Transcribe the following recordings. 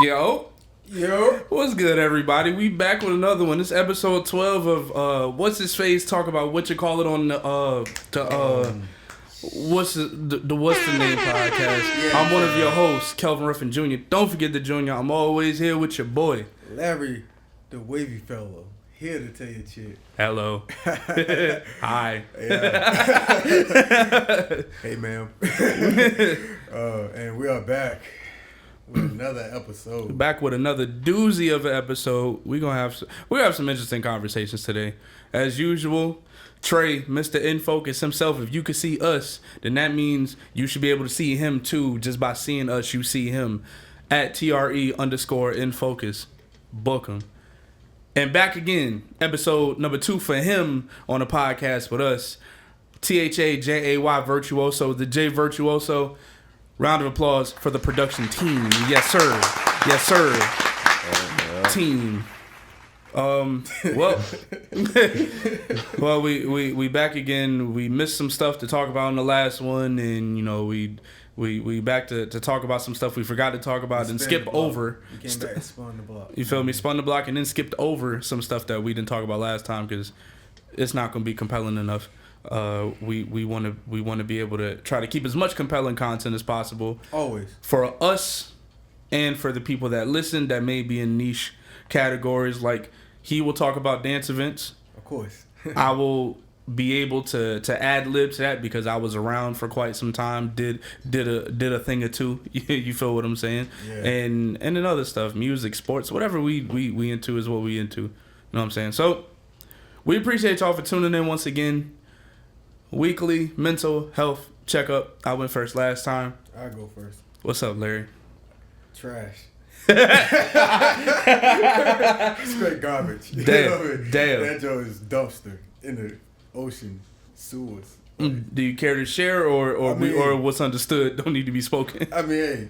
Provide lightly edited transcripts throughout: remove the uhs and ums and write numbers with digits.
Yo. What's good, everybody? We back with another one. This episode 12 of What's His Face, talk about what you call it on the What's the Name podcast. Yeah, I'm one of your hosts, Kelvin Jr. Don't forget the Junior. I'm always here with your boy Larry, the Wavy Fellow, here to tell you shit. Hello. Hi. Hey, ma'am. And we are back with another episode. Back with another doozy of an episode. We're gonna have some interesting conversations today. As usual, Tre Mr InFocus Himself. If you could see us, then that means you should be able to see him too. Just by seeing us, you see him at TRE_InFocus. Book him. And back again, episode number 2 for him on the podcast with us. Tha Jay Virtuoso, Tha Jay Virtuoso. Round of applause for the production team. Yes, sir. Yes, sir. Team. Well, we back again. We missed some stuff to talk about in the last one, and we back to talk about some stuff we forgot to talk about and skip over. We came back and spun the block. You feel me? Spun the block and then skipped over some stuff that we didn't talk about last time because it's not going to be compelling enough. We want to be able to try to keep as much compelling content as possible. Always. For us and for the people that listen that may be in niche categories. Like, he will talk about dance events. Of course. I will be able to ad lib to that because I was around for quite some time. Did a thing or two. You feel what I'm saying? Yeah. And then other stuff, music, sports, whatever we into is what we into. You know what I'm saying? So we appreciate y'all for tuning in once again. Weekly mental health checkup. I went first last time. I go first. What's up, Larry? Trash. Straight garbage. Damn. That joke is dumpster in the ocean sewers. Do you care to share or what's understood don't need to be spoken? I mean, hey,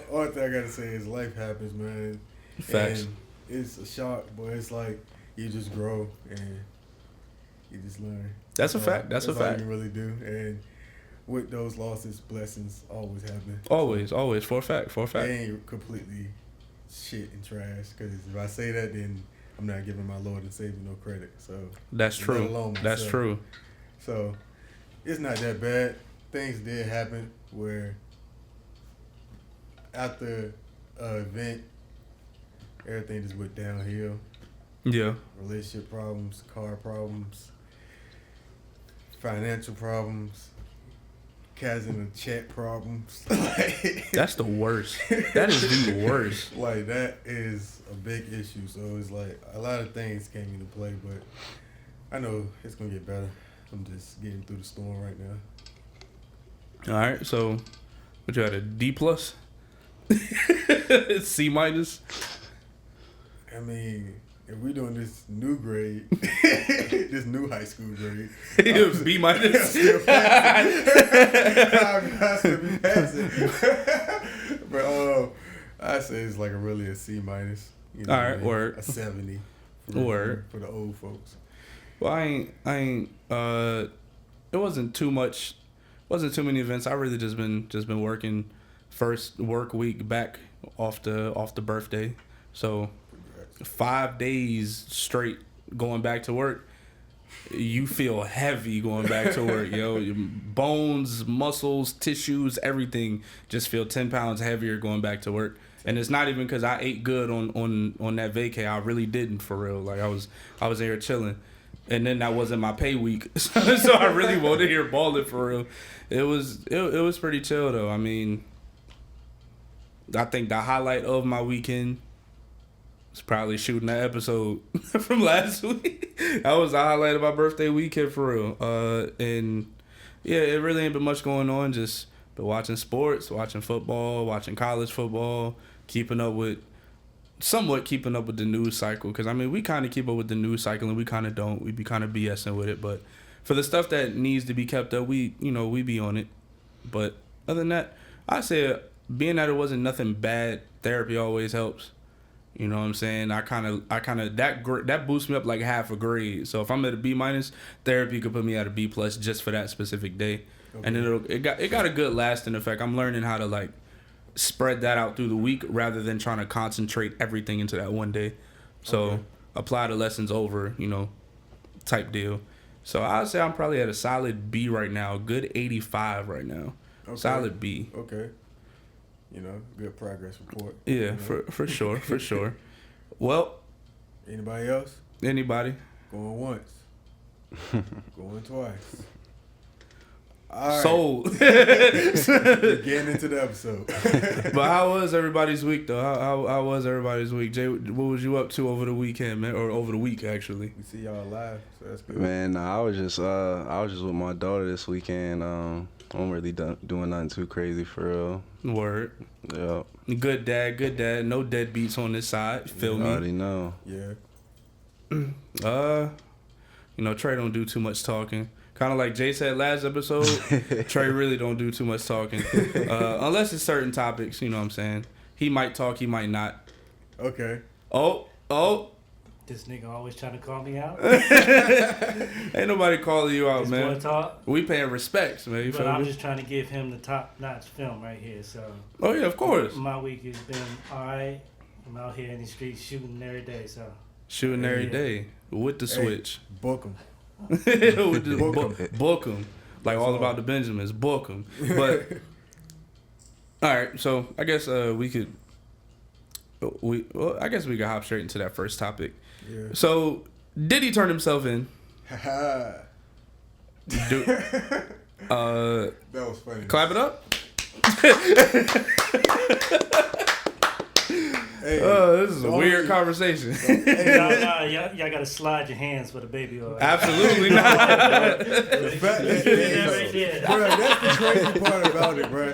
one thing I gotta say is life happens, man. Facts. And it's a shock, but it's like you just grow and you just learn. That's a fact. That's a fact. All you really do. And with those losses, blessings always happen. Always, for a fact. They ain't completely shit and trash. Because if I say that, then I'm not giving my Lord and Savior no credit. So that's true. That's true. So it's not that bad. Things did happen where after an event, everything just went downhill. Yeah. Relationship problems, car problems, financial problems, cousin and chat problems. That's the worst. That is the worst. Like, that is a big issue. So it's like a lot of things came into play, but I know it's gonna get better. I'm just getting through the storm right now. All right. So, what you had, a D+? C-? I mean, if we doing this new grade, this new high school grade, B-? I'm still passing. But I say it's like a C-. You know, all right, word. A 70. Word. For the old folks. Well, I ain't. It wasn't too much. Wasn't too many events. I really just been working. First work week back off the birthday, so 5 days straight going back to work. You feel heavy going back to work, yo. Your bones, muscles, tissues, everything just feel 10 pounds heavier going back to work. And it's not even because I ate good on that vacay. I really didn't, for real. Like, I was there chilling. And then that wasn't my pay week. So I really wanted to hear balling, for real. It was pretty chill, though. I mean, I think the highlight of my weekend was probably shooting that episode from last week. That was the highlight of my birthday weekend, for real. And yeah, it really ain't been much going on. Just been watching sports, watching football, watching college football, somewhat keeping up with the news cycle. Because, I mean, we kind of keep up with the news cycle and we kind of don't. We be kind of BSing with it. But for the stuff that needs to be kept up, we be on it. But other than that, I say, being that it wasn't nothing bad, therapy always helps. You know what I'm saying? I kind of that boosts me up like half a grade. So if I'm at a B-, therapy could put me at a B+ just for that specific day. Okay. And it got a good lasting effect. I'm learning how to, like, spread that out through the week rather than trying to concentrate everything into that one day. So apply the lessons over, type deal. So I would say I'm probably at a solid B right now. Good 85 right now. Okay. Solid B. Okay. Good progress report. Yeah, for sure, for sure. Well. Anybody else? Anybody? Going once. Going twice. All right. Sold. We're getting into the episode. But how was everybody's week, though? How was everybody's week? Jay, what was you up to over the weekend, man? Or over the week, actually? We see y'all live, so that's good. Man, I was just with my daughter this weekend. I wasn't really doing nothing too crazy for real. Word. Yeah. Good dad. No deadbeats on this side. Feel me? I already know. Yeah. Tre don't do too much talking. Kind of like Jay said last episode, Tre really don't do too much talking. Unless it's certain topics, you know what I'm saying? He might talk, he might not. Okay. Oh. This nigga always trying to call me out. Ain't nobody calling you out, this man. Boy talk. We paying respects, man. But I'm just trying to give him the top-notch film right here. So. Oh, yeah, of course. My week has been all right. I'm out here in the streets shooting every day, so. Shooting every day with the switch. Book him. Book them, like all about the Benjamins. Book them. But all right, so I guess we could hop straight into that first topic. Yeah. So Diddy turned himself in. That was funny. Clap it up. Hey, this is a weird conversation. Y'all gotta slide your hands for the baby oil. Absolutely not. That's the crazy part about it, bro.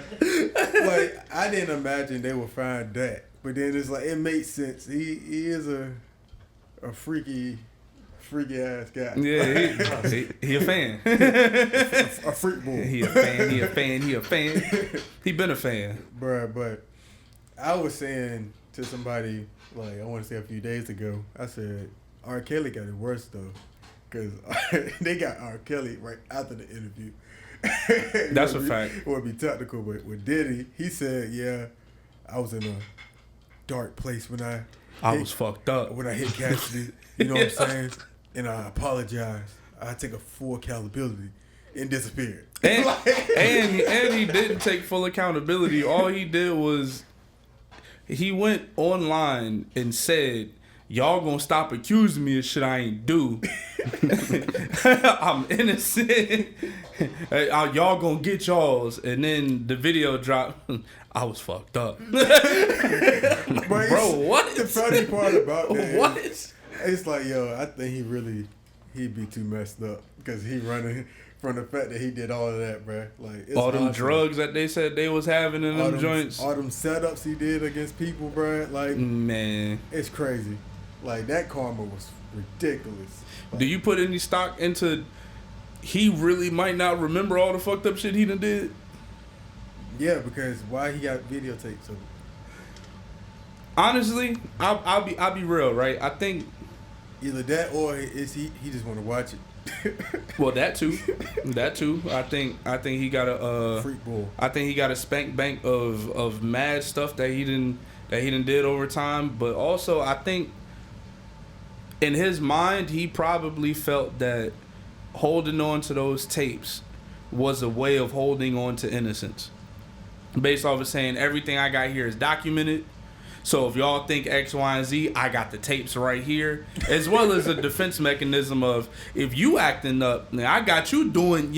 Like, I didn't imagine they would find that, but then it's like it makes sense. He is a freaky ass guy. Yeah, he a fan. a freak boy. He a fan. He been a fan, bro. But I was saying to somebody, like, I want to say a few days ago, I said, R. Kelly got it worse, though. Because they got R. Kelly right after the interview. That's a fact. It would be technical, but with Diddy, he said, yeah, I was in a dark place when I was fucked up. When I hit Cassidy, you know what I'm saying? And I apologize. I take a full accountability and disappeared. And he didn't take full accountability. All he did was he went online and said, y'all gonna stop accusing me of shit I ain't do. I'm innocent. Y'all gonna get y'all's. And then the video dropped. I was fucked up. Bro, what? The funny part about that what? It's like, yo, I think he'd be too messed up because he running from the fact that he did all of that, bro. Like, it's all them awesome. Drugs that they said they was having in them joints. All them setups he did against people, bro. Like, man, it's crazy. Like, that karma was ridiculous. Like, do you put any stock into he really might not remember all the fucked up shit he done did? Yeah, because why he got videotapes of it? Honestly, I'll be real, right? I think either that or is he just want to watch it. Well, that too. I think he got a freak bull. I think he got a spank bank of mad stuff that he didn't did over time. But also, I think in his mind, he probably felt that holding on to those tapes was a way of holding on to innocence, based off of saying everything I got here is documented. So if y'all think X, Y, and Z, I got the tapes right here, as well as a defense mechanism of if you acting up, now I got you doing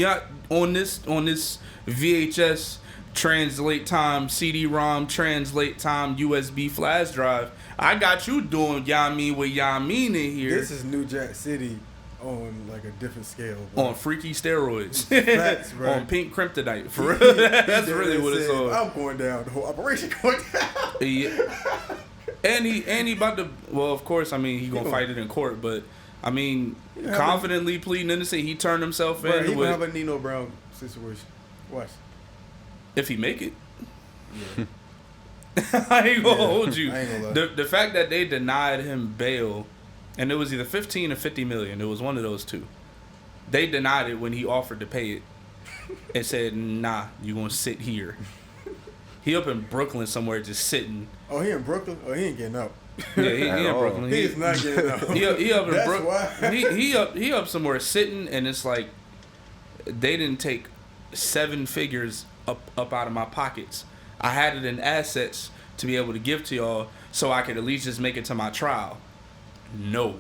on this VHS translate time CD-ROM translate time USB flash drive. I got you doing Yamin with Yamin in here. This is New Jack City on like a different scale, bro. On freaky steroids. Facts, bro. On pink kryptonite. For real. That's really what it's on. I'm going down. The whole operation going down. Yeah. And he about to, well, of course, I mean, he gonna fight it in court, but I mean, confidently pleading innocent, he turned himself in. He gonna have a Nino Brown situation. Watch. If he make it. Yeah. I ain't gonna hold you. I ain't gonna lie. The fact that they denied him bail, and it was either 15 or 50 million. It was one of those two. They denied it when he offered to pay it and said, nah, you gonna sit here. He up in Brooklyn somewhere just sitting. Oh, he in Brooklyn? Oh, he ain't getting out. Yeah, he in Brooklyn. He is not getting out. He up in That's Brooklyn. why. He up somewhere sitting, and it's like they didn't take 7 figures up out of my pockets. I had it in assets to be able to give to y'all, so I could at least just make it to my trial. No,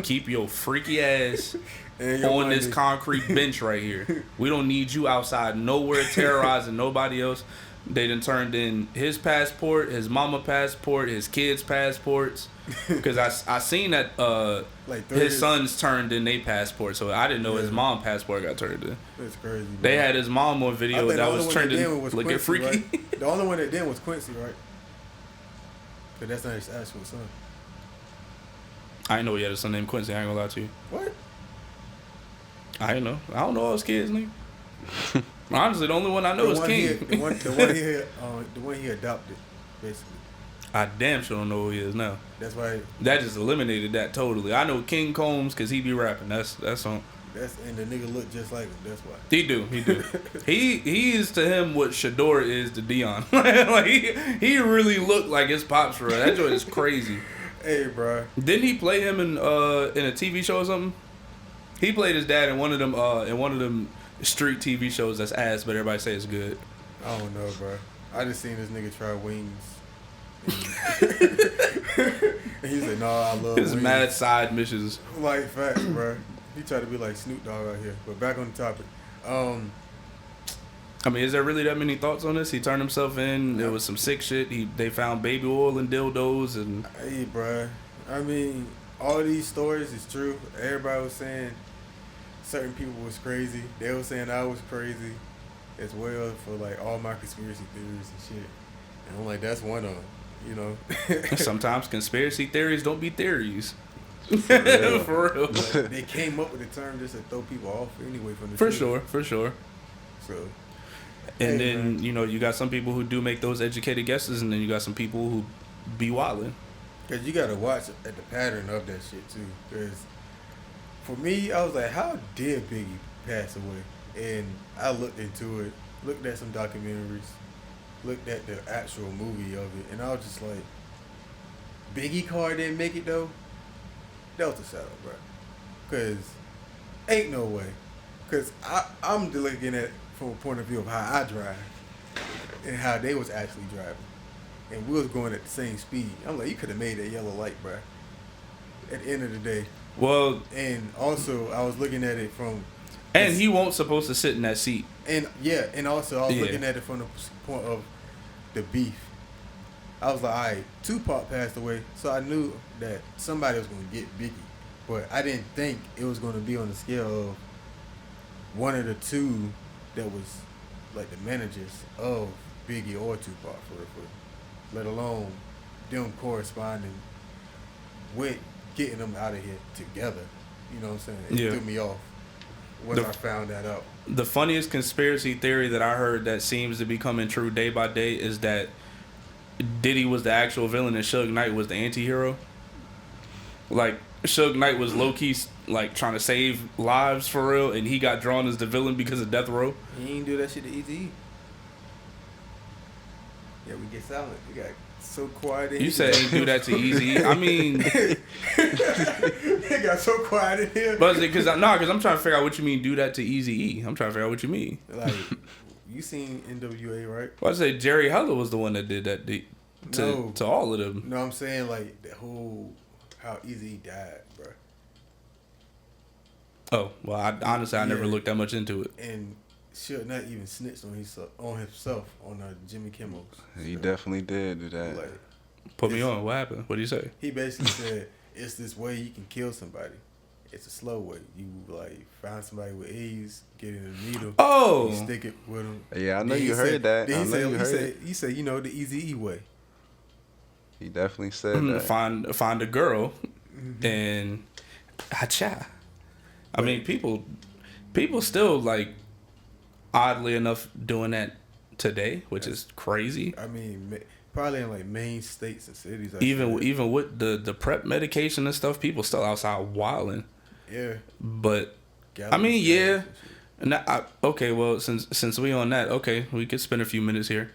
keep your freaky ass on this concrete bench right here. We don't need you outside nowhere terrorizing nobody else. They done turned in his passport, his mama passport, his kids' passports. Because I seen that his sons turned in their passport, so I didn't know his mom passport got turned in. That's crazy. Bro. They had his mom on video that was trending looking freaky. Right? The only one that did was Quincy, right? But that's not his actual son. I didn't know he had a son named Quincy. I ain't gonna lie to you. What? I didn't know. I don't know all his kids' name. Honestly, the only one I know is King. The one he adopted, basically. I damn sure don't know who he is now. That's why. That just eliminated that totally. I know King Combs because he be rapping. That's on. And the nigga look just like him. That's why. He do. he is to him what Shador is to Dion. Like he really looked like his pops for real. That joint is crazy. Hey, bro. Didn't he play him in a TV show or something? He played his dad in one of them street TV shows that's ass, but everybody say it's good. I don't know, bro. I just seen this nigga try wings. And he said, "No, I love his wings." mad side missions. Like facts, bro. He tried to be like Snoop Dogg out here. But back on the topic. I mean, is there really that many thoughts on this? He turned himself in. There was some sick shit. They found baby oil and dildos and. Hey, bro. I mean, all these stories is true. Everybody was saying certain people was crazy. They were saying I was crazy as well for like all my conspiracy theories and shit. And I'm like, that's one of them, you know. Sometimes conspiracy theories don't be theories. For real. Like, they came up with the term just to throw people off anyway from the For truth. sure. So. And hey, then, man. you got some people who do make those educated guesses, and then you got some people who be wildin'. Because you got to watch at the pattern of that shit, too. Because for me, I was like, how did Biggie pass away? And I looked into it, looked at some documentaries, looked at the actual movie of it, and I was just like, Biggie car didn't make it, though? That was a setup, bro. Because ain't no way. Because I'm looking at it from a point of view of how I drive and how they was actually driving. And we was going at the same speed. I'm like, you could have made that yellow light, bro. At the end of the day. Well, and also I was looking at it from. And he won't supposed to sit in that seat. And yeah, and also I was looking at it from the point of the beef. I was like, all right, Tupac passed away, so I knew that somebody was going to get Biggie, but I didn't think it was going to be on the scale of one of the two that was like the managers of Biggie or Tupac for let alone them corresponding with getting them out of here together. You know what I'm saying? It threw me off when I found that out. The funniest conspiracy theory that I heard that seems to be coming true day by day is that Diddy was the actual villain and Suge Knight was the anti-hero. Like, Suge Knight was low-key, like, trying to save lives for real, and he got drawn as the villain because of Death Row. He ain't do that shit to Eazy-E. Yeah, we get silent. We got so quiet in here. You said ain't do that to Eazy-E. I mean... It got so quiet in here. But because I'm trying to figure out what you mean do that to Eazy-E. I'm trying to figure out what you mean. Like, you seen NWA, right? Well, I say Jerry Heller was the one that did that to all of them. No, I'm saying like the whole how Eazy died, bro. Oh well, I never looked that much into it. And should not even snitched on himself on Jimmy Kimmel's. He definitely did do that. Like, put me on. What happened? What did he say? He basically said it's this way you can kill somebody. It's a slow way. You like find somebody with AIDS, get in a needle, you stick it with them. Yeah, I know you heard that. He said, you know, the Eazy-E way. He definitely said that. Find a girl, and hacha. I mean, people still like, oddly enough, doing that today, which is crazy. I mean, probably in like main states and cities. Even with the prep medication and stuff, people still outside wilding. Yeah. But I mean, yeah. And okay, well, since we on that, okay, we could spend a few minutes here.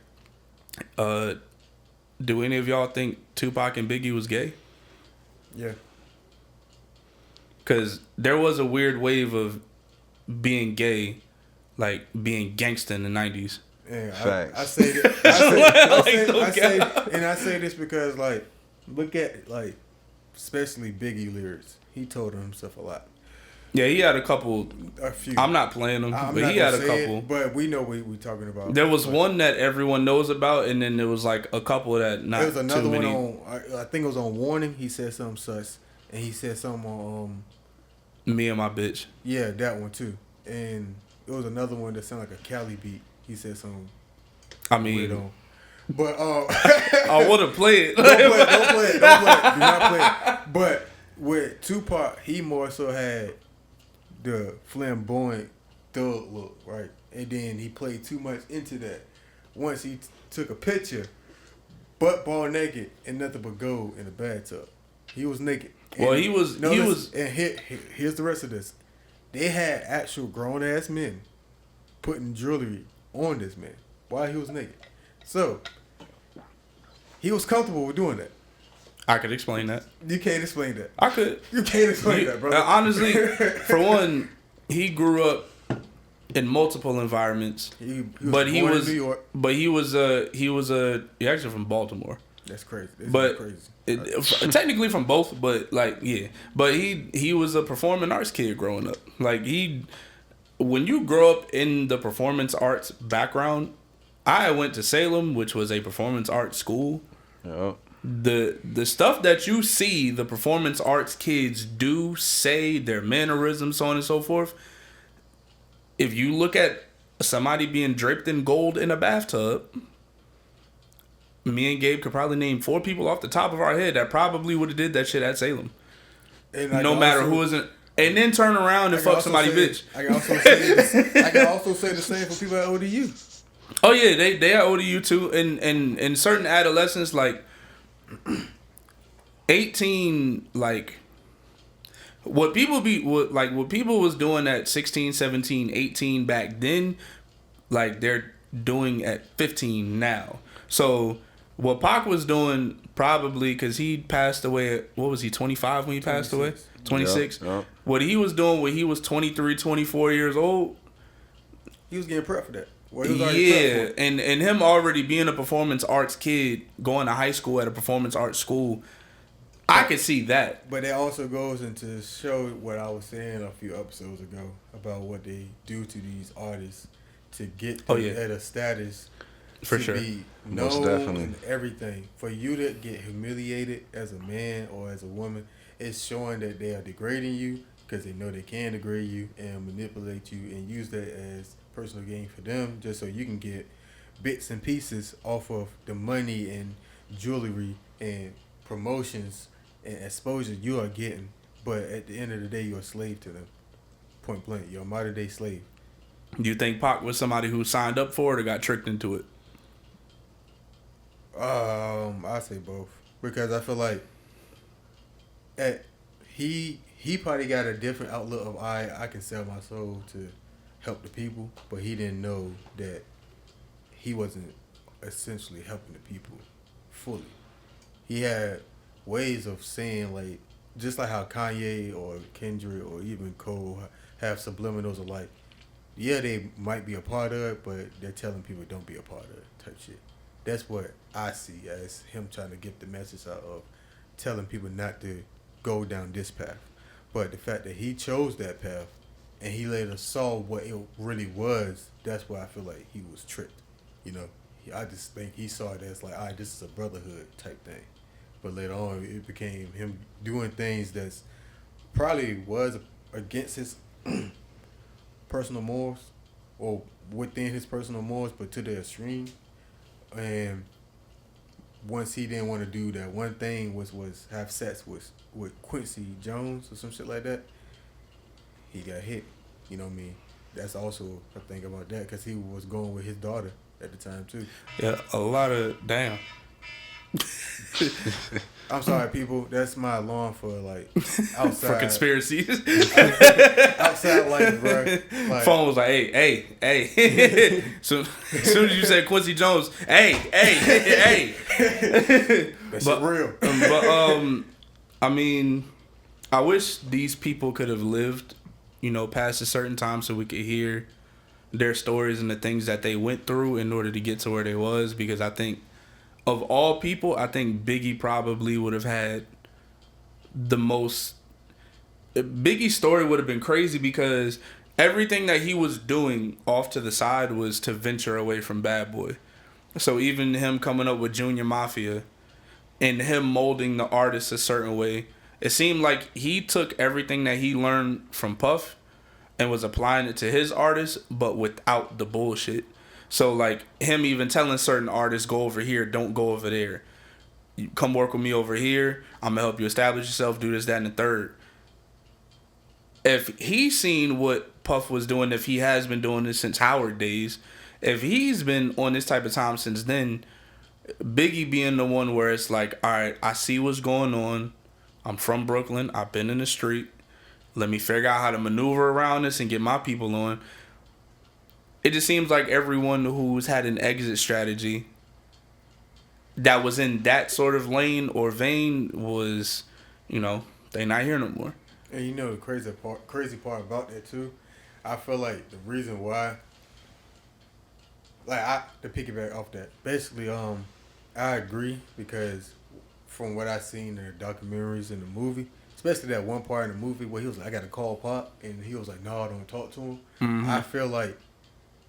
Do any of y'all think Tupac and Biggie was gay? Yeah. Because there was a weird wave of being gay, like being gangsta in the 90s. Yeah, Facts. I say this because, like, look at, like, especially Biggie lyrics. He told himself a lot. Yeah, he had a couple. A few. I'm not playing them, I'm but not he had a gonna say couple. it, but we know what we're talking about. There was one that everyone knows about, and then there was like a couple that not There was another too one many. on, I think it was on Warning. He said something sus. And he said something on, Me and my bitch. yeah, that one too. And it was another one that sounded like a Cali beat. He said something I weird mean, on. But, I want to play it. Don't play it. Do not play it. But with Tupac, he more so had the flamboyant thug look, right? And then he played too much into that. Once he took a picture, butt ball naked and nothing but gold in the bathtub. He was naked. Well, And- he was. And here's the rest of this. They had actual grown ass men putting jewelry on this man while he was naked. So he was comfortable with doing that. I could explain that. You can't explain that. I could. You can't explain that, brother. Honestly, for one, he grew up in multiple environments. He But he born was- in New York. But he was he actually from Baltimore. That's crazy. But crazy. Technically from both, but like yeah. But he was a performing arts kid growing up. Like when you grow up in the performance arts background, I went to Salem, which was a performance arts school. Yep. The stuff that you see the performance arts kids do, say, their mannerisms, so on and so forth. If you look at somebody being draped in gold in a bathtub, me and Gabe could probably name 4 people off the top of our head that probably would have did that shit at Salem. And I No can matter also- who isn't. And then turn around and I can fuck also somebody say- bitch. I can also say the same for people at ODU. Oh yeah, they are ODU too. And in certain adolescents, like 18, like what people was doing at 16, 17, 18 back then, like they're doing at 15 now. So what Pac was doing, probably because he passed away at, what was he, 25 when he passed away? 26. Yep. What he was doing when he was 23, 24 years old. He was getting prepped for that. Well, he was already prepped for Yeah, it. and him already being a performance arts kid, going to high school at a performance arts school, I could see that. But that also goes into show what I was saying a few episodes ago about what they do to these artists to get them at a status For to sure. be Most known definitely. and everything. For you to get humiliated as a man or as a woman, it's showing that they are degrading you because they know they can degrade you and manipulate you and use that as personal gain for them just so you can get bits and pieces off of the money and jewelry and promotions and exposure you are getting. But at the end of the day, you're a slave to them. Point blank. You're a modern day slave. Do you think Pac was somebody who signed up for it or got tricked into it? I say both because I feel like he probably got a different outlook of I can sell my soul to help the people, but he didn't know that he wasn't essentially helping the people fully. He had ways of saying, like, just like how Kanye or Kendrick or even Cole have subliminals of like, yeah, they might be a part of it, but they're telling people don't be a part of it type shit. That's what I see as him trying to get the message out of telling people not to go down this path. But the fact that he chose that path and he later saw what it really was, that's why I feel like he was tricked. You know, I just think he saw it as like, all right, this is a brotherhood type thing. But later on, it became him doing things that's probably was against his personal morals or within his personal morals, but to the extreme. And once he didn't want to do that one thing was have sex with Quincy Jones or some shit like that, he got hit. You know what I mean? That's also a thing about that because he was going with his daughter at the time too. Yeah, a lot of damn. I'm sorry, people. That's my alarm for like outside For conspiracies. outside life, bro. Like, Phone was like, hey. So as soon as you said Quincy Jones, hey. that's But real. I mean, I wish these people could have lived, past a certain time so we could hear their stories and the things that they went through in order to get to where they was. Because I think, of all people, I think Biggie probably would have had the most. Biggie's story would have been crazy because everything that he was doing off to the side was to venture away from Bad Boy. So even him coming up with Junior Mafia and him molding the artist a certain way, it seemed like he took everything that he learned from Puff and was applying it to his artist, but without the bullshit. So like him even telling certain artists, go over here, don't go over there. You come work with me over here. I'm gonna help you establish yourself, do this, that, and the third. If he's seen what Puff was doing, if he has been doing this since Howard days, if he's been on this type of time since then, Biggie being the one where it's like, all right, I see what's going on. I'm from Brooklyn. I've been in the street. Let me figure out how to maneuver around this and get my people on. It just seems like everyone who's had an exit strategy that was in that sort of lane or vein was, they not here no more. And the crazy part about that too, I feel like the reason why, to piggyback off that, basically, I agree because from what I seen in the documentaries and the movie, especially that one part in the movie where he was like, I got to call Pop, and he was like, no, I don't talk to him. Mm-hmm. I feel like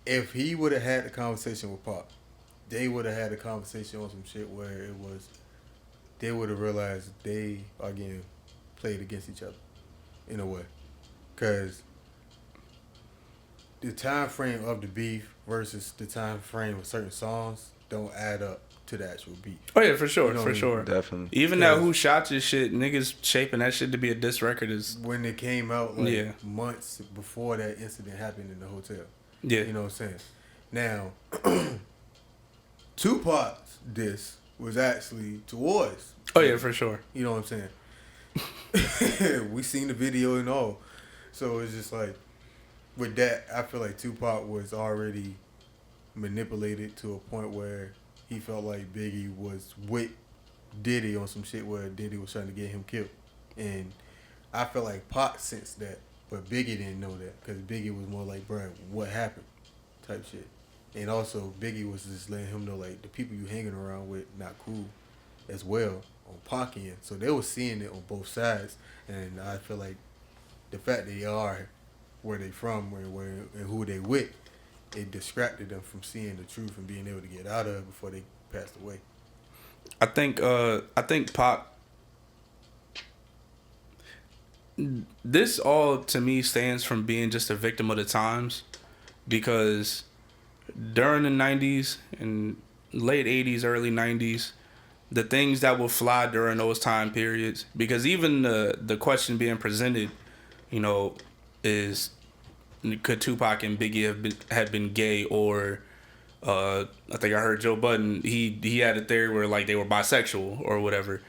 if he would have had the conversation with Pop, they would have had a conversation on some shit where they would have realized they are getting played against each other in a way. Because the time frame of the beef versus the time frame of certain songs don't add up to the actual beef. Oh yeah, for sure, for sure. Definitely. Even that Who Shot Your shit, niggas shaping that shit to be a diss record is... When it came out months before that incident happened in the hotel. Yeah. You know what I'm saying? Now, Tupac's diss was actually towards... Oh yeah, for sure. You know what I'm saying? We seen the video and all. So it's just like, with that, I feel like Tupac was already manipulated to a point where he felt like Biggie was with Diddy on some shit where Diddy was trying to get him killed. And I feel like Pac sensed that, but Biggie didn't know that because Biggie was more like, bro, what happened type shit. And also, Biggie was just letting him know, like, the people you hanging around with not cool as well on Pac end. So they were seeing it on both sides. And I feel like the fact they are where they from and who they with, it distracted them from seeing the truth and being able to get out of it before they passed away. I think Pac... This all, to me, stands from being just a victim of the times. Because during the 90s and late 80s, early 90s, the things that would fly during those time periods... Because even the question being presented, is... Could Tupac and Biggie have been gay, or I think I heard Joe Budden, he had a theory where like they were bisexual or whatever.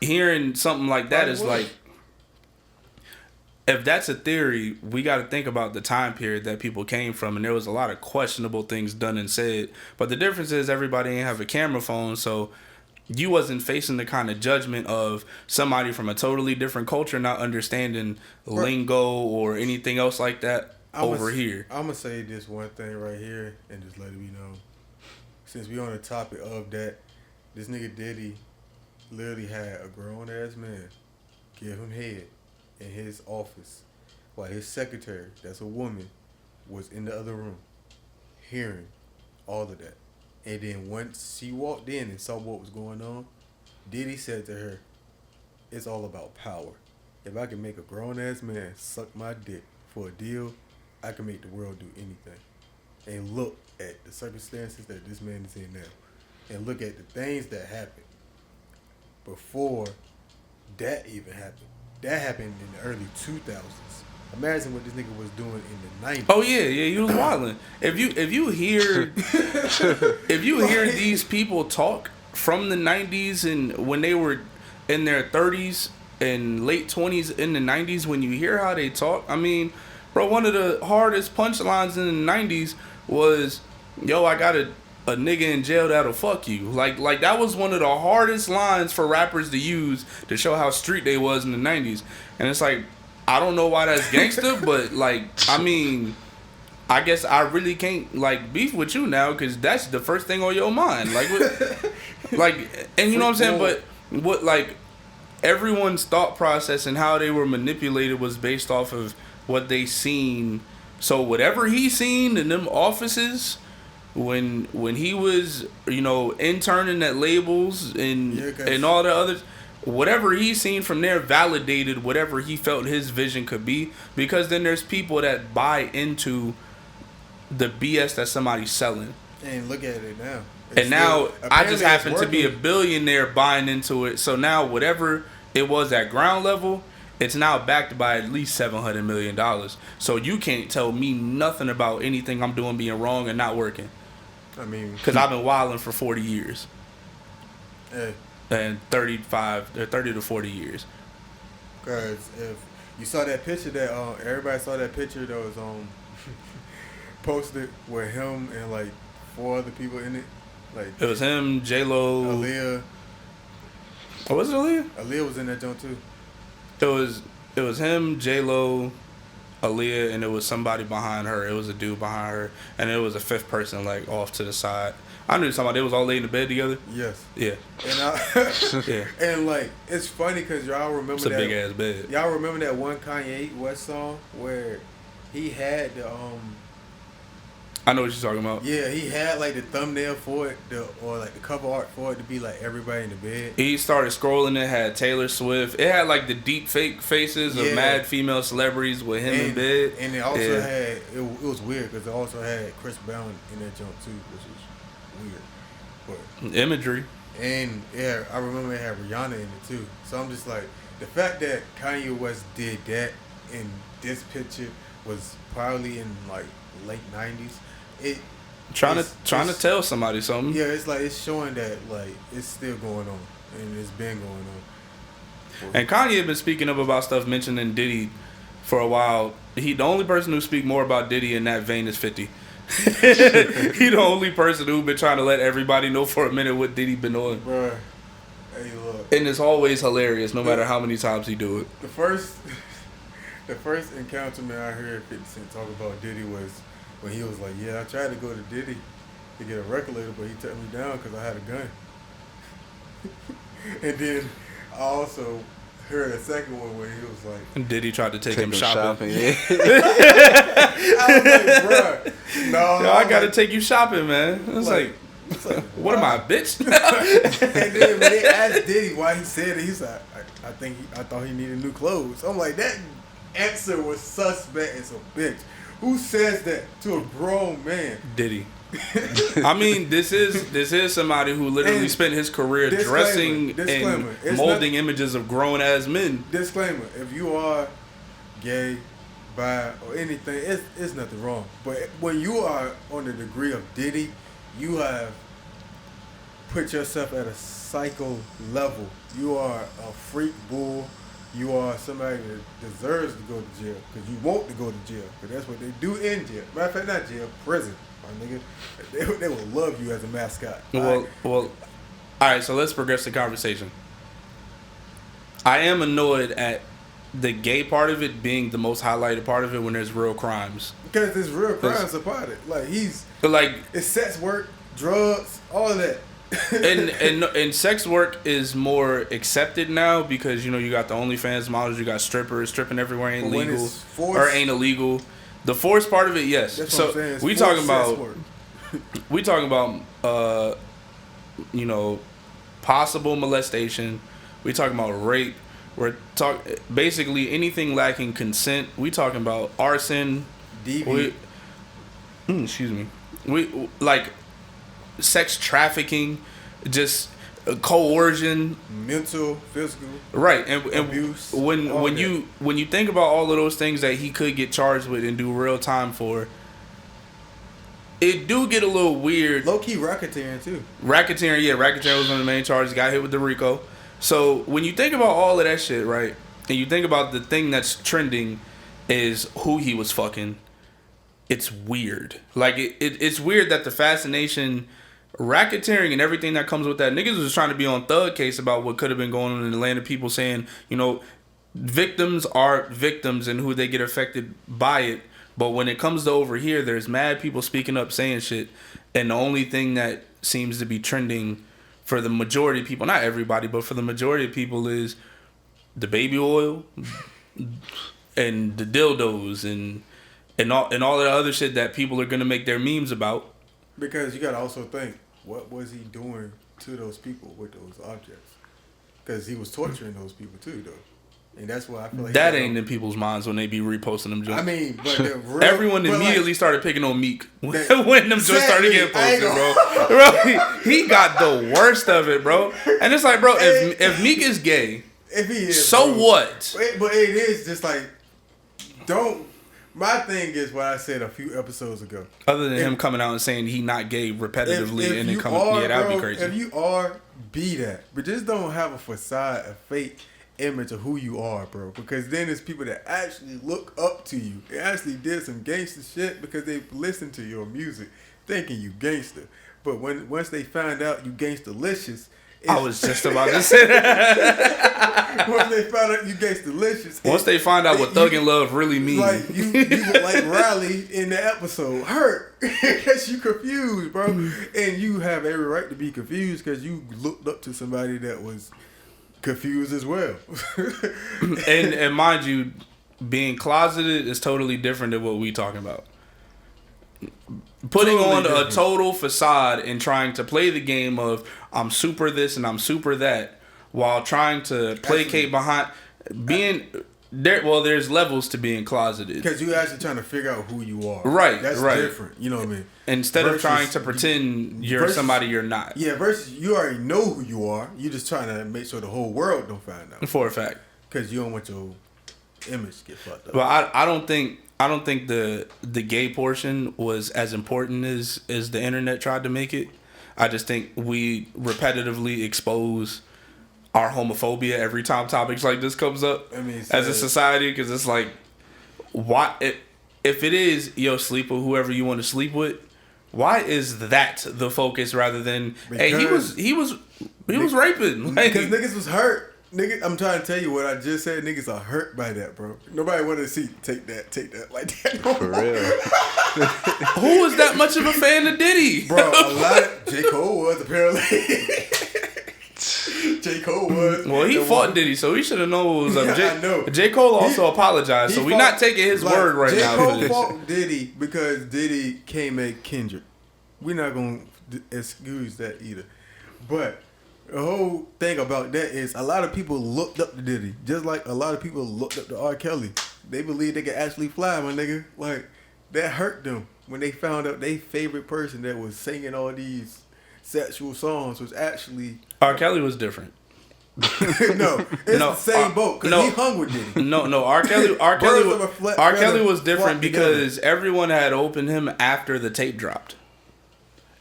Hearing something like that is like, if that's a theory, we got to think about the time period that people came from, and there was a lot of questionable things done and said. But the difference is everybody ain't have a camera phone, so you wasn't facing the kind of judgment of somebody from a totally different culture not understanding lingo or anything else like that here. I'm going to say this one thing right here and just let it be known. Since we on the topic of that, this nigga Diddy literally had a grown-ass man give him head in his office while his secretary, that's a woman, was in the other room hearing all of that. And then once she walked in and saw what was going on, Diddy said to her, it's all about power. If I can make a grown-ass man suck my dick for a deal, I can make the world do anything. And look at the circumstances that this man is in now. And look at the things that happened before that even happened. That happened in the early 2000s. Imagine what this nigga was doing in the 90s. Oh yeah, he was wilding. If you hear these people talk from the 90s and when they were in their 30s and late 20s in the 90s, when you hear how they talk, I mean, bro, one of the hardest punchlines in the 90s was, yo, I got a nigga in jail that'll fuck you. Like that was one of the hardest lines for rappers to use to show how street they was in the 90s. And it's like, I don't know why that's gangster, but like, I mean, I guess I really can't like beef with you now because that's the first thing on your mind. Like, like, and you know what I'm saying? But what, like, everyone's thought process and how they were manipulated was based off of what they seen. So whatever he seen in them offices when he was, you know, interning at labels and all the others, whatever he seen from there validated whatever he felt his vision could be, because then there's people that buy into the BS that somebody's selling. And look at it now. And now I just happen to be a billionaire buying into it. So now whatever it was at ground level, it's now backed by at least $700 million. So you can't tell me nothing about anything I'm doing being wrong and not working. I mean, because I've been wilding for 40 years. Hey. And 30 to 40 years. Because if you saw that picture that everybody saw that picture that was posted with him and like 4 other people in it. Like it was him, J-Lo, Aaliyah. Oh, was it Aaliyah? Aaliyah was in that joint too. It was him, J-Lo, Aaliyah, and it was somebody behind her. It was a dude behind her, and it was a 5th person like off to the side. I knew somebody. They was all laid in the bed together. Yes. Yeah. And yeah. And like it's funny because y'all remember it's a that big ass bed. Y'all remember that one Kanye West song where he had the I know what you're talking about. Yeah, he had like the thumbnail for it, or like the cover art for it to be like everybody in the bed. He started scrolling. It had Taylor Swift. It had like the deep fake faces of mad female celebrities with him in bed. And it also had it was weird because it also had Chris Brown in that joint too, which was weird. But imagery. And yeah, I remember it had Rihanna in it too. So I'm just like, the fact that Kanye West did that in this picture was probably in like late 90s. Trying to tell somebody something. Yeah, it's like it's showing that like it's still going on and it's been going on. And Kanye had been speaking up about stuff mentioning Diddy for a while. The only person who speak more about Diddy in that vein is 50. He the only person who been trying to let everybody know for a minute what Diddy been on. Bruh, hey look. And it's always hilarious, no matter how many times he do it. The first encounter I heard 50 Cent talk about Diddy was when he was like, yeah, I tried to go to Diddy to get a record label, but he took me down because I had a gun. And then I also heard a second one where he was like, and Diddy tried to take him shopping. Yeah. I was like, bruh, no. I gotta take you shopping, man. It's like what am I, bitch? And then when they asked Diddy why he said it, he's like, I thought he needed new clothes. I'm like, that answer was suspect as a bitch. Who says that to a grown man? Diddy. I mean, this is somebody who literally spent his career dressing and molding images of grown ass men. Disclaimer: if you are gay, bi, or anything, it's nothing wrong. But when you are on the degree of Diddy, you have put yourself at a psycho level. You are a freak bull. You are somebody that deserves to go to jail because you want to go to jail because that's what they do in jail. Matter of fact, not jail, prison, my nigga. They will love you as a mascot. Well, all right. So let's progress the conversation. I am annoyed at the gay part of it being the most highlighted part of it when there's real crimes. Because there's real crimes about it. Like it's sex work, drugs, all of that. and sex work is more accepted now because you got the OnlyFans models, you got strippers. Stripping everywhere ain't legal or ain't illegal. The forced part of it, yes. That's so what I'm saying. we talking about possible molestation. We talking about rape. We're basically anything lacking consent. We talking about arson. Excuse me. We like sex trafficking, just coercion, mental, physical, right, and abuse. When you think about all of those things that he could get charged with and do real time for, it do get a little weird. Low key racketeering too. Racketeering was one of the main charges. Got hit with the RICO. So when you think about all of that shit, right, and you think about the thing that's trending is who he was fucking, it's weird. Like it's weird that the fascination, racketeering, and everything that comes with that. Niggas was trying to be on Thug case about what could have been going on in Atlanta. People saying, you know, victims are victims and who they get affected by it. But when it comes to over here, there's mad people speaking up saying shit. And the only thing that seems to be trending for the majority of people, not everybody, but for the majority of people, is the baby oil and the dildos and all of the other shit that people are going to make their memes about. Because you got to also think, what was he doing to those people with those objects? Because he was torturing those people too, though. And that's why I feel like that ain't in people's minds when they be reposting them joints. I mean, but everyone immediately started picking on Meek when them joints started getting posted, bro. He got the worst of it, bro. And it's like, bro, if Meek is gay, if he is, so bro, what? But it is just like, don't. My thing is what I said a few episodes ago. Other than him coming out and saying he not gay repetitively and then coming, that'd be crazy. If you are, be that, but just don't have a facade, a fake image of who you are, bro. Because then there's people that actually look up to you. They actually did some gangster shit because they listened to your music, thinking you gangster. But once they find out you gangsterlicious, I was just about to say that. Once they find out you gangsterlicious, once they find out what Thug and Love really means, like you look like Riley in the episode, hurt because you confused, bro. And you have every right to be confused because you looked up to somebody that was confused as well. and mind you, being closeted is totally different than what we talking about. Putting totally on different. A total facade and trying to play the game of I'm super this and I'm super that while trying to placate behind being there. Well, there's levels to being closeted because you actually trying to figure out who you are. Right, that's right. different. You know what I mean? Instead of trying to pretend you're somebody you're not. Yeah, versus you already know who you are. You're just trying to make sure the whole world don't find out. For a fact. Because you don't want your image to get fucked up. Well, I don't think the gay portion was as important as the internet tried to make it. I just think we repetitively expose our homophobia every time topics like this comes up as a society, because it's like, why if it is yo sleep with whoever you want to sleep with, why is that the focus rather than because he was raping? Like, because niggas was hurt. Nigga, I'm trying to tell you what I just said. Niggas are hurt by that, bro. Nobody wanted to see take that like that. No For more. real. Who was that much of a fan of Diddy? Bro, a lot of J. Cole was apparently. J. Cole was. Well, he fought Diddy, so he should have known what was up. I know. J. Cole also apologized, so we're not taking his word right now. J. Cole fought Diddy because Diddy came at Kendrick. We're not going to excuse that either. But the whole thing about that is a lot of people looked up to Diddy, just like a lot of people looked up to R. Kelly. They believe they could actually fly, my nigga. Like, that hurt them when they found out their favorite person that was singing all these sexual songs was actually... R. Kelly was different. No, it's the same boat, because he hung with Diddy. No, R. Kelly was different because everyone had opened him after the tape dropped.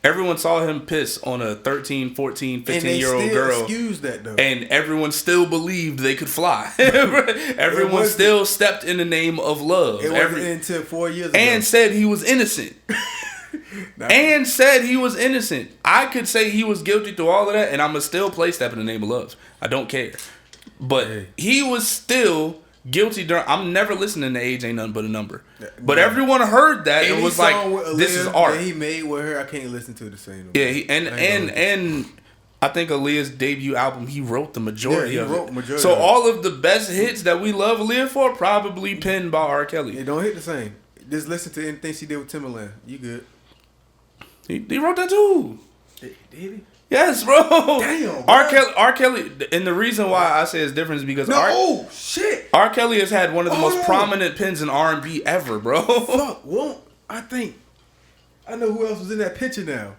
Everyone saw him piss on a 13, 14, 15-year-old girl. Excuse that, though. And everyone still believed they could fly. Everyone still stepped in the name of love. It wasn't until 4 years ago. And said he was innocent. I could say he was guilty through all of that, and I'm going to still play Step in the Name of Love. I don't care. But he was still guilty. I'm never listening to Age Ain't Nothing But a Number. But everyone heard that and was like, this is art. That he made with her, I can't listen to the same. Yeah, and I think Aaliyah's debut album, he wrote the majority of it. So all of the best hits that we love Aaliyah for probably penned by R. Kelly. It don't hit the same. Just listen to anything she did with Timbaland. You good. He wrote that too. Did he? Yes, bro. Damn. R. Kelly, and the reason why I say it's different is because R. Kelly has had one of the most prominent pens in R&B ever, bro. Fuck. Well, I know who else was in that picture now.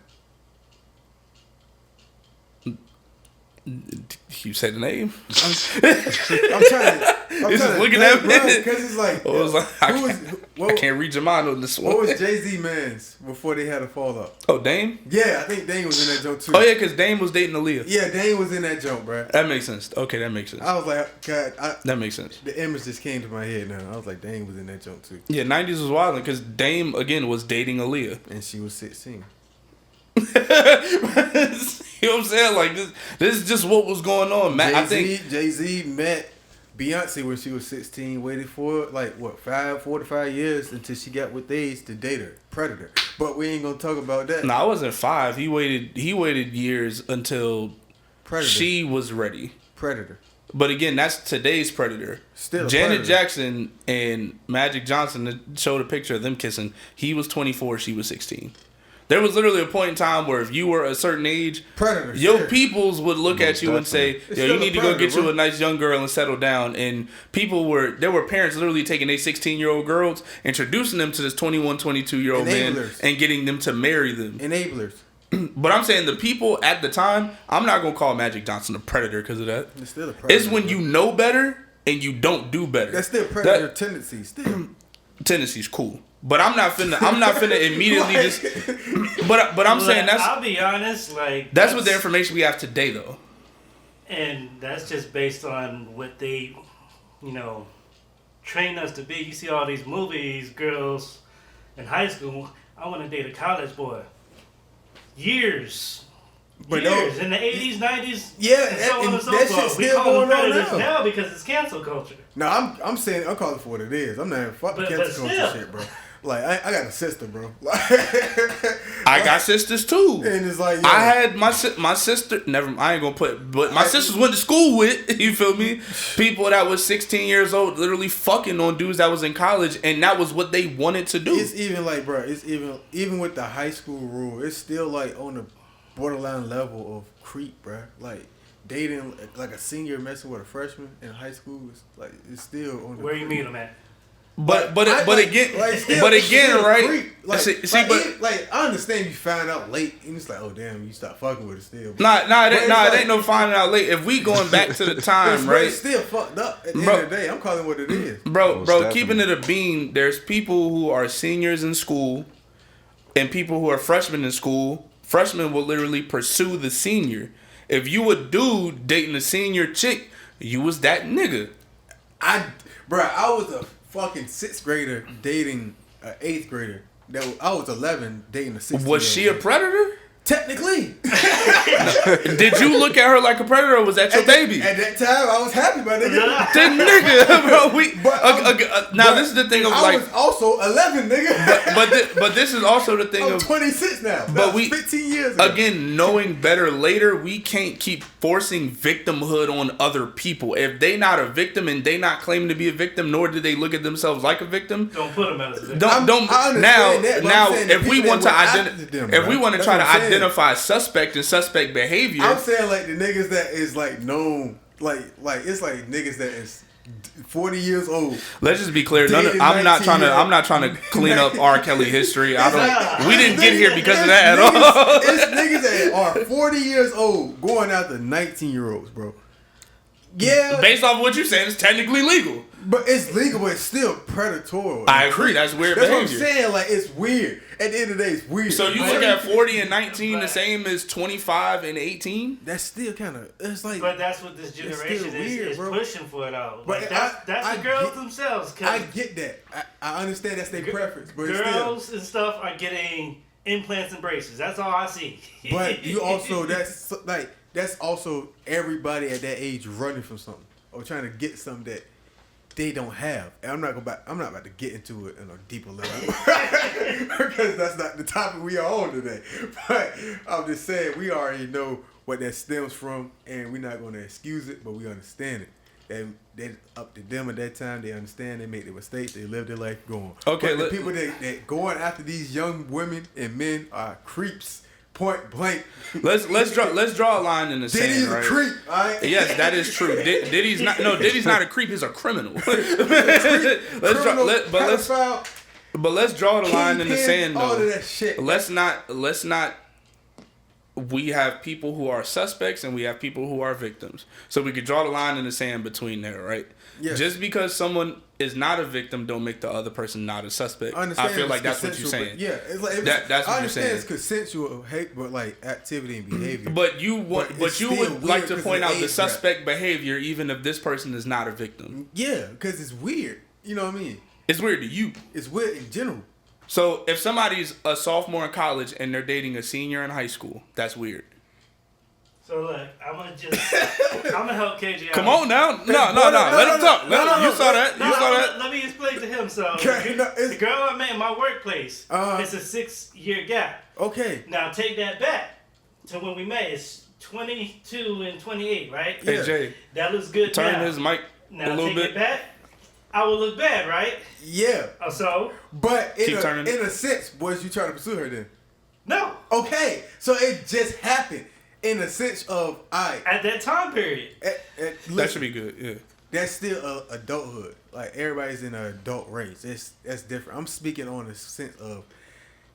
You said the name. I'm trying to looking at me because it's like, I can't read your mind on this one. What was Jay-Z man's before they had a fall up? Oh, Dame? Yeah, I think Dame was in that joke too. Oh, yeah, because Dame was dating Aaliyah. Yeah, Dame was in that joke, bro. That makes sense. Okay, that makes sense. I was like, God, That makes sense. the image just came to my head now. I was like, Dame was in that joke too. Yeah, 90s was wild because Dame, again, was dating Aaliyah. And she was 16. You know what I'm saying? Like, this is just what was going on. I think Jay-Z met Beyonce when she was 16, waited for, like, what, 4 to 5 years until she got with age to date her. Predator. But we ain't gonna talk about that. No, I wasn't 5. He waited years until Predator. she was ready. Predator. But again, that's today's Predator. Still a Janet Predator. Jackson and Magic Johnson showed a picture of them kissing. He was 24, she was 16. There was literally a point in time where if you were a certain age, Predator. your sure. peoples would look at you and say, It's yo, still you need a to go Predator, get you bro. a nice young girl and settle down. And there were parents literally taking their 16-year-old girls, introducing them to this 21, 22-year-old man Enablers. and getting them to marry them. Enablers. But I'm saying the people at the time, I'm not going to call Magic Johnson a predator because of that. It's still a Predator. It's when you know better and you don't do better. That's still Predator tendency. Still. Tennessee's cool. But I'm not finna immediately just. But I'm saying I'll be honest, like that's what the information we have today, though. And that's just based on what they, train us to be. You see all these movies, girls in high school. I want to date a college boy. Years. But Years. In the 80s, 90s, Yeah, and so on and so that forth. shit's We still call them going on predators now. now because it's cancel culture. No, I'm saying I'm calling for what it is. I'm not even fucking But cancel culture still. shit, bro. Like I got a sister, bro. I got sisters too. And it's like, yo, I had my sister. I ain't gonna put. But my sisters went to school with. You feel me? People that was 16 years old, literally fucking on dudes that was in college, and that was what they wanted to do. It's even like, bro. It's even with the high school rule. It's still like on the borderline level of creep, bro. Like dating like a senior messing with a freshman in high school is like it's still on the Where you creep. meet them at? But again, Still right? creep. Like, See, I understand you find out late and it's like, oh damn, you stop fucking with it still. it ain't no finding out late. If we going back to the time, right? It's still fucked up at the Bro. end of the day. I'm calling it what it is. Bro, Most keeping it definitely. a bean, there's people who are seniors in school and people who are freshmen in school. Freshmen will literally pursue the senior. If you a dude dating a senior chick, you was that nigga. I was a fucking 6th grader dating an 8th grader. I was 11 dating a 16-year-old. Was she a predator? Technically. Did you look at her like a predator or was that your baby? At that time, I was happy, my nigga. Then nigga, bro, But this is the thing of I like, was also 11, nigga. but this is also the thing I'm of 26 now. But That was we 15 years ago. again knowing better later, we can't keep forcing victimhood on other people. If they not a victim and they not claiming to be a victim, nor do they look at themselves like a victim. Don't put them as a victim. Don't I understand now that, but now I'm saying the if we people want to that went after them, if we bro. want to That's try what to I'm saying. identify suspect and suspect behavior, I'm saying like the niggas that is like known, like it's like niggas that is 40 years old. let's just be clear. Dated I'm not 19 trying to clean up R. Kelly history. I don't. We didn't get Niggas- here because of it's that at all. It's niggas that are 40 years old going after 19-year-olds, bro. Yeah, Based off what you're saying, it's technically legal. but it's legal, but it's still predatory. I agree. That's weird That's behavior. what I'm saying. Like it's weird. At the end of the day, it's weird. So you look at 40 and 19 the same as 25 and 18? that's still kind of. It's like. But that's what this generation still weird, is bro. pushing for, though. But Like, I that's the girls get- themselves. 'cause I get that. I understand that's their preference, but it's still. girls and stuff are getting implants and braces. That's all I see. But you also that's also everybody at that age running from something or trying to get something that they don't have. And I'm not about to get into it on a deeper level because that's not the topic we are on today. But I'm just saying we already know what that stems from, and we're not going to excuse it, but we understand it. And they up to them at that time. They understand. They make their mistakes. They live their life going. Okay, but the people that going after these young women and men are creeps. Point blank. Let's draw a line in the sand, Diddy's right? a creep. All right? Yes, that is true. Diddy's not a creep. He's a criminal. Criminal, let's pedophile, draw the line in the kingpin, sand all of though. that shit. Let's not we have people who are suspects and we have people who are victims. So we could draw the line in the sand between there, right? Yes. Just because someone is not a victim don't make the other person not a suspect. I feel like that's what you're saying. Yeah, it's like that's what I you're saying. understand it's consensual hate, but like activity and behavior. But you would like to point out the age suspect behavior even if this person is not a victim. Yeah, because it's weird. You know what I mean? It's weird to you. It's weird in general. So if somebody's a sophomore in college and they're dating a senior in high school, that's weird. So look, I'm gonna help KJ out. Come on now, no. Let him talk. You saw that. Let me explain to him. So the girl I met in my workplace, it's a 6-year gap. Okay. Now take that back to when we met. It's 22 and 28, right? Hey Jay, that looks good. Turn now. his mic now a little take bit. It back. I will look bad, right? Yeah. So. But in a sense, was you trying to pursue her then? No. Okay, so it just happened. In the sense of at that time period, listen, that should be good. Yeah, that's still adulthood. Like everybody's in an adult race. That's different. I'm speaking on the sense of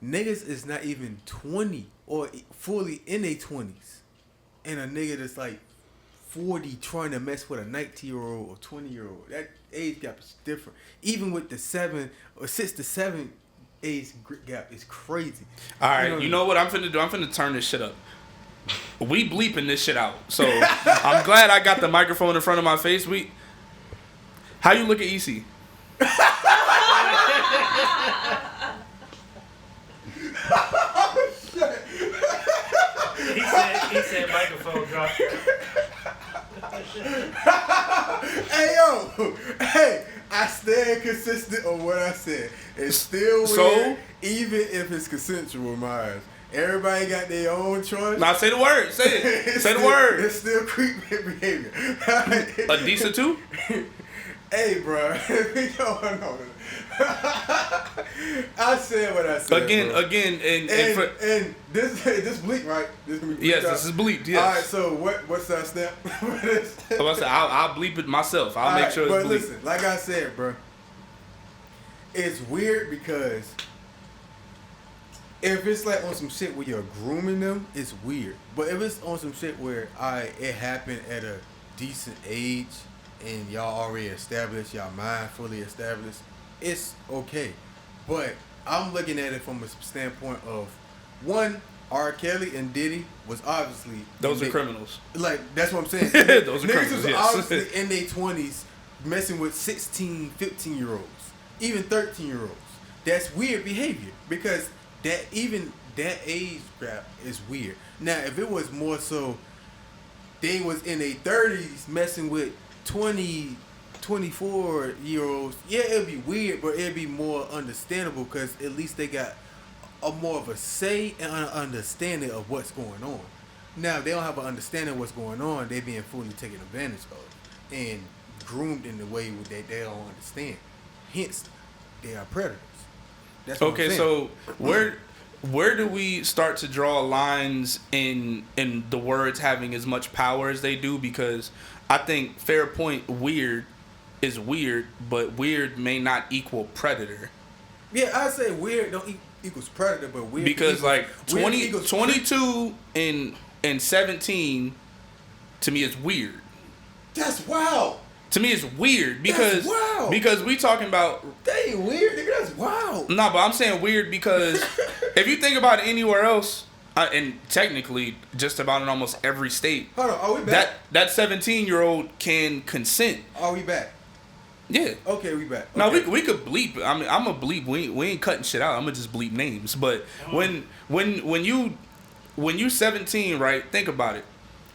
niggas is not even 20 or fully in their 20s, and a nigga that's like 40 trying to mess with a 19-year-old or 20-year-old. That age gap is different. Even with the 6 to 7 age gap is crazy. All right, you know what I'm finna do? I'm finna turn this shit up. We bleeping this shit out. So I'm glad I got the microphone in front of my face. How you look at EC? he said microphone drop. Hey yo, hey, I stay consistent on what I said. It's still weird, even if it's consensual, Myers. Everybody got their own choice. Now say the word. Say it. Say the word. It's still creepy behavior. A decent too? Hey, bro. No. I said what I said. Again, and this bleep, right? This is bleeped. Yes. All right. So what's that step? I'll bleep it myself. I'll make sure it's bleeped. But listen, like I said, bro, it's weird because if it's like on some shit where you're grooming them, it's weird. But if it's on some shit where it happened at a decent age and y'all already established, y'all mind fully established, it's okay. But I'm looking at it from a standpoint of, one, R. Kelly and Diddy was obviously... Those are criminals. Like, that's what I'm saying. Those are niggas criminals, was yes. obviously in their 20s messing with 16, 15-year-olds, even 13-year-olds. That's weird behavior because that age gap is weird. Now, if it was more so they was in their 30s messing with 20, 24-year-olds, yeah, it'd be weird, but it'd be more understandable because at least they got a more of a say and an understanding of what's going on. Now, if they don't have an understanding of what's going on, they're being fully taken advantage of and groomed in the way that they don't understand. Hence, they are predators. That's what I'm saying. So where do we start to draw lines in the words having as much power as they do? Because I think fair point, weird is weird, but weird may not equal predator. Yeah, I say weird don't equals predator, but weird because equals, like 22 and 17 to me is weird. That's wild. To me, it's weird because we talking about. They ain't weird, nigga. That's wild. No, but I'm saying weird because if you think about it anywhere else, and technically just about in almost every state. Hold on, are we back? That 17-year-old can consent. Are we back? Yeah. Okay, we back. Okay. Now we could bleep. I mean, I'm a bleep. We ain't cutting shit out. I'm gonna just bleep names. But when you 17, right? Think about it.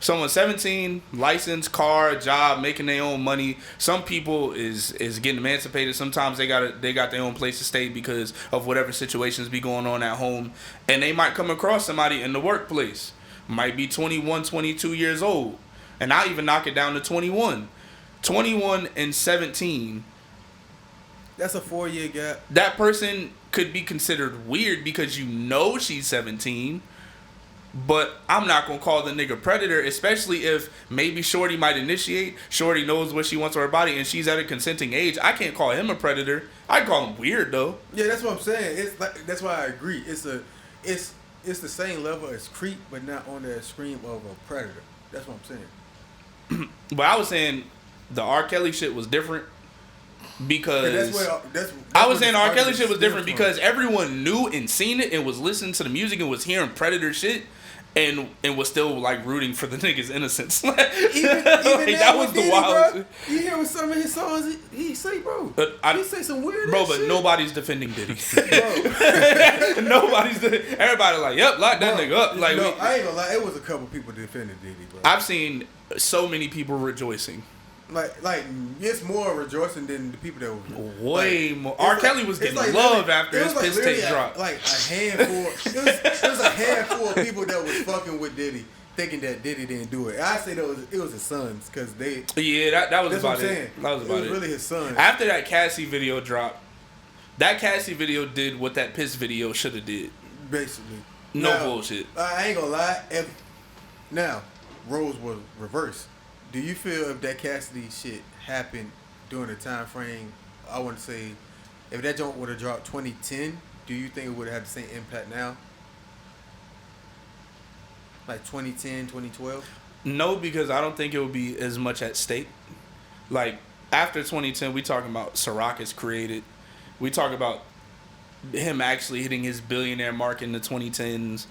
Someone 17, licensed, car, job, making their own money. Some people is getting emancipated. Sometimes they got their own place to stay because of whatever situations be going on at home. And they might come across somebody in the workplace. Might be 21, 22 years old. And I'll even knock it down to 21. 21 and 17. That's a 4-year gap. That person could be considered weird because you know she's 17. But I'm not going to call the nigga predator, especially if maybe Shorty might initiate. Shorty knows what she wants for her body, and she's at a consenting age. I can't call him a predator. I call him weird, though. Yeah, that's what I'm saying. It's like, that's why I agree. It's it's the same level as Creep, but not on the extreme of a Predator. That's what I'm saying. But I was saying the R. Kelly shit was different because I was saying R. Kelly shit was different because everyone knew and seen it and was listening to the music and was hearing Predator shit. And was still like rooting for the nigga's innocence. even that was the wild. You hear with some of his songs, he say, bro, he say some weird bro, but shit. Nobody's defending Diddy. Everybody like, yep, lock that nigga up. Like, I ain't gonna lie, it was a couple people defending Diddy, bro. I've seen so many people rejoicing. Like it's more rejoicing than the people that were way more. R. Kelly was getting love after his piss tape dropped. Like a handful. It was a handful of people that was fucking with Diddy, thinking that Diddy didn't do it. I say it was his sons because they. Yeah, that was that's about what I'm it. saying. That was about it. Was really his sons. After that Cassie video dropped, that Cassie video did what that piss video should have did. Basically. No bullshit. I ain't gonna lie. Now, roles was reversed. Do you feel if that Cassidy shit happened during the time frame, I want to say, if that joint would have dropped 2010, do you think it would have had the same impact now? Like 2010, 2012? No, because I don't think it would be as much at stake. Like, after 2010, we talking about Ciroc is created. We talk about him actually hitting his billionaire mark in the 2010s.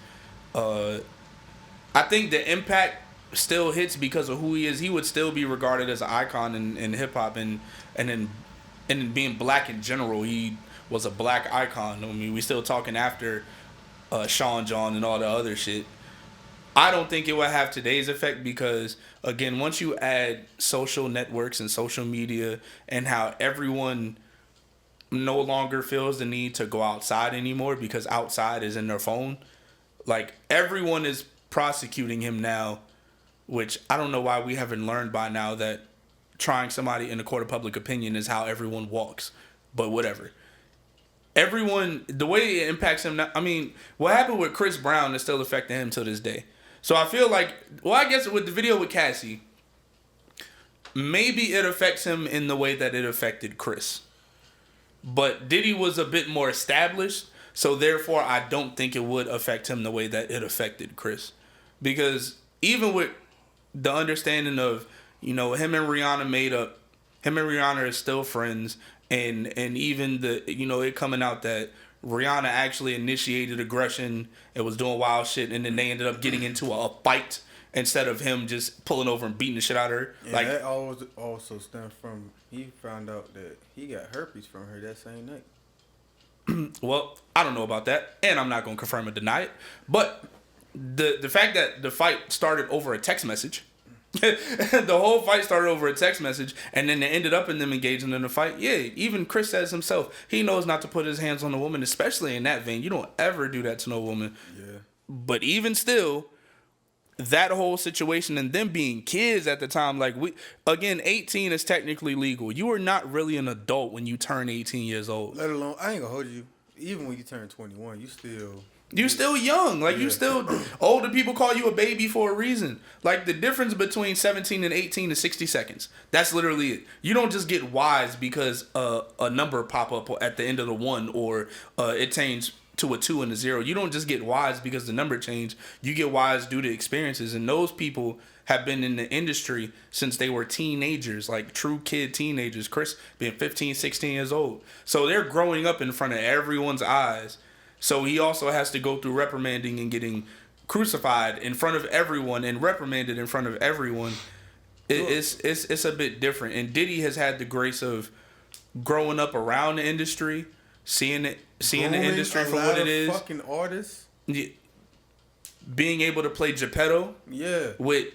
I think the impact still hits because of who he is. He would still be regarded as an icon in hip hop and in being black in general. He was a black icon. I mean, we still talking after Sean John and all the other shit. I don't think it would have today's effect because, again, once you add social networks and social media and how everyone no longer feels the need to go outside anymore because outside is in their phone, like, everyone is prosecuting him now, which I don't know why we haven't learned by now that trying somebody in a court of public opinion is how everyone walks. But whatever. Everyone, the way it impacts him now, I mean, what happened with Chris Brown is still affecting him to this day. So I feel like, well, I guess with the video with Cassie, maybe it affects him in the way that it affected Chris. But Diddy was a bit more established, so therefore I don't think it would affect him the way that it affected Chris. Because even with the understanding of, you know, him and Rihanna made up, him and Rihanna are still friends, and even the, you know, it coming out that Rihanna actually initiated aggression and was doing wild shit, and then they ended up getting into a fight instead of him just pulling over and beating the shit out of her. And like, that also stemmed from, he found out that he got herpes from her that same night. Well, I don't know about that, and I'm not going to confirm or deny it, but the fact that the fight started over a text message, the whole fight started over a text message, and then they ended up in them engaging in a fight. Yeah, even Chris says himself, he knows not to put his hands on a woman, especially in that vein. You don't ever do that to no woman. Yeah. But even still, that whole situation and them being kids at the time, like, 18 is technically legal. You are not really an adult when you turn 18 years old. Let alone, I ain't gonna hold you, even when you turn 21, you still young. Like, yeah. you still, older people call you a baby for a reason. Like, the difference between 17 and 18 is 60 seconds. That's literally it. You don't just get wise because a number pop up at the end of the 1 or it changed to a 2 and a 0. You don't just get wise because the number changed. You get wise due to experiences. And those people have been in the industry since they were teenagers, like true kid teenagers. Chris being 15, 16 years old. So they're growing up in front of everyone's eyes. So he also has to go through reprimanding and getting crucified in front of everyone and reprimanded in front of everyone. It's a bit different. And Diddy has had the grace of growing up around the industry, seeing the industry for what it is. Fucking artists. Yeah. Being able to play Geppetto. Yeah. With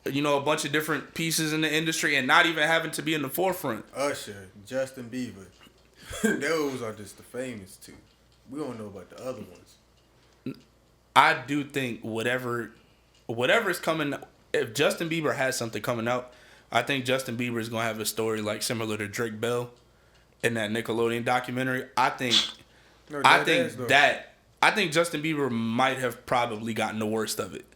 you know, a bunch of different pieces in the industry and not even having to be in the forefront. Usher, Justin Bieber. Those are just the famous two. We don't know about the other ones. I do think whatever's coming, if Justin Bieber has something coming out, I think Justin Bieber is gonna have a story like similar to Drake Bell in that Nickelodeon documentary. I think Justin Bieber might have probably gotten the worst of it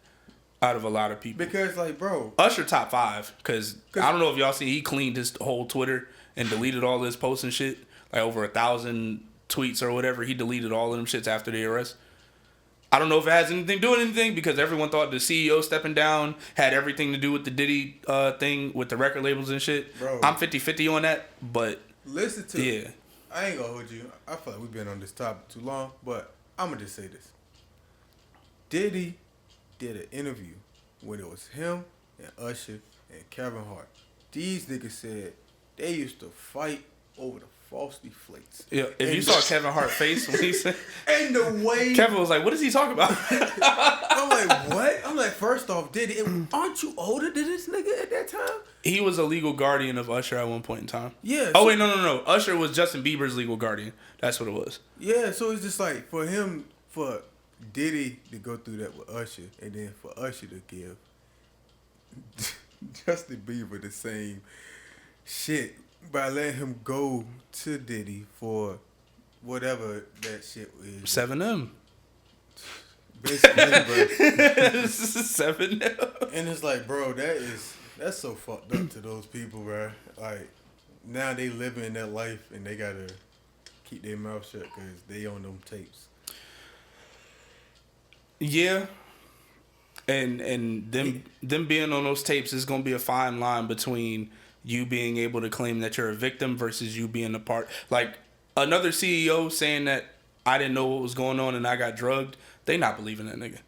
out of a lot of people. Because, like, bro, Usher top 5, because I don't know if y'all see, he cleaned his whole Twitter and deleted all his posts and shit, like over 1,000 tweets or whatever. He deleted all of them shits after the arrest. I don't know if it has anything to do with anything because everyone thought the CEO stepping down had everything to do with the Diddy thing with the record labels and shit. Bro. I'm 50-50 on that, but Listen to yeah. I ain't gonna hold you. I feel like we've been on this topic too long, but I'm gonna just say this. Diddy did an interview when it was him and Usher and Kevin Hart. These niggas said they used to fight over the Frosty Flakes. Yeah, if you saw Kevin Hart's face when he said, and the way Kevin was like, "What is he talking about?" I'm like, what? I'm like, first off, Diddy, aren't you older than this nigga at that time? He was a legal guardian of Usher at one point in time. Yeah. Oh wait, no. Usher was Justin Bieber's legal guardian. That's what it was. Yeah, so it's just like for Diddy to go through that with Usher, and then for Usher to give Justin Bieber the same shit by letting him go to Diddy for whatever that shit is. 7M. Basically, bro. 7M. And it's like, bro, that's so fucked up to those people, bro. Like, now they living that life and they gotta keep their mouth shut because they on them tapes. Yeah. And them being on those tapes is gonna be a fine line between you being able to claim that you're a victim versus you being a part. Like, another CEO saying that I didn't know what was going on and I got drugged, they not believing that nigga.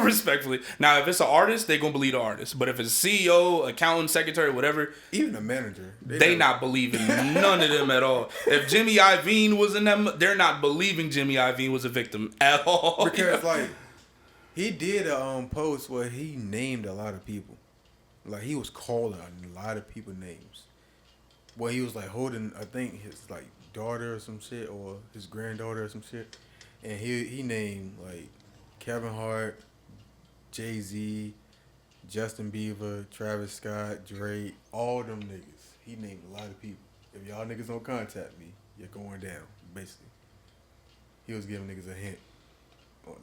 Respectfully. Now, if it's an artist, they gonna believe the artist. But if it's CEO, accountant, secretary, whatever, even a manager, they not believing none of them at all. If Jimmy Iovine was in them, they're not believing Jimmy Iovine was a victim at all. Because like he did a post where he named a lot of people. Like he was calling a lot of people names. Well, he was like holding, I think his like daughter or some shit or his granddaughter or some shit, and he named like Kevin Hart, Jay-Z, Justin Bieber, Travis Scott, Drake, all them niggas. He named a lot of people. If y'all niggas don't contact me, you're going down, basically. He was giving niggas a hint.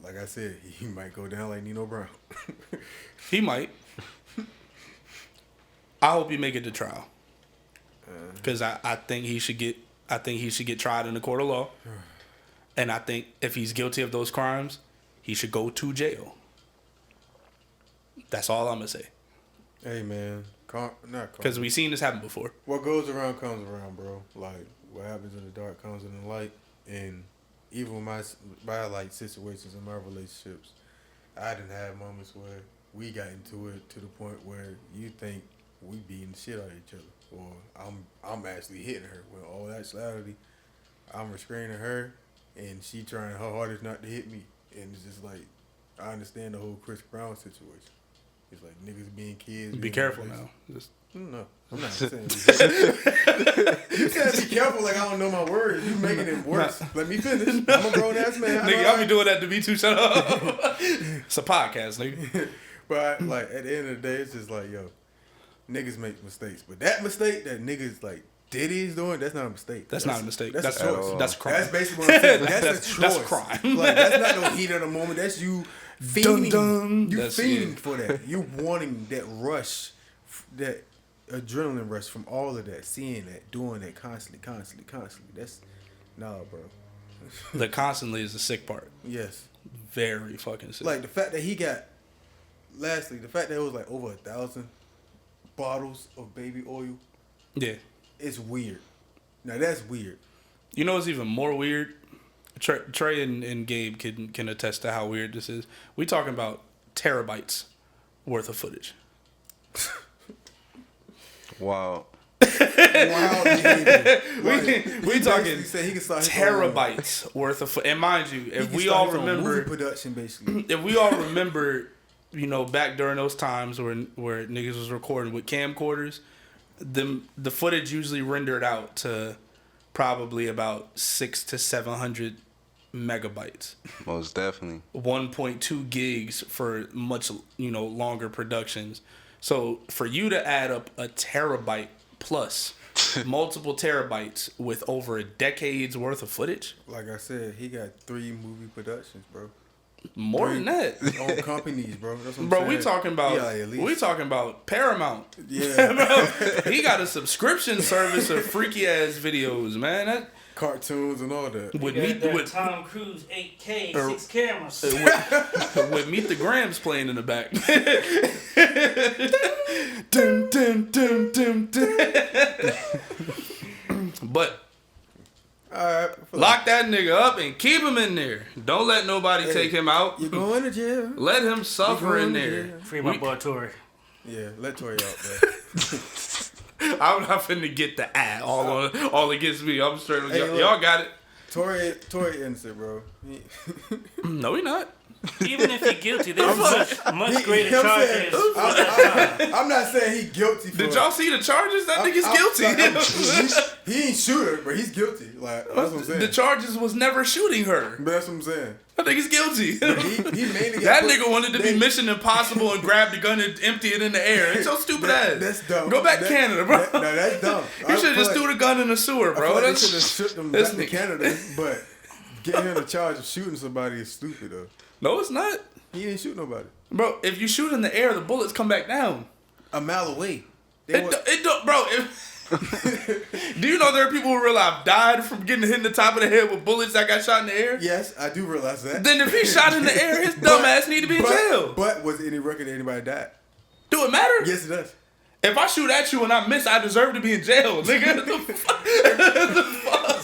Like I said, he might go down like Nino Brown. He might. I hope he make it to trial. Because I think he should get tried in the court of law. And I think if he's guilty of those crimes, he should go to jail. That's all I'm gonna say. Hey man, because we've seen this happen before. What goes around comes around, bro. Like what happens in the dark comes in the light, and even with my like situations in my relationships, I didn't have moments where we got into it to the point where you think we beating the shit out of each other, or I'm actually hitting her. When all actuality, I'm restraining her, and she trying her hardest not to hit me. And it's just like, I understand the whole Chris Brown situation. It's like niggas being kids. Be careful now. No, I'm not saying. You said be careful like I don't know my words. You making it worse. Let me finish. I'm a grown ass man. Nigga, y'all be doing that to me too. Shut up. It's a podcast, nigga. But like at the end of the day, it's just like, yo, niggas make mistakes. But that mistake that niggas like Diddy's doing, that's not a mistake. That's not a mistake. That's a choice. That's a crime. That's basically what I'm saying. That's a choice. That's a crime. Like that's not no heat of the moment. That's you fiending. Dun, dun. You That's fiending it. for that. You wanting that rush, that adrenaline rush from all of that, seeing that, doing that constantly. That's bro. The constantly is the sick part. Yes. Very fucking sick. Like the fact that he got. Lastly, the fact that it was like over 1,000 bottles of baby oil. Yeah. It's weird. Now that's weird. You know what's even more weird? Trey and Gabe can attest to how weird this is. We talking about terabytes worth of footage. Wow. Wow, we talking terabytes worth of footage. And mind you, if we all remember production, basically. If we all remember, you know, back during those times where niggas was recording with camcorders, the footage usually rendered out to probably about 600 to 700 megabytes. Most definitely. 1.2 gigs for much, longer productions. So for you to add up a terabyte plus multiple terabytes with over a decade's worth of footage. Like I said, he got 3 movie productions, bro. More than that. On companies, bro. That's what I'm bro, saying. we talking about Paramount. Yeah. Bro, he got a subscription service of freaky ass videos, man. cartoons and all that. With Tom Cruise 8K, 6 cameras. With Meet the Grams playing in the back. Dun, dun, dun, dun, dun. But lock that nigga up and keep him in there. Don't let nobody take him out. You're going to jail. Let him suffer in there. Free my boy Tory. Yeah, let Tory out, man. I'm not finna get the all against me. I'm straight. Hey, y'all got it. Tory innocent, bro. No, he not. Even if he's guilty, there's much greater charges. I'm not saying he guilty. Did y'all see the charges? That nigga's guilty. He ain't shoot her, but he's guilty. Like that's what I'm saying. The charges was never shooting her. But that's what I'm saying. That nigga's guilty. He mainly that nigga wanted to be Mission Impossible and grab the gun and empty it in the air. It's so stupid ass. That's dumb. Go back to Canada, bro. No, that's dumb. You should just threw the gun in the sewer, bro. They should have shipped him back to Canada. But getting him the charge of shooting somebody is stupid, though. No, it's not. He didn't shoot nobody. Bro, if you shoot in the air, the bullets come back down. A mile away. Bro, do you know there are people who really have died from getting hit in the top of the head with bullets that got shot in the air? Yes, I do realize that. Then if he shot in the air, his dumb ass need to be in jail. But was any record that anybody died? Do it matter? Yes, it does. If I shoot at you and I miss, I deserve to be in jail, nigga. What the fuck?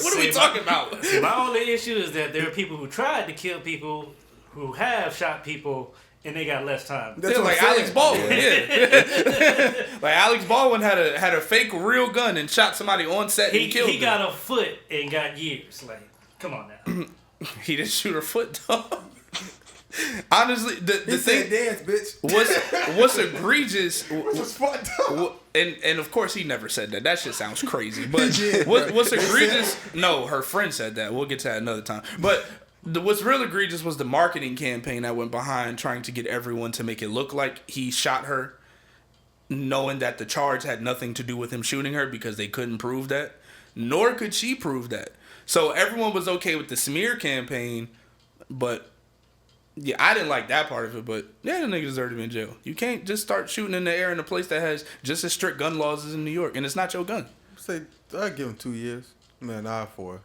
What are we talking about? My only issue is that there are people who tried to kill people who have shot people and they got less time. That's like Alex Baldwin, like Alex Baldwin had a fake real gun and shot somebody on set and killed him. He got a foot and got years. Like, come on now. He didn't shoot her foot, dog. Honestly, the thing dance, bitch. What's egregious? Which was fucked up. And of course he never said that. That shit sounds crazy. But what's egregious? No, her friend said that. We'll get to that another time. But what's real egregious was the marketing campaign that went behind trying to get everyone to make it look like he shot her, knowing that the charge had nothing to do with him shooting her because they couldn't prove that, nor could she prove that. So everyone was okay with the smear campaign, but yeah, I didn't like that part of it. But yeah, the nigga deserved to be in jail. You can't just start shooting in the air in a place that has just as strict gun laws as in New York, and it's not your gun. Say I'd give him 2 years. Man, I'd 4.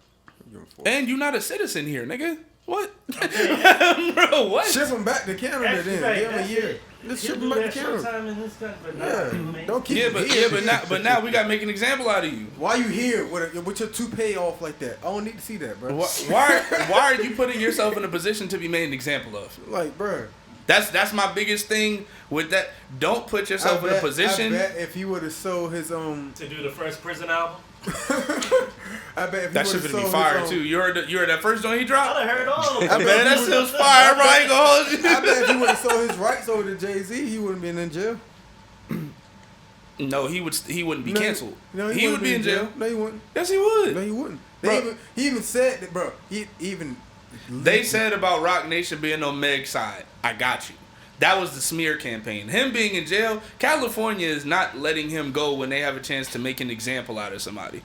Give him 4. And you're not a citizen here, nigga. What? Bro, what? Ship him back to Canada then. Give him a year. Just ship him back to Canada. Don't keep him here. but now we gotta make an example out of you. Why you here with your toupee off like that? I don't need to see that, bro. Why are you putting yourself in a position to be made an example of? Like, bro. That's my biggest thing with that. Don't put yourself in a position. I bet if he would have sold his to do the first prison album. I bet if that shit gonna be fire too. You heard that first joint he dropped? I heard all of them. I bet that shit was fire, bro. I ain't gonna hold you. I bet if he would have sold his rights over to Jay-Z, he wouldn't been in jail. No, he wouldn't be canceled. No, he would be in jail. No, he wouldn't. Yes, he would. No, he wouldn't. He even said that, bro. They said about Rock Nation being on Meg's side. I got you. That was the smear campaign. Him being in jail, California is not letting him go when they have a chance to make an example out of somebody.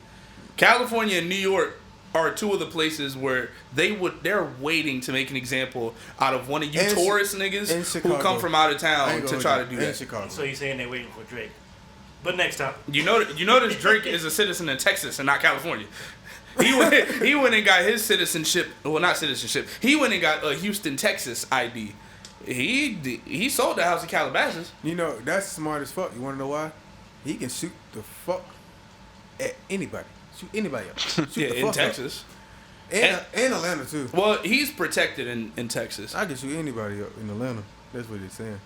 California and New York are two of the places where they're waiting to make an example out of one of you tourist niggas who come from out of town to try to do that. Chicago. So you're saying they're waiting for Drake? But next time, you notice Drake is a citizen in Texas and not California. He went and got his citizenship. Well, not citizenship. He went and got a Houston, Texas ID. He sold the house in Calabasas. You know, that's smart as fuck. You want to know why? He can shoot the fuck at anybody. Shoot anybody up. Shoot yeah, in Texas. And Atlanta, too. Well, he's protected in Texas. I can shoot anybody up in Atlanta. That's what he's saying.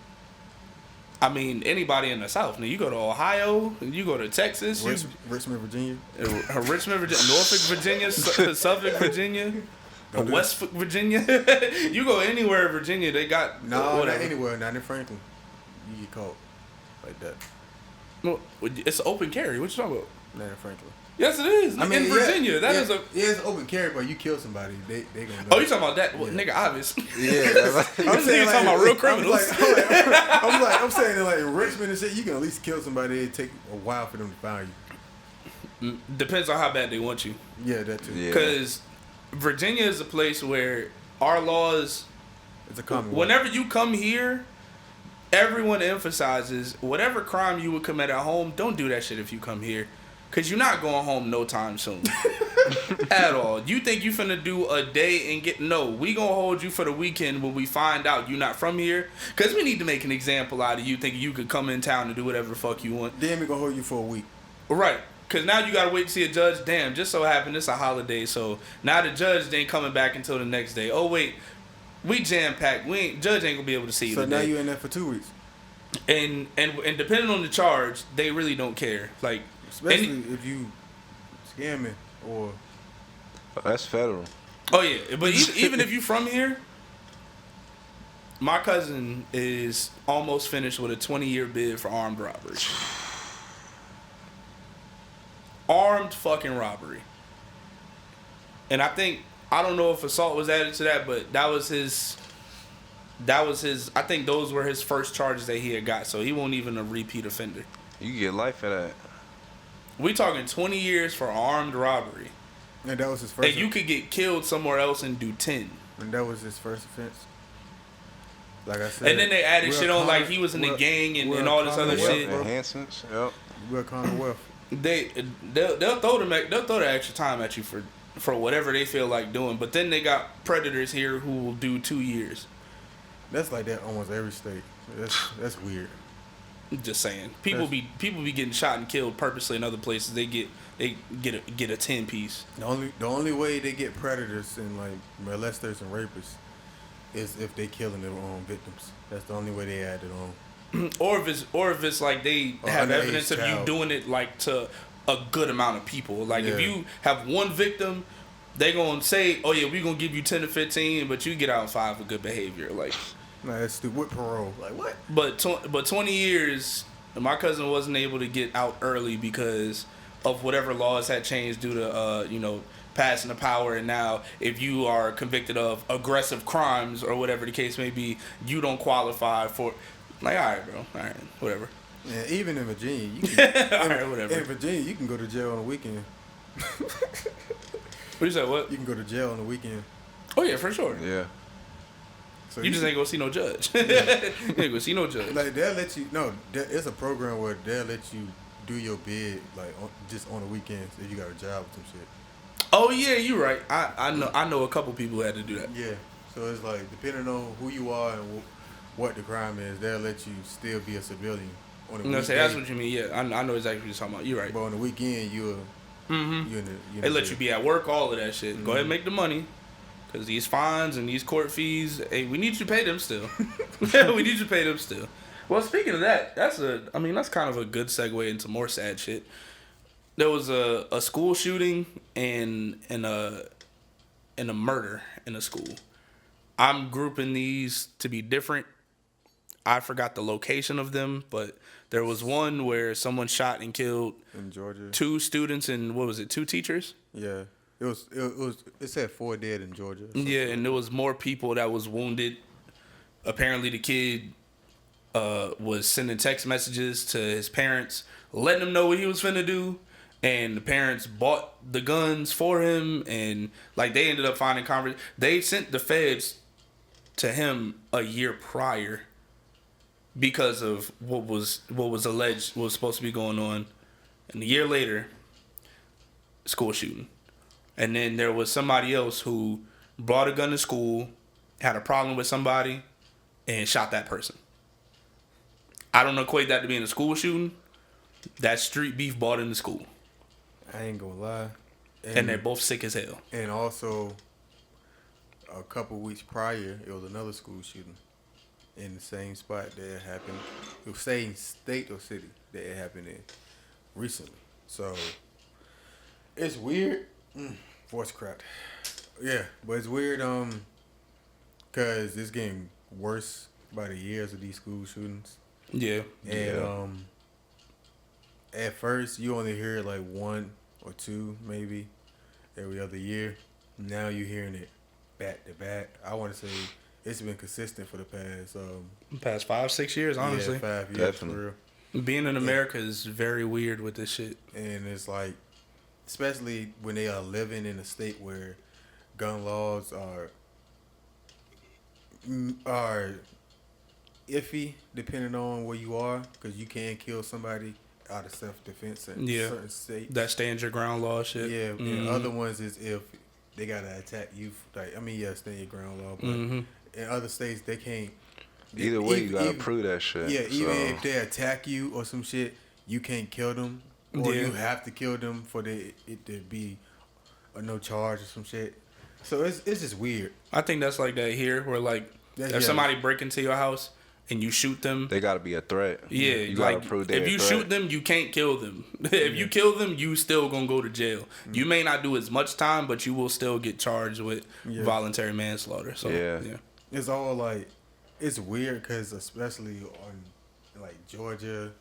I mean, anybody in the South. Now, you go to Ohio, you go to Texas. Richmond, Virginia. Richmond, Virginia. Norfolk, Virginia. Suffolk, Virginia. Westfolk, Virginia. You go anywhere in Virginia, they got not anywhere. Not in Franklin. You get caught like that. Well, it's open carry. What you talking about? Not in Franklin. Yes, it is. In Virginia, it's open carry, but you kill somebody, they gonna go. Oh, you talking about that? Well, nigga, obvious. Yeah, I'm saying talking about real criminals. I'm saying that like in Richmond and shit, you can at least kill somebody. It take a while for them to find you. Depends on how bad they want you. Yeah, that too. Because Virginia is a place where our laws. It's a common. Whenever you come here, everyone emphasizes whatever crime you would commit at home. Don't do that shit if you come here. Cause you're not going home no time soon. At all. You think you finna do a day and get... No, we gonna hold you for the weekend when we find out you're not from here. Cause we need to make an example out of you thinking you could come in town and do whatever the fuck you want. Then we gonna hold you for a week. Right. Cause now you gotta wait to see a judge. Damn, just so happened it's a holiday, so now the judge ain't coming back until the next day. Oh wait, we jam packed. Judge ain't gonna be able to see you. So today. now you in there for 2 weeks. And depending on the charge, they really don't care. Like, especially if you scamming or... That's federal. Oh yeah, but even if you from here, my cousin is almost finished with a 20-year bid for armed robbery. Armed fucking robbery. And I don't know if assault was added to that, but that was his, I think those were his first charges that he had got, so he won't even a repeat offender. You get life for that. We talking 20 years for armed robbery. And that was his first. And you could get killed somewhere else and do 10. And that was his first offense. Like I said. And then they added shit on like he was in the gang and all this other shit. Enhancements. Yep. We're Commonwealth. They'll throw the extra time at you for whatever they feel like doing. But then they got predators here who will do 2 years. That's like that almost every state. That's weird. Just saying, people be getting shot and killed purposely in other places. They get a 10 piece. The only way they get predators and like molesters and rapists is if they killing their own victims. That's the only way they add it on. or if it's like they have evidence of you doing it like to a good amount of people. Like if you have one victim, they gonna say, oh yeah, we gonna give you 10 to 15, but you get out in 5 for good behavior. Like. Nah, that's stupid. With parole, like what? But 20 years, my cousin wasn't able to get out early because of whatever laws had changed due to passing the power. And now, if you are convicted of aggressive crimes or whatever the case may be, you don't qualify for. Like, all right, bro, all right, whatever. Yeah, even in Virginia, you can, all right, whatever. In Virginia, you can go to jail on the weekend. What you say? What? You can go to jail on the weekend. Oh yeah, for sure. Yeah. So you just ain't gonna see no judge. You ain't gonna see no judge. Like they'll let you. No, it's a program where they'll let you do your bid like just on the weekends if you got a job or some shit. Oh yeah, you're right. I know a couple people who had to do that. Yeah. So it's like depending on who you are and what the crime is, they'll let you still be a civilian on the weekend. Say that's what you mean. Yeah, I know exactly what you're talking about. You're right. But on the weekend, you're they let you be at work, all of that shit. Mm-hmm. Go ahead and make the money. Because these fines and these court fees, hey, we need you to pay them still. We need you to pay them still. Well, speaking of that, that's kind of a good segue into more sad shit. There was a school shooting and a murder in a school. I'm grouping these to be different. I forgot the location of them, but there was one where someone shot and killed in Georgia 2 students and 2 teachers? Yeah. It said 4 dead in Georgia. Yeah, and there was more people that was wounded. Apparently the kid was sending text messages to his parents, letting them know what he was finna do. And the parents bought the guns for him, and like they ended up finding they sent the feds to him a year prior because of what was alleged was supposed to be going on. And a year later, school shooting. And then there was somebody else who brought a gun to school, had a problem with somebody, and shot that person. I don't equate that to being a school shooting. That's street beef bought into school. I ain't gonna lie. And they're both sick as hell. And also, a couple weeks prior, it was another school shooting in the same spot that it happened. The same state or city that it happened in recently. So, it's weird. Voice cracked. Yeah, but it's weird, cause it's getting worse by the years of these school shootings. Yeah. And at first you only hear like 1 or 2 maybe every other year. Now you're hearing it back to back. I want to say it's been consistent for the past 5-6 years, honestly. Yeah, 5 years. Definitely. For real. Being in America is very weird with this shit. And it's like, especially when they are living in a state where gun laws are iffy depending on where you are, because you can kill somebody out of self-defense in certain states. That stand your ground law shit. Yeah, and other ones is if they gotta attack you. Like, I mean, stand your ground law, but in other states they can't. Either way, you gotta prove that shit. Yeah, even if they attack you or some shit, you can't kill them, or you have to kill them for it to be a no charge or some shit. So it's just weird. I think that's like that here, where like if somebody break into your house and you shoot them, they gotta be a threat. Yeah, you gotta prove they're if you shoot them, you can't kill them. If you kill them, you still gonna go to jail. You may not do as much time, but you will still get charged with voluntary manslaughter. So yeah, it's all like it's weird because especially on like Georgia,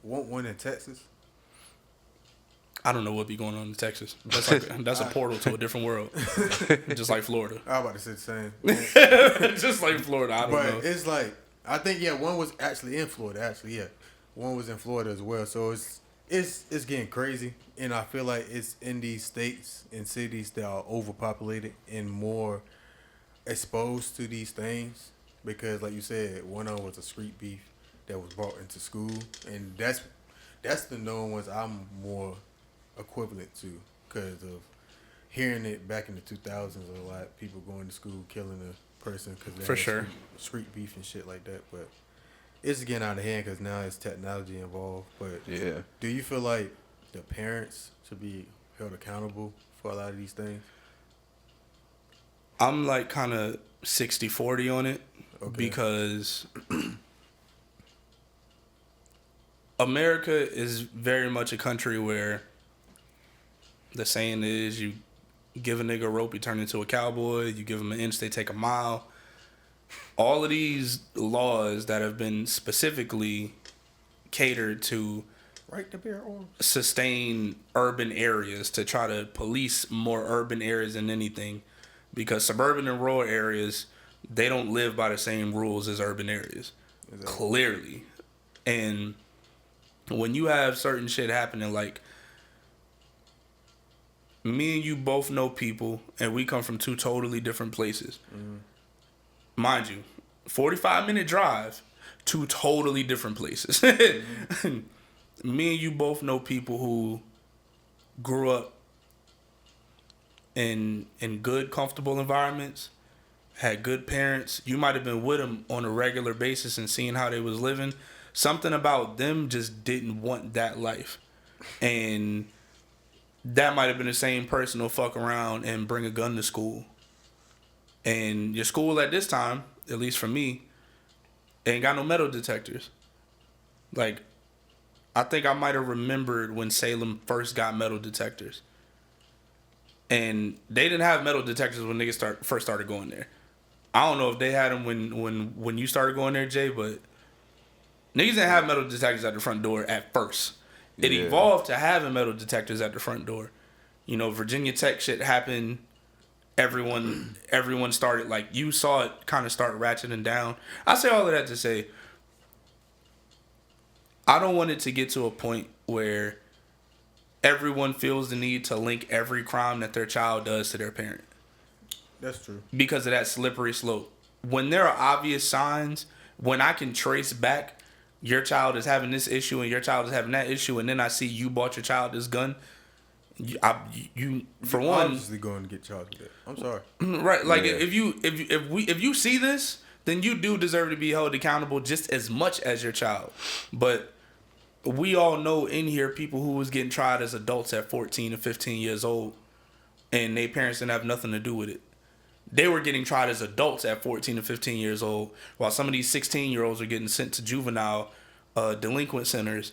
one in Texas. I don't know what be going on in Texas. That's a portal to a different world, just like Florida. I was about to say the same. Just like Florida, I don't know. But it's like I think one was actually in Florida. One was in Florida as well. So it's getting crazy, and I feel like it's in these states and cities that are overpopulated and more exposed to these things because, like you said, one of them was a street beef that was brought into school, and that's the known ones I'm more equivalent to because of hearing it back in the 2000s. A lot of people going to school killing a person because for sure street beef and shit like that. But it's getting out of hand because now it's technology involved. But do you feel like the parents should be held accountable for a lot of these things? I'm like kind of 60-40 on it because America is very much a country where the saying is you give a nigga a rope, he turn into a cowboy. You give him an inch, they take a mile. All of these laws that have been specifically catered to sustain urban areas, to try to police more urban areas than anything, because suburban and rural areas, they don't live by the same rules as urban areas. Clearly. And when you have certain shit happening, like me and you both know people, and we come from two totally different places. Mind you, 45-minute drive, two totally different places. Me and you both know people who grew up in good, comfortable environments, had good parents. You might have been with them on a regular basis and seeing how they was living. Something about them just didn't want that life. And that might have been the same person who'll fuck around and bring a gun to school. And your school at this time, at least for me, ain't got no metal detectors. Like, I think I might have remembered when Salem first got metal detectors. And they didn't have metal detectors when niggas first started going there. I don't know if they had them when you started going there, Jay, but niggas didn't have metal detectors at the front door at first. It evolved to having metal detectors at the front door. You know, Virginia Tech shit happened. Everyone started, like, you saw it kind of start ratcheting down. I say all of that to say, I don't want it to get to a point where everyone feels the need to link every crime that their child does to their parent. That's true. Because of that slippery slope. When there are obvious signs, when I can trace back, your child is having this issue and your child is having that issue, and then I see you bought your child this gun, you for one, obviously going to get charged with it. I'm sorry. Right, like if you see this, then you do deserve to be held accountable just as much as your child. But we all know in here people who was getting tried as adults at 14 and 15 years old, and their parents didn't have nothing to do with it. They were getting tried as adults at 14 and 15 years old, while some of these 16-year-olds are getting sent to juvenile delinquent centers,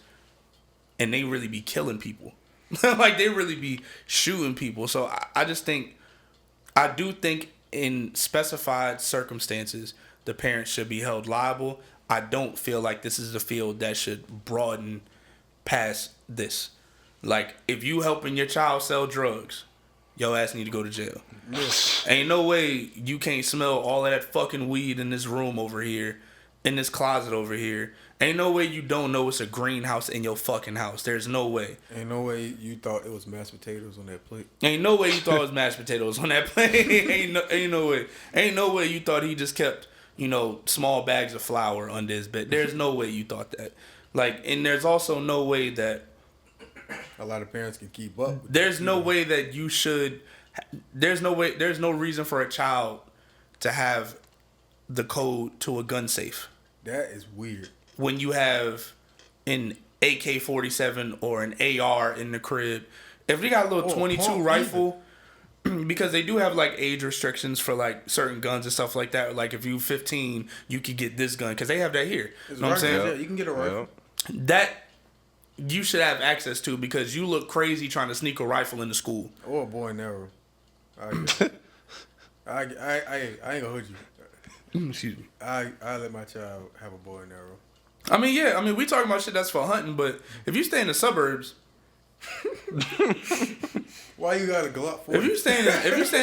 and they really be killing people. Like, they really be shooting people. So I do think in specified circumstances, the parents should be held liable. I don't feel like this is a field that should broaden past this. Like, if you helping your child sell drugs, your ass need to go to jail. Yes. Ain't no way you can't smell all of that fucking weed in this room over here, in this closet over here. Ain't no way you don't know it's a greenhouse in your fucking house. There's no way. Ain't no way you thought it was mashed potatoes on that plate. Ain't no way you thought it was mashed potatoes on that plate. Ain't no way. Ain't no way you thought he just kept, small bags of flour under his bed. There's no way you thought that. Like, and there's also no way that a lot of parents can keep up. There's no way that you should. There's no reason for a child to have the code to a gun safe. That is weird. When you have an AK-47 or an AR in the crib, if they got a little 22 rifle, because they do have like age restrictions for like certain guns and stuff like that. Like if you 15, you could get this gun because they have that here. You know what I'm saying? Yeah, you can get a rifle. That you should have access to because you look crazy trying to sneak a rifle into school. Or a bow and arrow. I ain't gonna hold you. Excuse me. I let my child have a bow and arrow. I mean, yeah. I mean, we talking about shit that's for hunting, but if you stay in the suburbs, why you got a Glock for? If you staying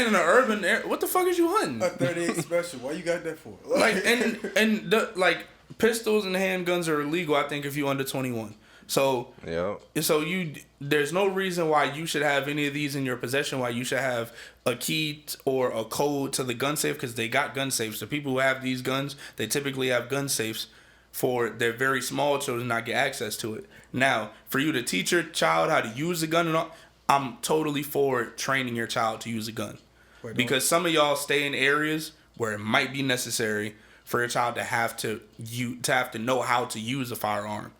in an urban area, what the fuck is you hunting? A 38 special. Why you got that for? Like and the, like pistols and handguns are illegal. I think if you under 21. So there's no reason why you should have any of these in your possession. Why you should have a key or a code to the gun safe because they got gun safes. The people who have these guns, they typically have gun safes for their very small children not get access to it. Now, for you to teach your child how to use a gun and all, I'm totally for training your child to use a gun. Because some of y'all stay in areas where it might be necessary for your child to have to know how to use a firearm.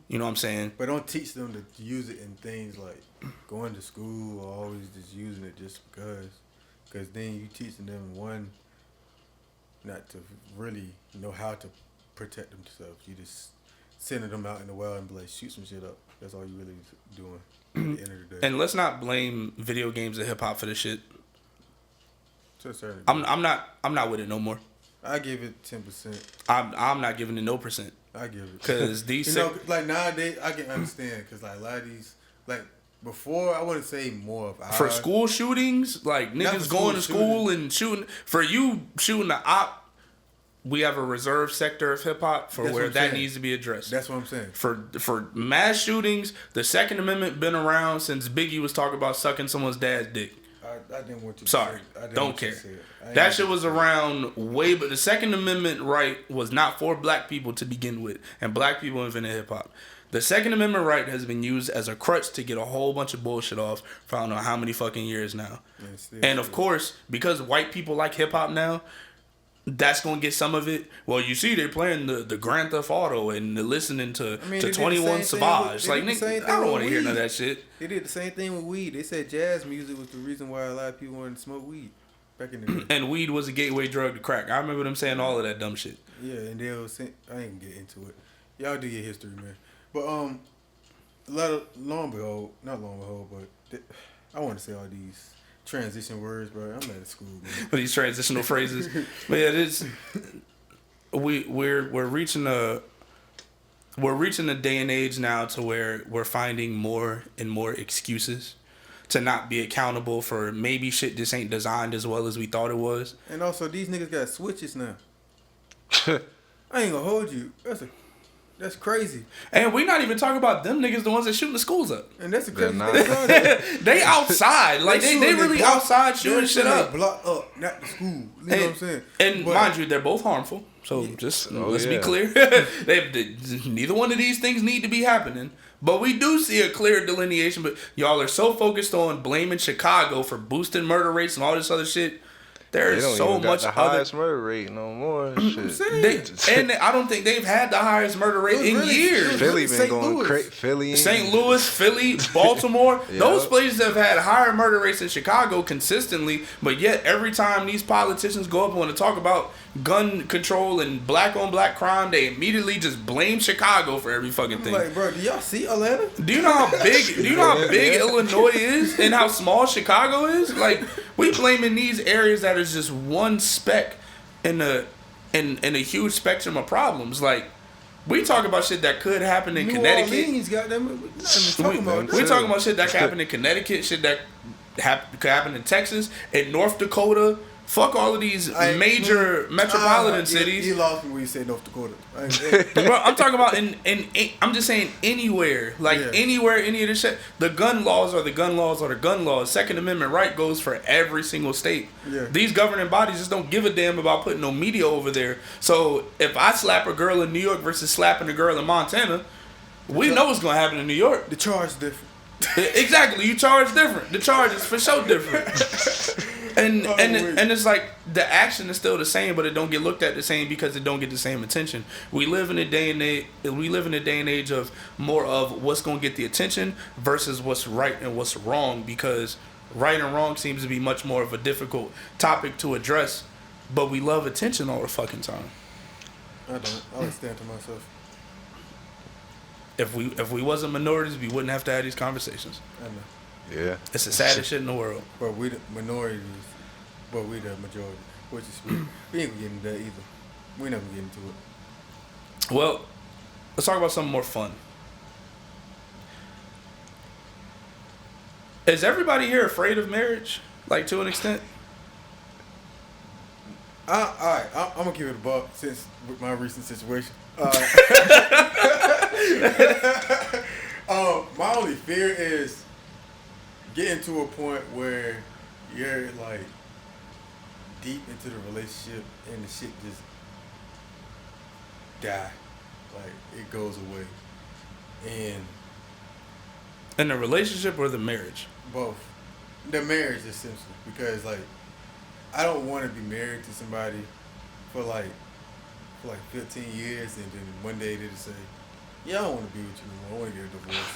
You know what I'm saying? But don't teach them to use it in things like going to school or always just using it just because. Because then you teaching them, one, not to really know how to protect themselves. You just sending them out in the wild and be like, shoot some shit up. That's all you really doing at the end of the day. And let's not blame video games and hip hop for this shit. To a certain I'm not with it no more. I give it 10%. I'm not giving it no %. I give it because these like nowadays I can understand because like a lot of these like before I wouldn't say more of for school shootings like niggas going to school and shooting for you shooting the op. We have a reserve sector of hip hop for where that needs to be addressed. That's what I'm saying. For mass shootings, the Second Amendment been around since Biggie was talking about sucking someone's dad's dick. I didn't want you. Sorry, don't care. That shit was around way, but the Second Amendment right was not for black people to begin with, and black people invented hip hop. The Second Amendment right has been used as a crutch to get a whole bunch of bullshit off for I don't know how many fucking years now. And of course, because white people like hip hop now, that's gonna get some of it. Well, you see, they're playing the Grand Theft Auto and they're listening to 21 Savage. Like, nigga, I don't want to hear none of that shit. They did the same thing with weed. They said jazz music was the reason why a lot of people wanted to smoke weed back in the day. And weed was a gateway drug to crack. I remember them saying all of that dumb shit. Yeah, and they was saying, I ain't gonna get into it. Y'all do your history, man. But not long ago, but I want to say all these transition words, bro. I'm out of school, man. These transitional phrases. But yeah, it's we're reaching a day and age now to where we're finding more and more excuses to not be accountable for maybe shit just ain't designed as well as we thought it was. And also these niggas got switches now. I ain't gonna hold you. That's crazy. And we not even talking about them niggas, the ones that shooting the schools up. And that's a crazy thing. They outside. Like, they really outside shooting shit up. Block up, not the school. You know what I'm saying? And mind you, they're both harmful. So let's be clear. Neither one of these things need to be happening. But we do see a clear delineation. But y'all are so focused on blaming Chicago for boosting murder rates and all this other shit. There's so much the highest murder rate no more. Shit. And I don't think they've had the highest murder rate in years. Philly been going crazy. St. Louis, Philly, Baltimore. Yep. Those places have had higher murder rates than Chicago consistently. But yet every time these politicians go up and want to talk about gun control and black on black crime, they immediately just blame Chicago for every fucking thing. Like, bro, do y'all see Atlanta? Do you know how big Illinois is and how small Chicago is? Like, we blaming these areas that is just one speck in a huge spectrum of problems. Like, we talk about shit that could happen in Connecticut. We talking about shit that could happen in Connecticut, shit that could happen in Texas, in North Dakota. Fuck all of these major metropolitan cities. You lost me when you said North Dakota. Bro, I'm talking about I'm just saying anywhere. Like anywhere, any of this shit. The gun laws are the gun laws are the gun laws. Second Amendment right goes for every single state. Yeah. These governing bodies just don't give a damn about putting no media over there. So if I slap a girl in New York versus slapping a girl in Montana, we know what's gonna happen in New York. The charge different. Exactly, you charge different. The charge is for sure different. And it's like the action is still the same, but it don't get looked at the same because it don't get the same attention. We live in a day and age of more of what's gonna get the attention versus what's right and what's wrong, because right and wrong seems to be much more of a difficult topic to address, but we love attention all the fucking time. I don't. I like stand to myself. If we wasn't minorities, we wouldn't have to have these conversations. I know. Yeah. It's the saddest shit in the world. But we the minorities, but we the majority, which is sweet. We ain't gonna get into that either. We never get into it. Well, let's talk about something more fun. Is everybody here afraid of marriage? Like, to an extent? All right, I'm gonna give it a buck since with my recent situation. My only fear is getting to a point where you're like deep into the relationship and the shit just die, like it goes away, and In the relationship or the marriage? both the marriage essentially, because like I don't want to be married to somebody for like 15 years and then one day they just say, yeah, I don't want to be with you anymore, I want to get a divorce.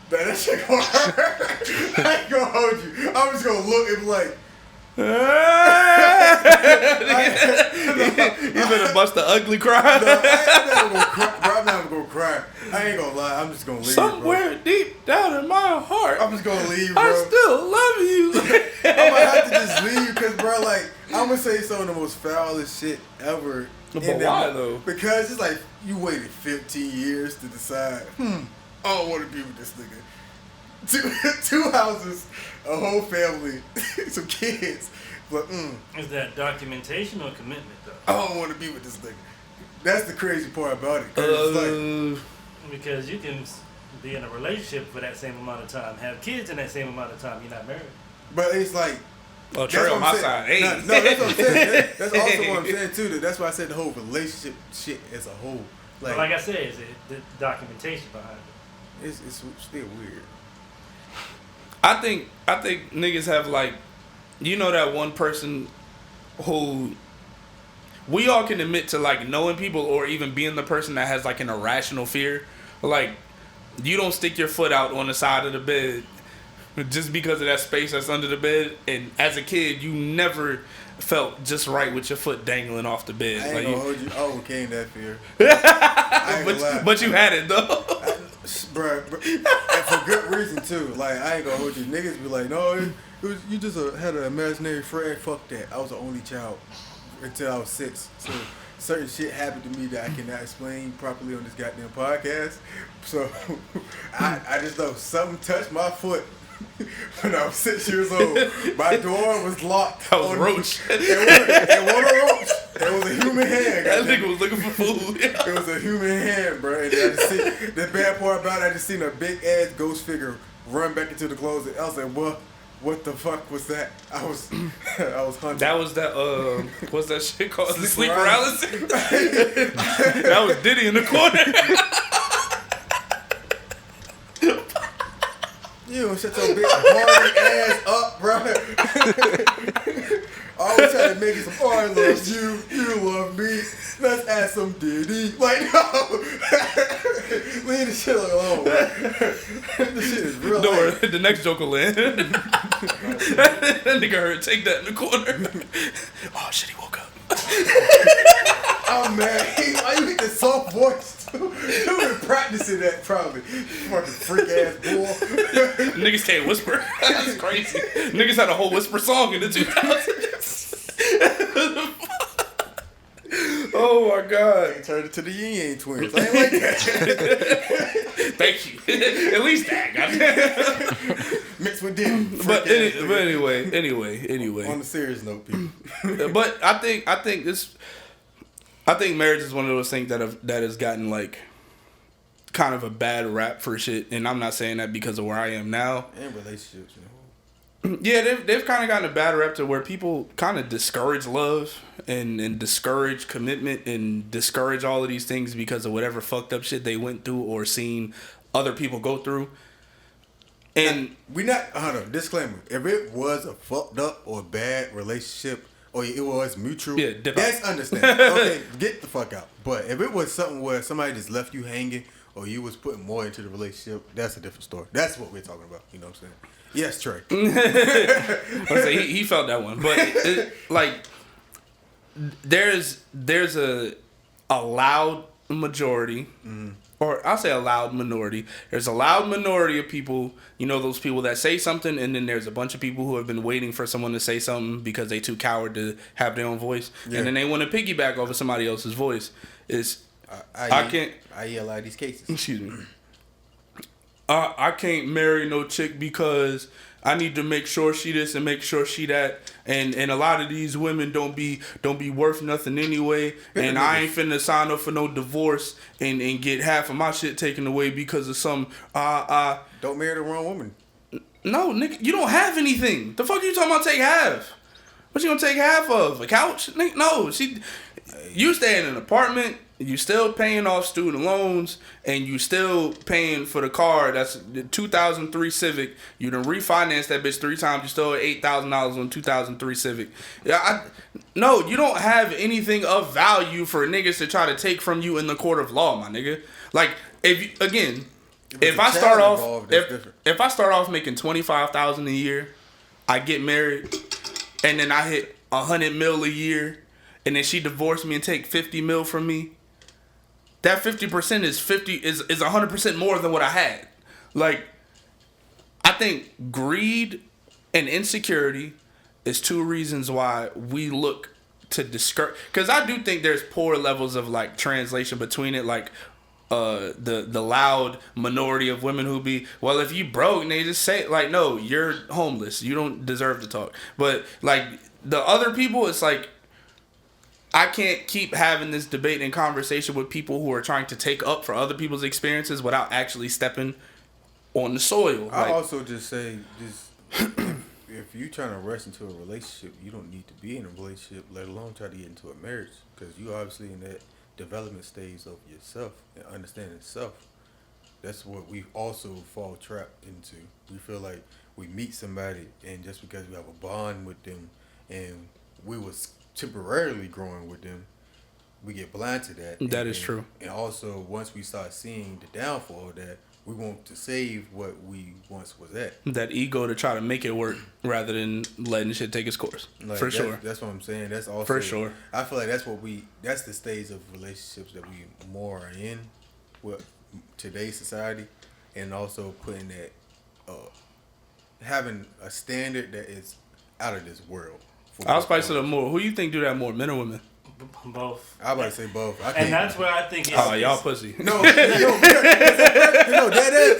That shit gonna hurt. I ain't gonna hold you. I'm just gonna look and be like, You better bust the ugly cry. no, I'm not gonna cry. I ain't gonna lie, I'm just gonna leave. Somewhere deep down in my heart, I'm just gonna leave, bro. I still love you. I'm gonna have to just leave because, bro, like, I'm gonna say some of the most foulest shit ever. But why, though? Because it's like, you waited 15 years to decide, I don't want to be with this nigga. Two houses, a whole family, some kids. But, Is that documentation or commitment, though? I don't want to be with this nigga. That's the crazy part about it. 'Cause it's like, Because you can be in a relationship for that same amount of time, have kids in that same amount of time, you're not married. but it's like, Oh, that's Trey what on I'm my saying. side. Hey. No, that's what I'm saying. That's also what I'm saying too. That's why I said the whole relationship shit as a whole. But like I said, is it the documentation behind it? It's still weird. I think niggas have, like, you know, that one person who we all can admit to, like, knowing people or even being the person that has like an irrational fear. Like, you don't stick your foot out on the side of the bed just because of that space that's under the bed. And as a kid, you never felt just right with your foot dangling off the bed. I ain't Like, gonna hold you. I overcame that fear. I ain't gonna lie. but you had it though. Bruh, and for good reason too. Like, I ain't gonna hold you. Niggas be like, no, it was, you just had an imaginary friend. Fuck that. I was the only child until I was 6. So certain shit happened to me that I cannot explain properly on this goddamn podcast. So I just know something touched my foot when I was 6 years old. My door was locked. That was Roach. It wasn't a roach. It was a human hand. That goddamn. nigga was looking for food. It was a human hand, bro. And I just see, the bad part about it, I just seen a big ass ghost figure run back into the closet. I was like, what the fuck was that? I was hunting. That was that what's that shit called? Sleep Sleep paralysis. paralysis. That was Diddy in the corner. You don't shut your big horny ass up, bro. Always try to make it some, oh, I love you, you love me. Let's add some Diddy. Like, no. Leave the shit alone, bro. This shit is real. Don't worry, the next joke will land. That nigga heard, take that in the corner. Oh shit, he woke up. I'm mad. Why you get the soft voice? You've been practicing that probably. Fucking freak ass boy. Niggas can't whisper. That's crazy. Niggas had a whole whisper song in the 2000s. Oh my god. They turned it to the Yin Yang twins. I ain't like that. Thank you. At least that, goddamn. Mixed with Diddy. But anyway. On the serious note, people. But I think marriage is one of those things that has gotten like kind of a bad rap for shit, and I'm not saying that because of where I am now. And relationships, you know. Yeah, they've kind of gotten a bad rap to where people kind of discourage love and discourage commitment and discourage all of these things because of whatever fucked up shit they went through or seen other people go through. And we not hold on, disclaimer. If it was a fucked up or bad relationship or it was mutual, that's understandable. Okay, get the fuck out. But if it was something where somebody just left you hanging or you was putting more into the relationship, that's a different story. That's what we're talking about. You know what I'm saying? Yes, Trey. He felt that one, but like there's a loud majority, or I'll say a loud minority. There's a loud minority of people, you know, those people that say something, and then there's a bunch of people who have been waiting for someone to say something because they too coward to have their own voice, and then they want to piggyback over somebody else's voice. I yell out these cases. Excuse me. I can't marry no chick because I need to make sure she this and make sure she that, and a lot of these women don't be worth nothing anyway, and I ain't finna sign up for no divorce and get half of my shit taken away because of some Don't marry the wrong woman. No, nigga, you don't have anything. The fuck you talking about? Take half? What you gonna take half of? A couch? No, you stay in an apartment. You still paying off student loans, and you still paying for the car. That's the 2003 Civic. You done refinanced that bitch 3 times. You still owe $8,000 on 2003 Civic. No, you don't have anything of value for niggas to try to take from you in the court of law, my nigga. Like, if I start off making $25,000 a year, I get married, and then I hit $100 mil a year, and then she divorced me and take $50 mil from me. That 50% is 100% more than what I had. Like, I think greed and insecurity is 2 reasons why we look to discourage. Because I do think there's poor levels of like translation between it. Like, the loud minority of women who be, well, if you broke, and they just say like, no, you're homeless, you don't deserve to talk. But like the other people, it's like, I can't keep having this debate and conversation with people who are trying to take up for other people's experiences without actually stepping on the soil. I also just say, if you're trying to rush into a relationship, you don't need to be in a relationship, let alone try to get into a marriage, because you obviously in that development stage of yourself and understanding self. That's what we also fall trapped into. We feel like we meet somebody, and just because we have a bond with them and we was temporarily growing with them, we get blind to that. That is true. And also, once we start seeing the downfall of that, we want to save what we once was at. That ego to try to make it work rather than letting shit take its course. Like, for sure. That's what I'm saying. That's also for sure. I feel like that's the stage of relationships that we more are in with today's society, and also putting that having a standard that is out of this world. I'll spice it up more. Who you think do that more, men or women? Both. I about to say both. And that's where I think it's... Oh, y'all pussy. No,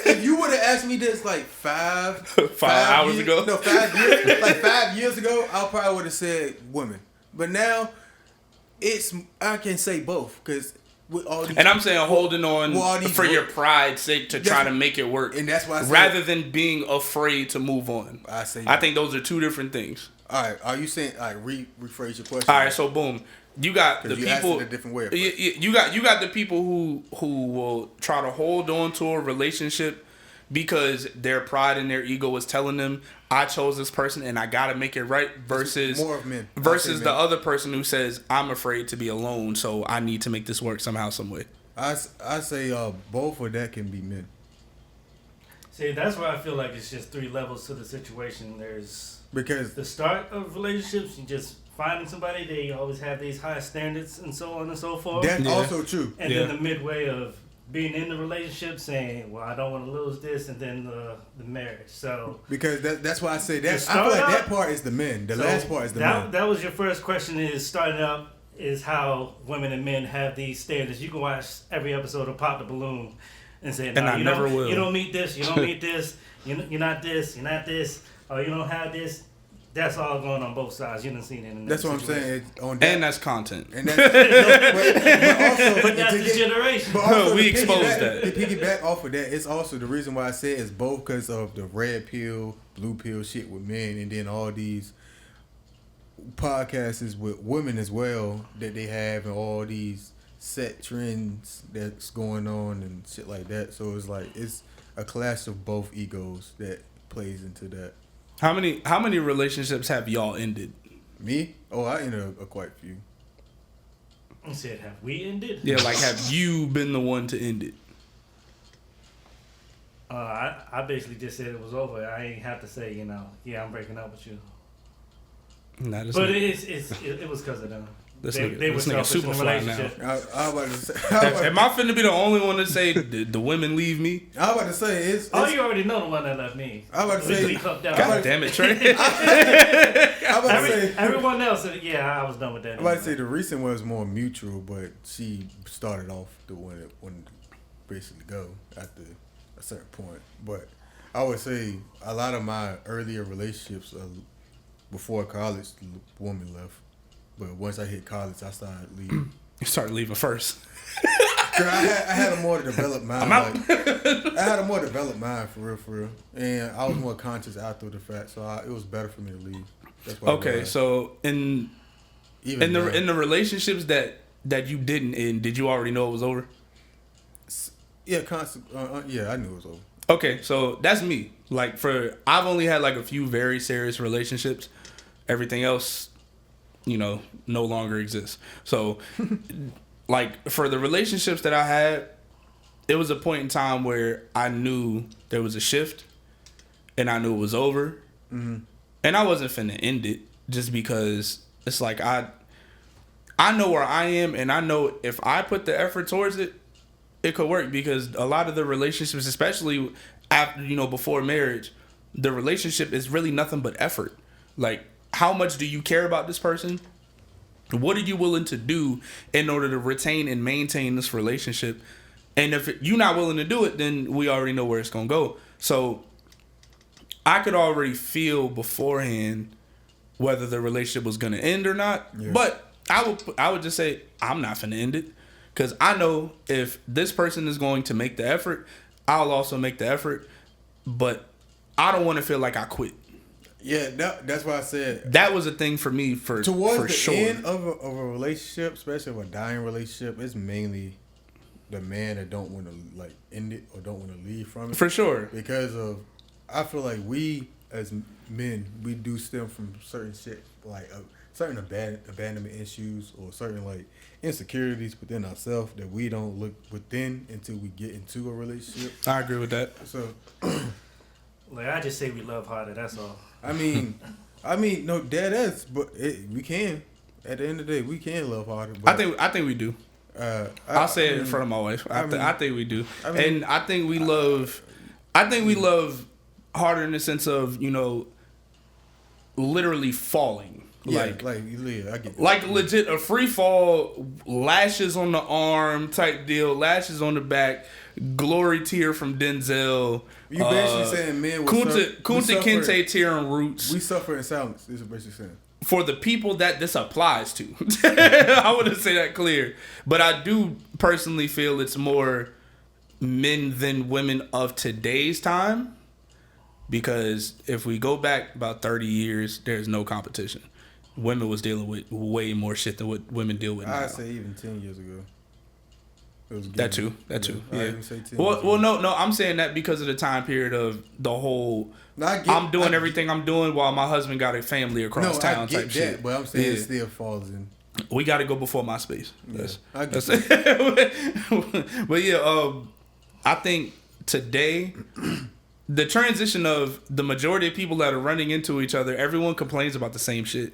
if you would have asked me this like 5 hours ago? No, 5 years. Like 5 years ago, I probably would have said women. But now, I can say both, because with all these... And I'm saying holding on for your pride's sake to try to make it work. And that's why I said... Rather than being afraid to move on. I think those are 2 different things. All right, are you saying? All right, rephrase your question. All right, so boom, you got the people. A different way. You got the people who will try to hold on to a relationship because their pride and their ego is telling them, I chose this person and I gotta make it right. Versus more of men. Versus the other person who says, I'm afraid to be alone, so I need to make this work somehow, some way. I say both of that can be men. See, that's where I feel like it's just 3 levels to the situation. There's because the start of relationships, you just finding somebody, they always have these high standards and so on and so forth. That's also true. And then the midway of being in the relationship, saying, well, I don't want to lose this, and then the marriage. So because that's why I say that. I feel like that part is the men. The last part is the men. That was your first question. Is starting up is how women and men have these standards. You can watch every episode of Pop the Balloon and say, no, and I never will. You don't meet this. You don't meet this. You're not this. You're not this. Or you don't have this. That's all going on both sides. You done seen it in that situation. That's what I'm saying. And that's content. And that's, but that's the generation. But also we exposed that. To piggyback off of that, it's also the reason why I say it's both because of the red pill, blue pill shit with men, and then all these podcasts with women as well that they have, and all these set trends that's going on and shit like that. So it's like a clash of both egos that plays into that. How many relationships have y'all ended? Me? Oh, I ended a quite few. You said, have we ended? Yeah, like have you been the one to end it? I basically just said it was over. I ain't have to say, yeah, I'm breaking up with you. Nah, but it was because of them. They were selfish in the relationship. I about to say, am I finna be the only one to say the women leave me? I was about to say it's oh, you already know the one that left me. I was about to say, God damn it, Trey. Everyone else, yeah, I was done with that. I was about to say the recent one was more mutual, but she started off the one that wanted to basically go after a certain point. But I would say a lot of my earlier relationships before college, the woman left. But once I hit college, I started leaving. You started leaving first. I had a more developed mind. I'm out. I had a more developed mind for real. And I was more conscious after the fact, so it was better for me to leave. That's why. Okay, so in the relationships that you didn't end, did you already know it was over? Yeah, yeah, I knew it was over. Okay, so that's me. Like I've only had like a few very serious relationships. Everything else, no longer exists. So, like for the relationships that I had, it was a point in time where I knew there was a shift, and I knew it was over, and I wasn't finna end it just because it's like I know where I am, and I know if I put the effort towards it, it could work. Because a lot of the relationships, especially after before marriage, the relationship is really nothing but effort. Like, how much do you care about this person? What are you willing to do in order to retain and maintain this relationship? And if you're not willing to do it, then we already know where it's going to go. So I could already feel beforehand whether the relationship was going to end or not. Yeah. But I would just say I'm not going to end it, because I know if this person is going to make the effort, I'll also make the effort. But I don't want to feel like I quit. Yeah, that's why I said that was a thing for me towards the end of a relationship, especially of a dying relationship. It's mainly the man that don't want to end it or don't want to leave from it. For sure, because I feel like we as men, we do stem from certain shit, like certain abandonment issues or certain insecurities within ourselves that we don't look within until we get into a relationship. I agree with that. So, I just say we love harder. That's all. I mean, no, dead ass, but we can. At the end of the day, we can love harder. But I think we do. I'll say it in front of my wife. I think we do, and I think we love. I think we love harder in the sense of literally falling. Yeah, I get that. Like legit a free fall, lashes on the arm type deal, lashes on the back, glory tear from Denzel. You basically saying men Kunta Kinte tearing roots. We suffer in silence. This is basically saying. For the people that this applies to. I wouldn't say that clear. But I do personally feel it's more men than women of today's time. Because if we go back about 30 years, there's no competition. Women was dealing with way more shit than what women deal with now. I'd say even 10 years ago. That too. Yeah. Well, no. I'm saying that because of the time period of the whole. I'm doing everything I'm doing while my husband got a family across town type that, shit. But I'm saying it still falls in. We got to go before MySpace. I get that. But yeah, I think today the transition of the majority of people that are running into each other, everyone complains about the same shit.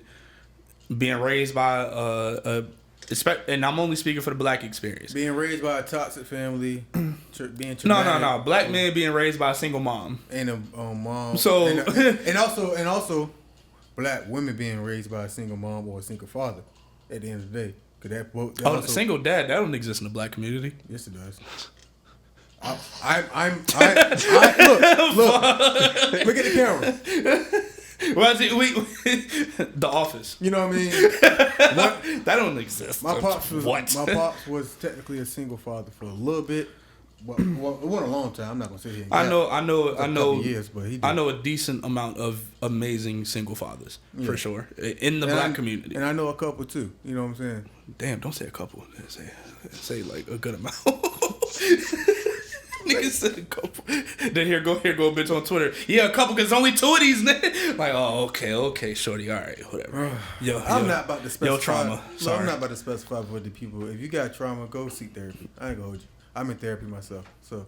Being raised by and I'm only speaking for the black experience. Being raised by a toxic family, being traumatic. No. Black men being raised by a single mom and a mom. So and also, black women being raised by a single mom or a single father. At the end of the day, a single dad that don't exist in the black community. Yes, it does. Look at the camera. Well, The Office. You know what I mean? That don't exist. My pops was technically a single father for a little bit. Well, it wasn't a long time. I'm not gonna say he. I know. Years, but he did. I know a decent amount of amazing single fathers for sure in the black community, and I know a couple too. You know what I'm saying? Damn! Don't say a couple. Say like a good amount. Nigga said a couple. Then here go a bitch on Twitter. Yeah, a couple, cause only 2 of these. Like, oh, okay, shorty, all right, whatever. I'm not about to specify. Yo, trauma. Sorry. I'm not about to specify for the people. If you got trauma, go seek therapy. I ain't gonna hold you. I'm in therapy myself, so.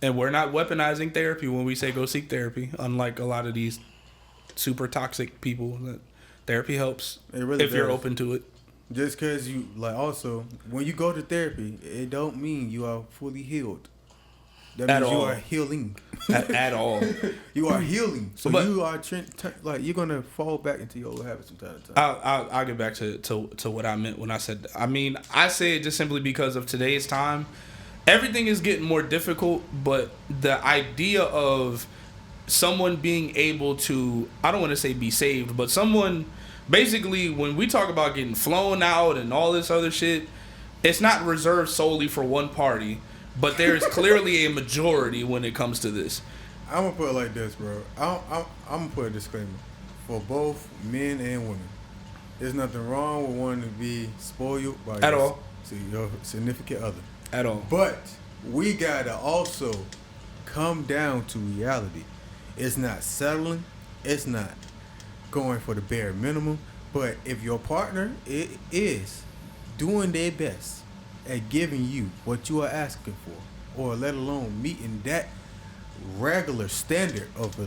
And we're not weaponizing therapy when we say go seek therapy. Unlike a lot of these super toxic people, therapy helps. It really if you're open to it. Just because you, like, also, when you go to therapy, it don't mean you are fully healed. That means you are healing. At all. You are healing. So but, you are, like, you're going to fall back into your old habits from time to time. I'll get back to what I meant when I said that. I mean, I say it just simply because of today's time. Everything is getting more difficult, but the idea of someone being able to, I don't want to say be saved, but someone... Basically, when we talk about getting flown out and all this other shit, it's not reserved solely for one party, but there's clearly a majority when it comes to this. I'm going to put it like this, bro. I'm going to put a disclaimer for both men and women. There's nothing wrong with wanting to be spoiled by your significant other. At all. But we got to also come down to reality. It's not settling. It's not going for the bare minimum, but if your partner is doing their best at giving you what you are asking for, or let alone meeting that regular standard of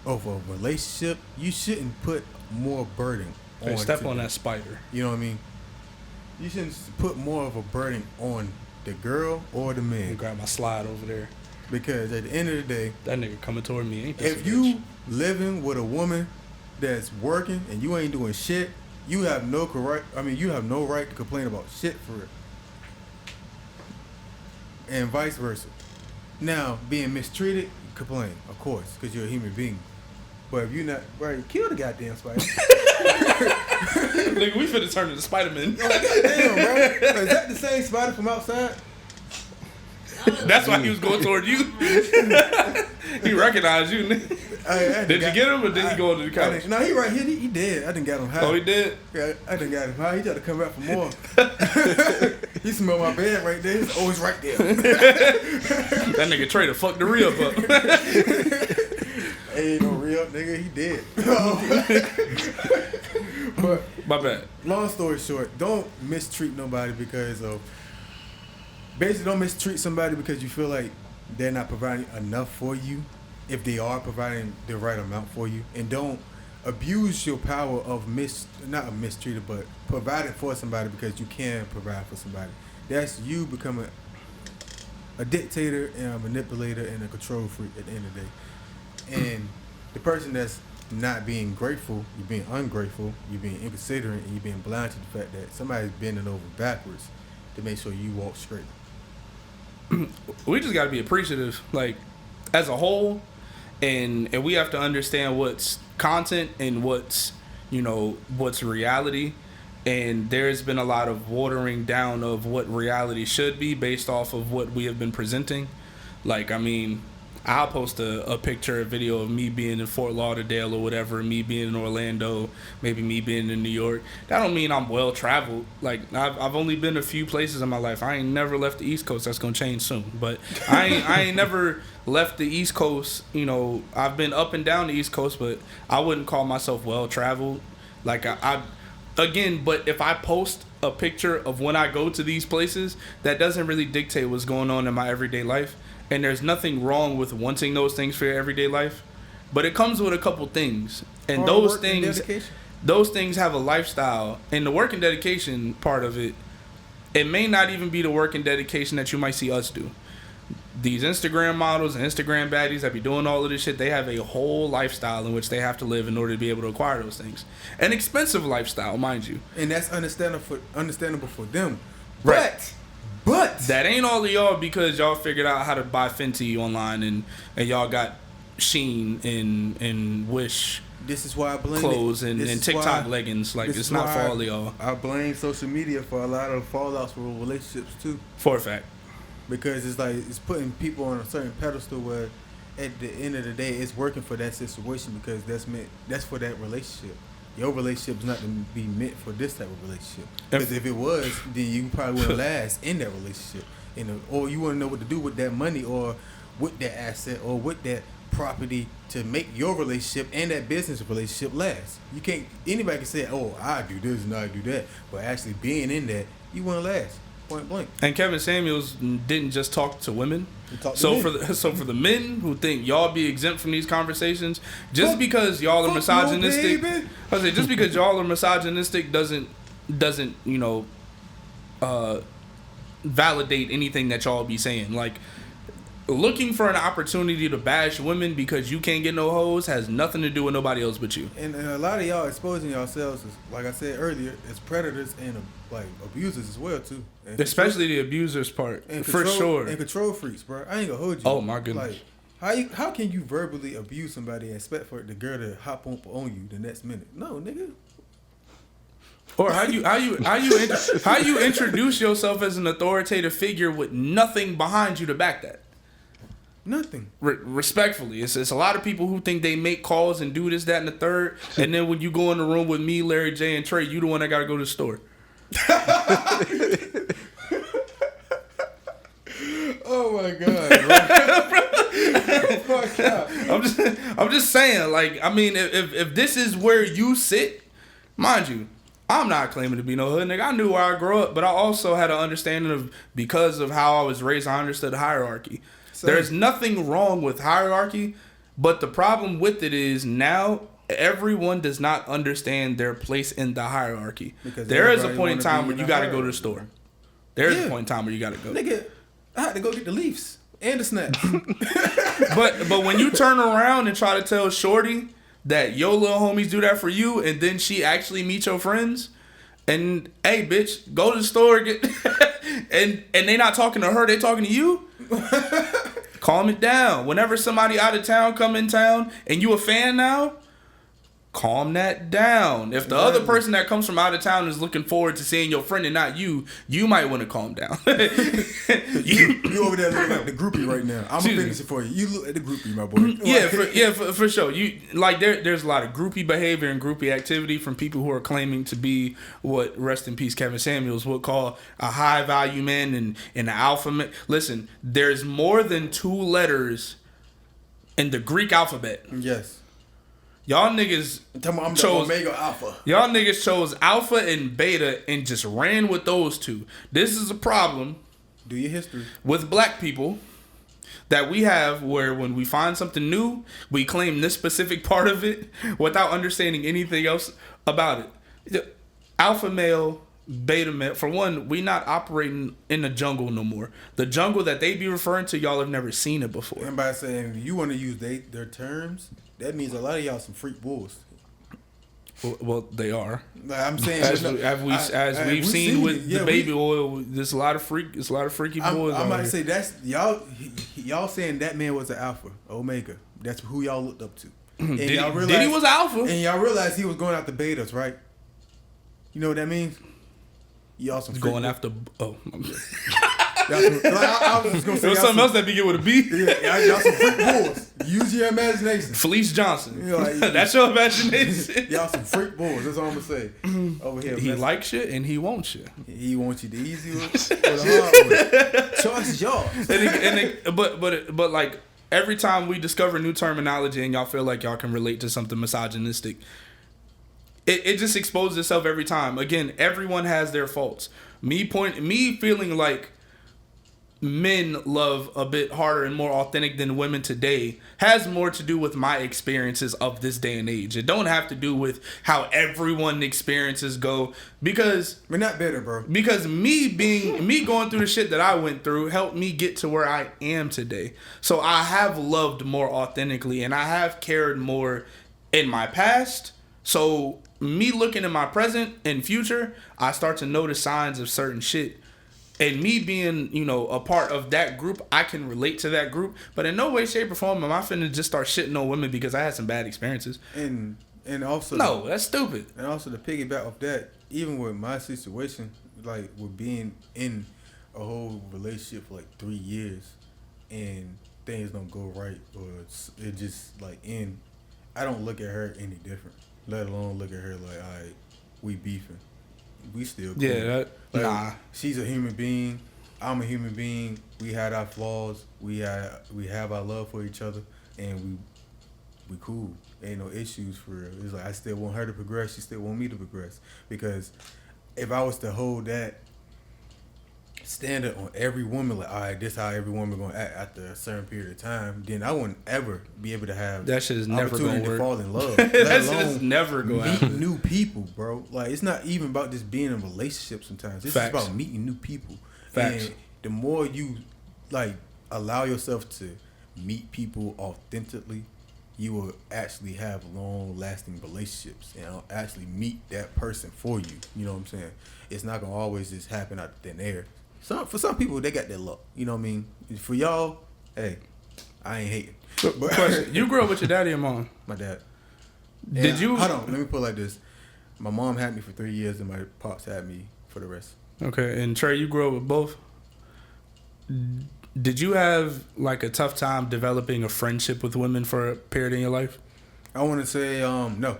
a relationship, you shouldn't put more burden on. Step on that spider. You know what I mean? You shouldn't put more of a burden on the girl or the man. Grab my slide over there. Because at the end of the day, that nigga coming toward me. Ain't this if you living with a woman that's working and you ain't doing shit, you have no right. I mean, you have no right to complain about shit for it, and vice versa. Now, being mistreated, complain, of course, because you're a human being. But if you're not, right, kill the goddamn spider. Nigga, we finna turn into Spider-Man. Oh, goddamn, bro. Is that the same spider from outside? That's why he was going toward you. He recognized you. Did you get him or did he go into the couch? No, he right here. He dead. I didn't get him high. Oh, he did? Yeah, I didn't get him high. He tried to come back for more. He smelled my bed right there. He's always right there. That nigga Tre to fuck the re-up up. Ain't no re-up, nigga. He dead. But my bad. Long story short, don't mistreat nobody because of... Basically, don't mistreat somebody because you feel like they're not providing enough for you, if they are providing the right amount for you. And don't abuse your power of not a mistreater, but providing for somebody because you can provide for somebody. That's you becoming a dictator and a manipulator and a control freak at the end of the day. And the person that's not being grateful, you're being ungrateful, you're being inconsiderate, and you're being blind to the fact that somebody's bending over backwards to make sure you walk straight. We just got to be appreciative, like, as a whole, and we have to understand what's content and what's reality. And there's been a lot of watering down of what reality should be based off of what we have been presenting. Like, I mean, I'll post a picture, a video of me being in Fort Lauderdale or whatever, me being in Orlando, maybe me being in New York. That don't mean I'm well traveled. Like, I've only been a few places in my life. I ain't never left the East Coast. That's gonna change soon. But I ain't never left the East Coast. You know, I've been up and down the East Coast, but I wouldn't call myself well traveled. Like again, but if I post a picture of when I go to these places, that doesn't really dictate what's going on in my everyday life. And there's nothing wrong with wanting those things for your everyday life, but it comes with a couple things, and those things have a lifestyle. And the work and dedication part of it, it may not even be the work and dedication that you might see us do. These Instagram models and Instagram baddies that be doing all of this shit, they have a whole lifestyle in which they have to live in order to be able to acquire those things. An expensive lifestyle, mind you. And that's understandable for them, right? But that ain't all of y'all because y'all figured out how to buy Fenty online and y'all got Shein and Wish. This is why I blame clothes and TikTok leggings. Like, it's not for all of y'all. I blame social media for a lot of fallouts for relationships too. For a fact. Because it's like it's putting people on a certain pedestal where at the end of the day it's working for that situation because that's for that relationship. Your relationship is not to be meant for this type of relationship. Because if it was, then you probably wouldn't last in that relationship. or you want to know what to do with that money or with that asset or with that property to make your relationship and that business relationship last. You can't. Anybody can say, "Oh, I do this and I do that," but actually being in that, you want to last. Point blank. And Kevin Samuels didn't just talk to women. So for the men who think y'all be exempt from these conversations, just because y'all are misogynistic, just because y'all are misogynistic doesn't validate anything that y'all be saying. Like, looking for an opportunity to bash women because you can't get no hoes has nothing to do with nobody else but you. And a lot of y'all exposing yourselves, like I said earlier, as predators and like abusers as well too. And especially the abusers part, and for sure. And control freaks, bro. I ain't gonna hold you. Oh my goodness. Like, how can you verbally abuse somebody and expect for the girl to hop on you the next minute? No, nigga. Or how you introduce yourself as an authoritative figure with nothing behind you to back that? Nothing. Respectfully, it's a lot of people who think they make calls and do this, that, and the third, and then when you go in the room with me, Larry J, and Trey, you the one that gotta go to the store. Oh my god! I'm just saying, like, I mean, if this is where you sit, mind you, I'm not claiming to be no hood nigga. I knew where I grew up, but I also had an understanding of, because of how I was raised, I understood hierarchy. There's nothing wrong with hierarchy, but the problem with it is now everyone does not understand their place in the hierarchy. Because there is a point in time where you got to go to the store. There is a point in time where you got to go. Nigga, I had to go get the Leafs and the snaps. but when you turn around and try to tell Shorty that your little homies do that for you, and then she actually meet your friends, and hey, bitch, go to the store get and they not talking to her, they talking to you. Calm it down. Whenever somebody out of town come in town and you a fan now, calm that down. If the other person that comes from out of town is looking forward to seeing your friend and not you, you might want to calm down. you over there looking like the groupie right now. I'm gonna finish it for you. You look at the groupie, my boy. For sure. You like there's a lot of groupie behavior and groupie activity from people who are claiming to be what, rest in peace, Kevin Samuels would call a high value man and an alpha man. Listen, there's more than 2 letters in the Greek alphabet. Yes. Y'all niggas chose Omega Alpha. Y'all niggas chose Alpha and Beta and just ran with those 2. This is a problem. Do your history with black people that we have, where when we find something new, we claim this specific part of it without understanding anything else about it. Alpha male, beta male. For one, we not operating in the jungle no more. The jungle that they be referring to, y'all have never seen it before. And by saying you want to use their terms, that means a lot of y'all some freak bulls. Well, they are. I'm saying as we've seen with the baby oil, there's a lot of freaky boys. I might say that's y'all saying that man was an alpha, Omega. That's who y'all looked up to. And Diddy, y'all realized, Diddy was alpha, and y'all realized he was going after betas, right? You know what that means? Y'all some going after. Oh, I'm sorry. I was just gonna say there was something else that begin with a B. Yeah, y'all some freak bulls. Use your imagination. Felice Johnson. That's your imagination. Y'all some freak bulls. That's all I'm gonna say. Over here, he likes shit and he wants you. He wants you the easy way or the hard way. Choice is yours. But like every time we discover new terminology and y'all feel like y'all can relate to something misogynistic, it just exposes itself every time. Again, everyone has their faults. Me feeling like men love a bit harder and more authentic than women today has more to do with my experiences of this day and age. It don't have to do with how everyone's experiences go, because we're not better, bro. Because me going through the shit that I went through helped me get to where I am today. So I have loved more authentically and I have cared more in my past. So me looking in my present and future, I start to notice signs of certain shit. And me being, a part of that group, I can relate to that group. But in no way, shape, or form am I finna just start shitting on women because I had some bad experiences. And also... No, that's stupid. And also to piggyback off that, even with my situation, like with being in a whole relationship for like 3 years and things don't go right or it just like end, I don't look at her any different. Let alone look at her like, all right, we beefing. We still cool. Yeah, nah. She's a human being. I'm a human being. We had our flaws. We have our love for each other, and we cool. Ain't no issues for real. It's like I still want her to progress. She still want me to progress. Because if I was to hold that standard on every woman, like, all right, this how every woman gonna act after a certain period of time, then I wouldn't ever be able to have that shit is never gonna work. To fall in love. That shit is never gonna meet happen. new people, bro. Like, it's not even about just being in a relationship. Sometimes it's just about meeting new people. Facts. And the more you like allow yourself to meet people authentically, you will actually have long-lasting relationships and actually meet that person for you. You know what I'm saying? It's not gonna always just happen out of thin air. For some people, they got that luck. You know what I mean? For y'all, hey, I ain't hating. But question: you grew up with your daddy or mom? My dad. Did you? Hold on. Let me put it like this. My mom had me for 3 years, and my pops had me for the rest. Okay, and Trey, you grew up with both. Did you have like a tough time developing a friendship with women for a period in your life? I want to say no,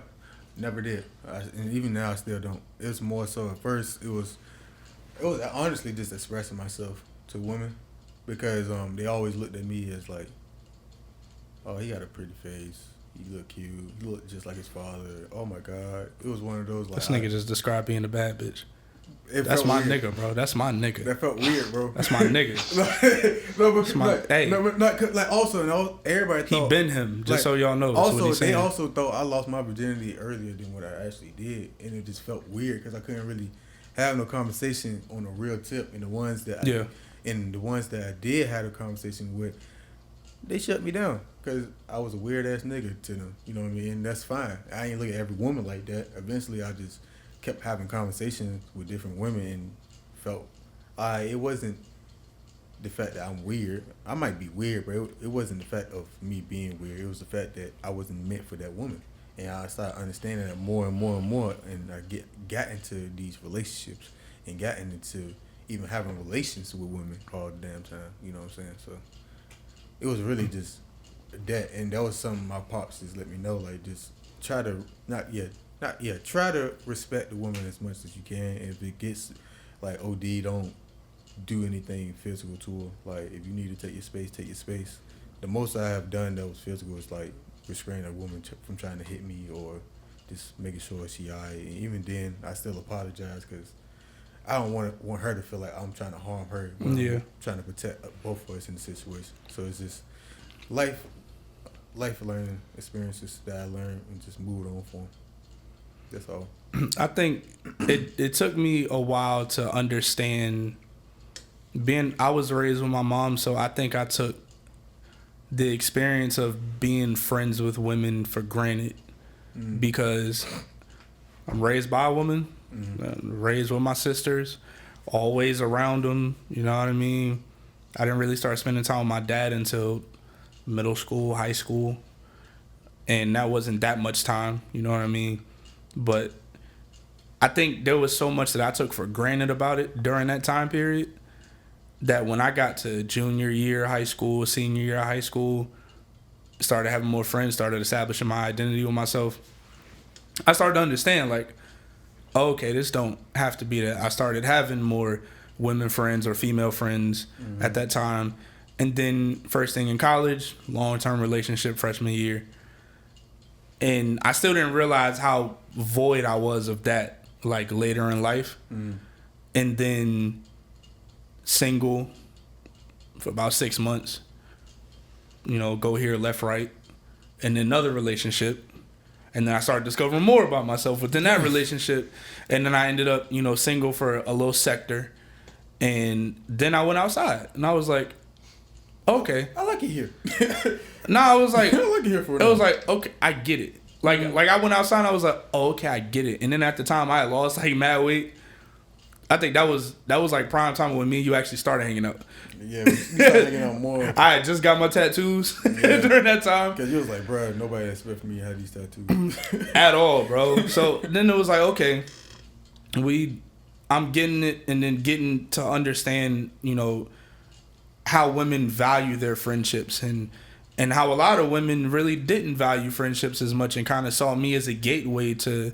never did, and even now I still don't. It was more so at first. It was honestly just expressing myself to women because they always looked at me as like, oh, he got a pretty face. You look cute. You look just like his father. Oh my God, it was one of those like. This nigga just described being a bad bitch. That's my weird. nigga, bro. That's my nigga. That felt weird, bro. That's my nigga. Like also, everybody thought he been him. Just so y'all know. Also, they also thought I lost my virginity earlier than what I actually did, and it just felt weird because I couldn't really have no conversation on a real tip. And the ones that I did have a conversation with, they shut me down because I was a weird ass nigga to them. You know what I mean? And that's fine. I ain't look at every woman like that. Eventually, I just kept having conversations with different women and felt it wasn't the fact that I'm weird. I might be weird, but it wasn't the fact of me being weird. It was the fact that I wasn't meant for that woman. And I started understanding that more and more and more, and I got into these relationships and got into even having relations with women all the damn time. You know what I'm saying? So it was really just that, and that was something my pops just let me know, like, just try to try to respect the woman as much as you can. If it gets like OD, don't do anything physical to her. Like, if you need to take your space, take your space. The most I have done that was physical is like restraining a woman from trying to hit me or just making sure she alright. And even then, I still apologize because I don't want her to feel like I'm trying to harm her. I'm trying to protect both of us in the situation. So it's just life learning experiences that I learned and just moved on from. That's all. I think it took me a while to understand. I was raised with my mom, so I think I took the experience of being friends with women for granted because I'm raised by a woman, raised with my sisters, always around them. You know what I mean? I didn't really start spending time with my dad until middle school, high school, and that wasn't that much time. You know what I mean? But I think there was so much that I took for granted about it during that time period that when I got to junior year of high school, senior year of high school, started having more friends, started establishing my identity with myself, I started to understand, like, okay, this don't have to be that. I started having more women friends or female friends at that time. And then first thing in college, long-term relationship freshman year. And I still didn't realize how void I was of that, like, later in life. And then single for about 6 months, you know, go here, left, right, and then another relationship. And then I started discovering more about myself within that relationship. And then I ended up, you know, single for a little sector. And then I went outside and I was like, okay. I like it here. I was like, I like it here for it was like, okay, I get it. Like I went outside and I was like, oh, okay, I get it. And then at the time I had lost like mad weight. I think that was like prime time when me and you actually started hanging out. Yeah, we started hanging out more. I had just got my tattoos during that time. Because you was like, bro, nobody expected me to have these tattoos. At all, bro. So then it was like, okay, I'm getting it, and then getting to understand, you know, how women value their friendships and how a lot of women really didn't value friendships as much and kind of saw me as a gateway to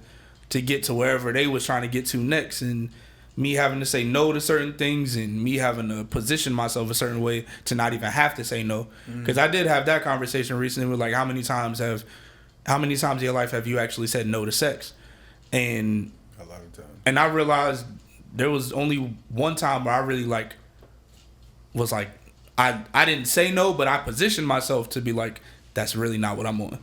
get to wherever they was trying to get to next. And me having to say no to certain things and me having to position myself a certain way to not even have to say no. Because I did have that conversation recently with like how many times in your life have you actually said no to sex? And A lot of times. And I realized there was only one time where I really like was like I didn't say no, but I positioned myself to be like, that's really not what I'm on.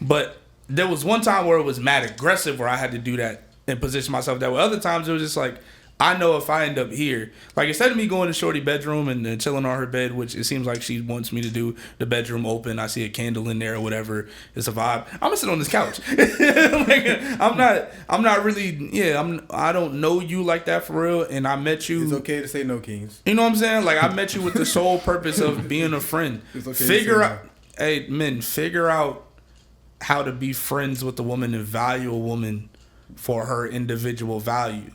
But there was one time where it was mad aggressive where I had to do that and position myself that way. Other times it was just like, I know if I end up here, like instead of me going to Shorty bedroom and chilling on her bed, which it seems like she wants me to do, the bedroom open, I see a candle in there or whatever, it's a vibe. I'm gonna sit on this couch. Like, I'm not really, I don't know you like that for real, and I met you. It's okay to say no, Kings. You know what I'm saying? Like I met you with the sole purpose of being a friend. It's okay figure out how to be friends with a woman and value a woman for her individual value.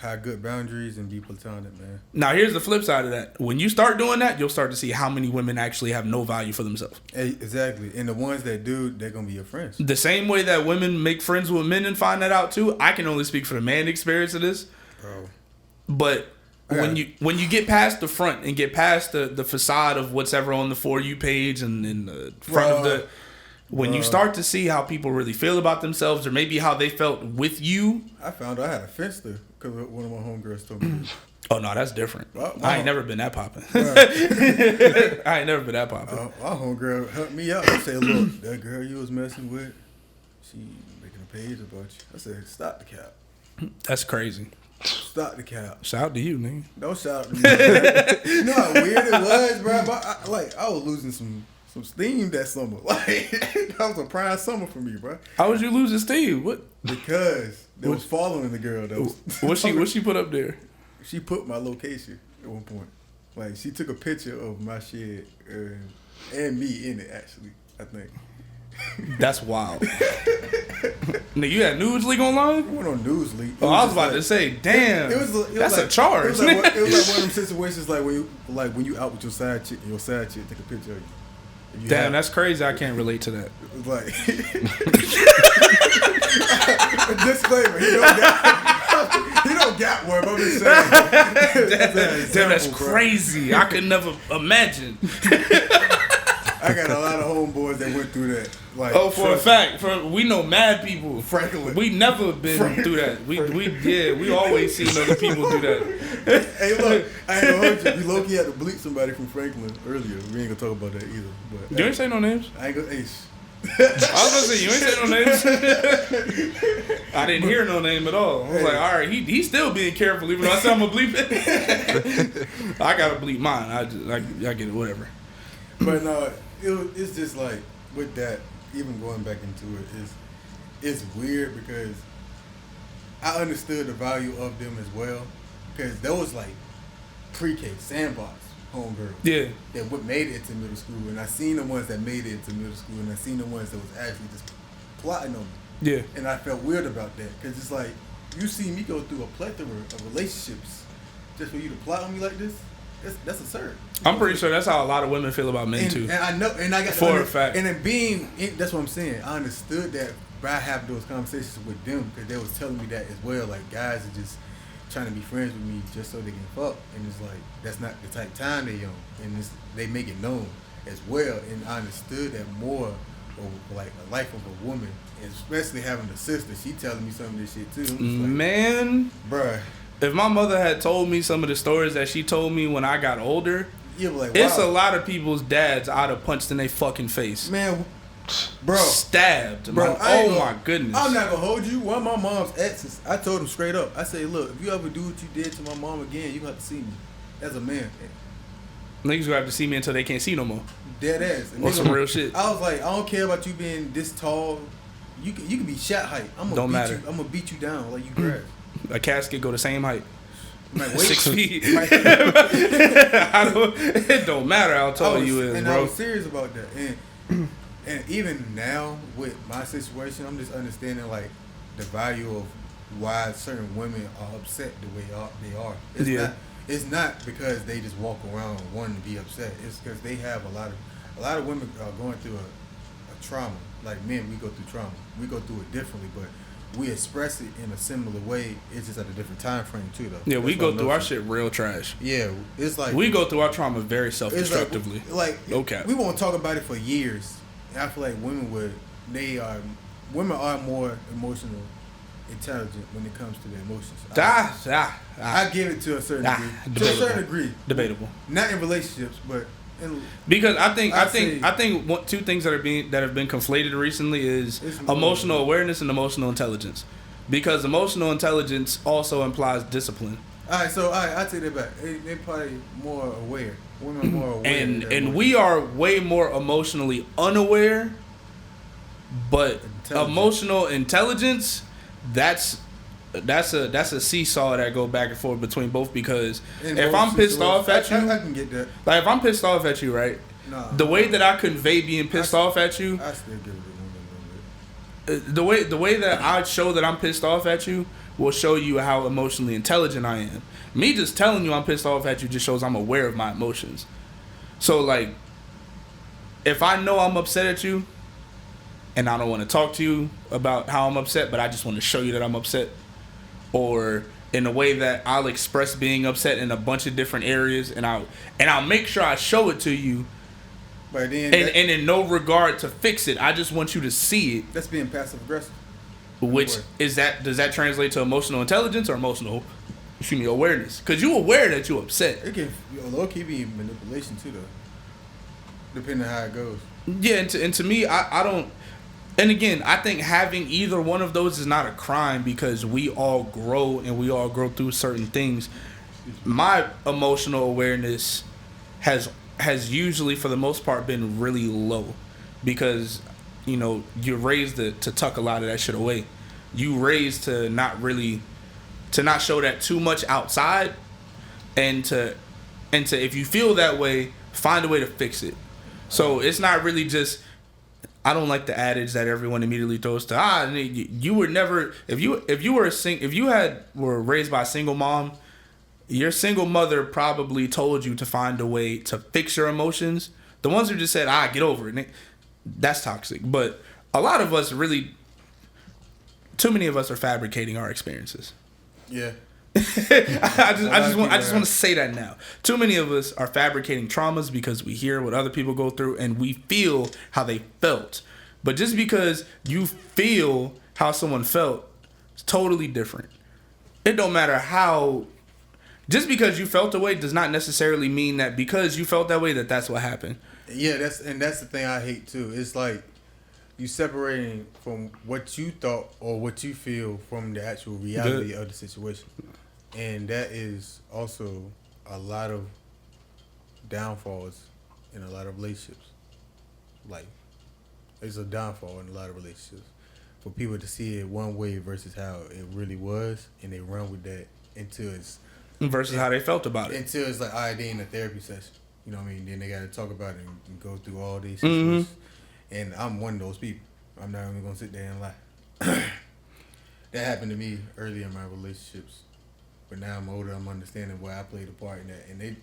Have good boundaries and be platonic, man. Now, here's the flip side of that. When you start doing that, you'll start to see how many women actually have no value for themselves. Hey, exactly. And the ones that do, they're going to be your friends. The same way that women make friends with men and find that out too, I can only speak for the man experience of this. Bro. But when you get past the front and get past the facade of what's ever on the For You page and in the front of the... When you start to see how people really feel about themselves or maybe how they felt with you. I found out I had a finster because one of my homegirls told me this. Oh, no, that's different. I ain't never been that popping. I ain't never been that popping. My homegirl helped me out. I said, look, that girl you was messing with, she making a page about you. I said, stop the cap. That's crazy. Stop the cap. Shout out to you, nigga. Don't shout out to me. You know how weird it was, bro? I was losing some steam that summer. Like, that was a prime summer for me, bro. How was you losing steam? What? Because they was following the girl. What she put up there? She put my location at one point. Like, she took a picture of my shed and me in it, actually, I think. That's wild. Nigga, you had News League online? I went on News League. Oh, I was about to say, damn. That's a charge. It was like one of them situations like when you out with your side chick and your side chick take a picture of you. Damn, that's crazy. I can't relate to that. Like, disclaimer, he don't got one, but I'm just saying. Damn, that's crazy. I could never imagine. I got a lot of homeboys that went through that. Like, for a fact, we know mad people. Franklin, we never been through that. We always seen other people do that. Hey, look, I ain't gonna hold you. You low key had to bleep somebody from Franklin earlier. We ain't gonna talk about that either. But you ain't say no names. I ain't gonna. I was gonna say you ain't say no names. I didn't hear no name at all. I was like, all right, he's still being careful. Even though I said I'm gonna bleep it, I gotta bleep mine. I get it, whatever. But no, it's just like with that. Even going back into it it's weird because I understood the value of them as well because those like pre-K sandbox homegirls that made it into middle school, and I seen the ones that made it into middle school, and I seen the ones that was actually just plotting on me. And I felt weird about that because it's like you see me go through a plethora of relationships just for you to plot on me like this. That's absurd. I'm pretty sure that's how a lot of women feel about men too. And I know, and I got for a fact. And then that's what I'm saying. I understood that, but I have those conversations with them because they was telling me that as well. Like guys are just trying to be friends with me just so they can fuck, and it's like that's not the type of time they on, and they make it known as well. And I understood that more of like a life of a woman, and especially having a sister. She telling me some of this shit too. Like, man, bruh. If my mother had told me some of the stories that she told me when I got older, like, wow. It's a lot of people's dads I'd have punched in their fucking face. Man, bro. Stabbed. Bro, my goodness. I'm not going to hold you. One of my mom's exes, I told him straight up. I say, look, if you ever do what you did to my mom again, you have to see me as a man. Niggas gonna have to see me until they can't see no more. Dead ass. Or some real shit. I was like, I don't care about you being this tall. You can be shot height. I'm gonna beat you down like you grab. A casket go the same height. Like, 6 feet. It don't matter how tall you is, bro. I was serious about that. And even now with my situation, I'm just understanding like the value of why certain women are upset the way they are. It's not because they just walk around wanting to be upset. It's because they have a lot of women are going through a trauma. Like men, we go through trauma. We go through it differently, but we express it in a similar way. It's just at a different time frame too, though. Yeah, we That's go what I'm through our noticing. shit real trash. Yeah, it's like We go through our trauma very it's self-destructively. Like No cap. we won't talk about it for years. And I feel like women are more emotional, intelligent when it comes to their emotions. I give it to a certain degree. To a debatable. certain degree. Debatable. Not in relationships, but in Because I think two things that have been conflated recently is It's more- emotional awareness and emotional intelligence. Because emotional intelligence also implies discipline. all right, I take that back. They probably more aware. Women are more aware. And of their we are way more emotionally unaware, but Intelligent. emotional intelligence, that's a seesaw that go back and forth between both. Because In if most I'm pissed off at situations, you, I can get that. like if I'm pissed off at you, right? Nah, The way that I convey being pissed off at you, I still give it a little bit. the way that I show that I'm pissed off at you will show you how emotionally intelligent I am. Me just telling you I'm pissed off at you just shows I'm aware of my emotions. So like, if I know I'm upset at you, and I don't want to talk to you about how I'm upset, but I just want to show you that I'm upset, or in a way that I'll express being upset in a bunch of different areas, and I'll make sure I show it to you, But then and in no regard to fix it. I just want you to see it. that's being passive aggressive. Which does that translate to emotional intelligence or awareness? Because you aware that you're upset. It can low key be manipulation too, though. Depending on how it goes. Yeah, and to me, I don't. And again, I think having either one of those is not a crime because we all grow and we all grow through certain things. My emotional awareness has usually, for the most part, been really low because, you're raised to tuck a lot of that shit away. You raised to not show that too much outside, and to if you feel that way, find a way to fix it. So it's not really just. I don't like the adage that everyone immediately throws to you were never if you were raised by a single mom, your single mother probably told you to find a way to fix your emotions. The ones who just said get over it, that's toxic. But a lot of us too many of us are fabricating our experiences. Yeah. I just want to say that now. Too many of us are fabricating traumas because we hear what other people go through and we feel how they felt. But just because you feel how someone felt, it's totally different. It don't matter how. Just because you felt a way does not necessarily mean that because you felt that way that's what happened. Yeah, that's the thing I hate too. It's like you separating from what you thought or what you feel from the actual reality of the situation. And that is also a lot of downfalls in a lot of relationships. Like, there's a downfall in a lot of relationships. For people to see it one way versus how it really was, and they run with that until it's... Versus how they felt about it. Until it's like, all right, they in a therapy session. You know what I mean? Then they got to talk about it and go through all these situations. And I'm one of those people. I'm not even going to sit there and lie. That happened to me early in my relationships. But now I'm older, I'm understanding why I played a part in that. And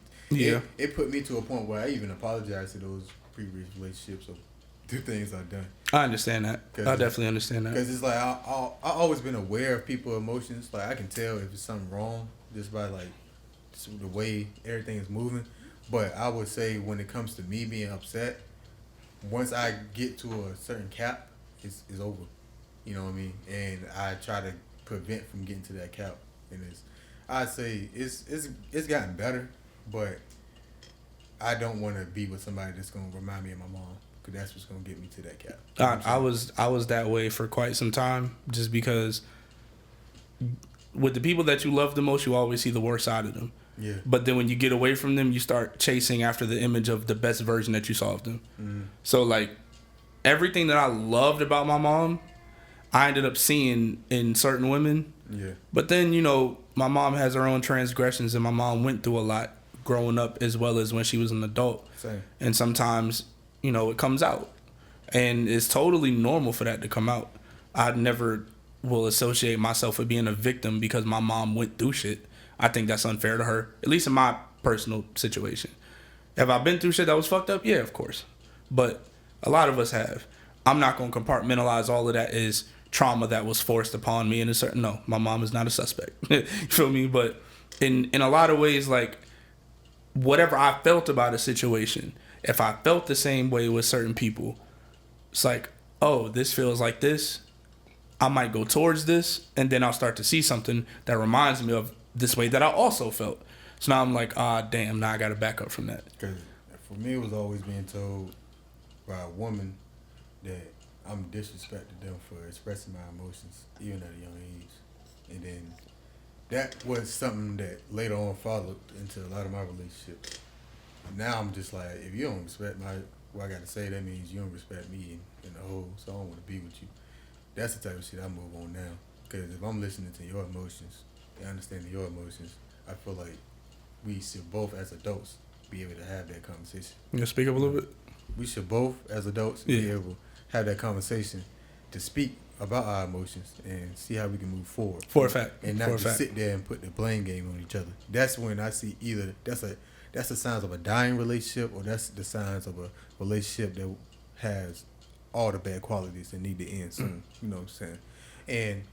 it put me to a point where I even apologized to those previous relationships or the things I've done. I understand that. I definitely understand that. Because it's like, I've always been aware of people's emotions. Like, I can tell if it's something wrong just by, like, the way everything is moving. But I would say when it comes to me being upset, once I get to a certain cap, it's over. You know what I mean? And I try to prevent from getting to that cap. And I'd say it's gotten better, but I don't want to be with somebody that's going to remind me of my mom, because that's what's going to get me to that cap. I was that way for quite some time, just because with the people that you love the most, you always see the worst side of them. Yeah. But then when you get away from them, you start chasing after the image of the best version that you saw of them. Mm-hmm. So like everything that I loved about my mom, I ended up seeing in certain women. Yeah. But then, my mom has her own transgressions, and my mom went through a lot growing up as well as when she was an adult. Same. And sometimes, it comes out. And it's totally normal for that to come out. I never will associate myself with being a victim because my mom went through shit. I think that's unfair to her, at least in my personal situation. Have I been through shit that was fucked up? Yeah, of course. But a lot of us have. I'm not going to compartmentalize all of that as trauma that was forced upon me in a certain. No, my mom is not a suspect. You feel me? But in a lot of ways, like whatever I felt about a situation, if I felt the same way with certain people, it's like, oh, this feels like this. I might go towards this, and then I'll start to see something that reminds me of this way that I also felt. So now I'm like, damn, now I got to back up from that. Because for me, it was always being told by a woman that I'm disrespecting them for expressing my emotions, even at a young age. And then that was something that later on followed into a lot of my relationships. Now I'm just like, if you don't respect what I got to say, that means you don't respect me in the whole, so I don't want to be with you. That's the type of shit I move on now. Because if I'm listening to your emotions and understanding your emotions, I feel like we should both, as adults, be able to have that conversation. You gonna speak up a little bit? We should both, as adults, be able to have that conversation to speak about our emotions and see how we can move forward. For a fact. And not just sit there and put the blame game on each other. That's when I see either that's the signs of a dying relationship, or that's the signs of a relationship that has all the bad qualities that need to end soon. You know what I'm saying? And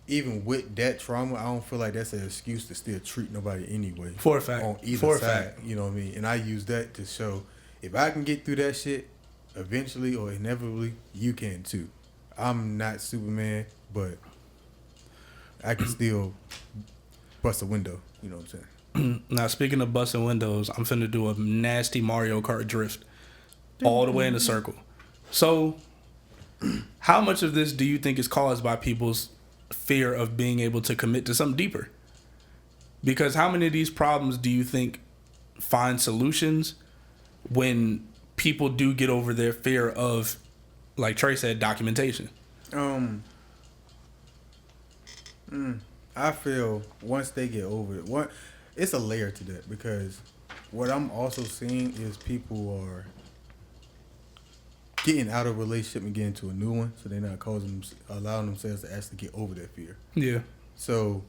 even with that trauma, I don't feel like that's an excuse to still treat nobody anyway. For a fact. On either side. You know what I mean? And I use that to show if I can get through that shit, eventually or inevitably, you can too. I'm not Superman, but I can still bust a window. You know what I'm saying? Now, speaking of busting windows, I'm finna do a nasty Mario Kart drift all the way in a circle. So, how much of this do you think is caused by people's fear of being able to commit to something deeper? Because how many of these problems do you think find solutions when people do get over their fear of, like Tre said, documentation? I feel once they get over it, it's a layer to that, because what I'm also seeing is people are getting out of a relationship and getting into a new one, so they're not allowing themselves to actually get over that fear. Yeah. So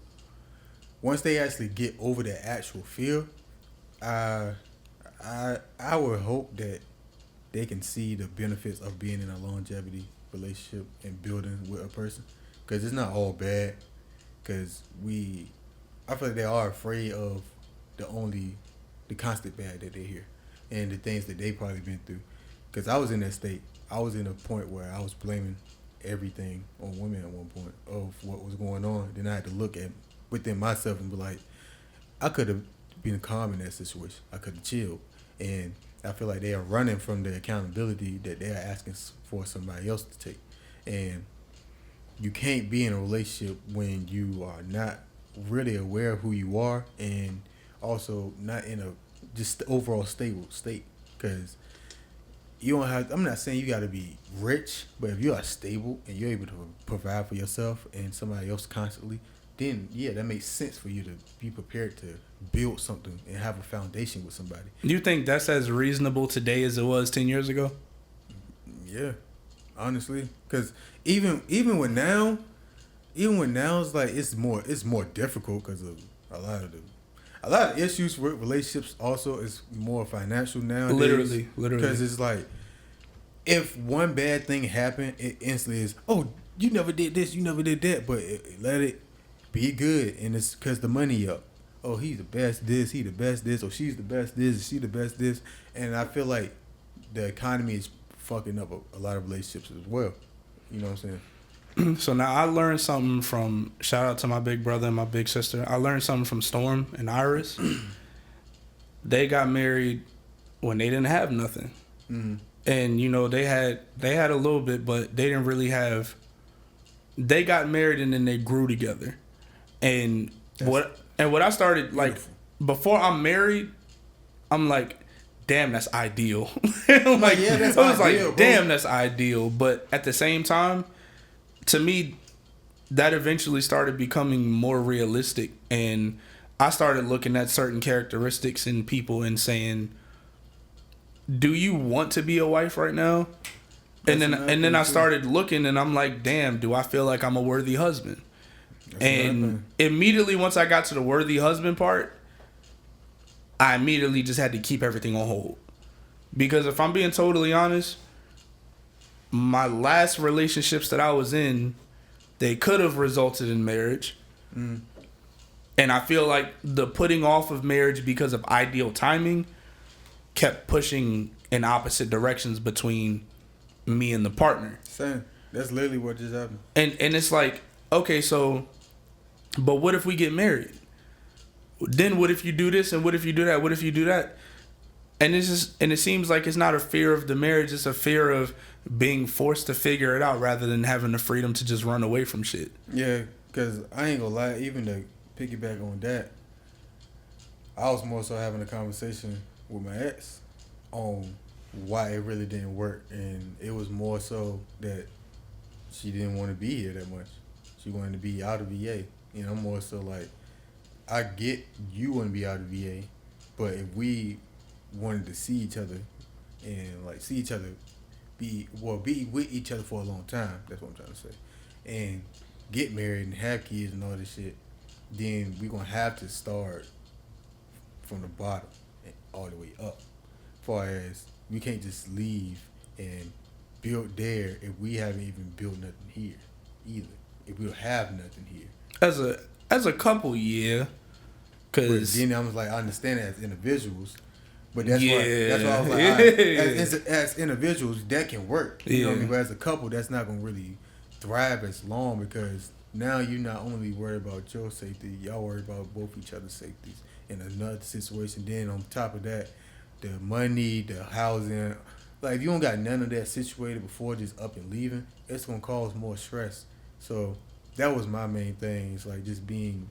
once they actually get over that actual fear, I would hope that they can see the benefits of being in a longevity relationship and building with a person, because it's not all bad. Because I feel like they are afraid of the constant bad that they hear and the things that they probably been through. Because I was in that state. I was in a point where I was blaming everything on women at one point of what was going on. Then I had to look at within myself and be like, I could have been calm in that situation. I could have chilled. And I feel like they are running from the accountability that they are asking for somebody else to take. And you can't be in a relationship when you are not really aware of who you are, and also not in a just overall stable state. Because you don't have, I'm not saying you got to be rich, but if you are stable and you're able to provide for yourself and somebody else constantly, then yeah, that makes sense for you to be prepared to build something and have a foundation with somebody. Do you think that's as reasonable today as it was 10 years ago? Yeah, honestly, because even with now, it's like it's more difficult because of a lot of issues with relationships. Also, is more financial nowadays. Literally, because it's like if one bad thing happened, it instantly is, oh, you never did this, you never did that, but let it be good, and it's because the money up. Oh, he's the best this, he the best this, or she's the best this, she the best this, and I feel like the economy is fucking up a lot of relationships as well. You know what I'm saying? So now I learned something from, shout out to my big brother and my big sister. I learned something from Storm and Iris. They got married when they didn't have nothing. Mm-hmm. And you know, they had a little bit, but they didn't really have. They got married and then they grew together. And what I started, like, before I'm married, I'm like, damn, that's ideal. I'm like, yeah, that's I was ideal, like, damn, that's ideal. But at the same time, to me, that eventually started becoming more realistic, and I started looking at certain characteristics in people and saying, do you want to be a wife right now? And then I started looking, and I'm like, damn, do I feel like I'm a worthy husband? And immediately once I got to the worthy husband part, I immediately just had to keep everything on hold. Because if I'm being totally honest, my last relationships that I was in, they could have resulted in marriage. Mm. And I feel like the putting off of marriage because of ideal timing kept pushing in opposite directions between me and the partner. Same. That's literally what just happened. And it's like, okay, so, but what if we get married? Then what if you do this and what if you do that? What if you do that? And it's just, and it seems like it's not a fear of the marriage, it's a fear of being forced to figure it out rather than having the freedom to just run away from shit. Yeah, because I ain't gonna lie, even to piggyback on that, I was more so having a conversation with my ex on why it really didn't work. And it was more so that she didn't want to be here that much. She wanted to be out of VA. And I'm more so like, I get you want to be out of VA, but if we wanted to see each other and like see each other be with each other for a long time, that's what I'm trying to say, and get married and have kids and all this shit, then we're gonna have to start from the bottom and all the way up. As far as we can't just leave and build there if we haven't even built nothing here either. If we don't have nothing here. As a couple, yeah. Cause then I was like, I understand it as individuals, but that's why I was like, as individuals, that can work. You know what I mean? But as a couple, that's not gonna really thrive as long because now you're not only worried about your safety, y'all worry about both each other's safeties in another situation. Then on top of that, the money, the housing, like if you don't got none of that situated before just up and leaving, it's gonna cause more stress. So that was my main thing. It's like just being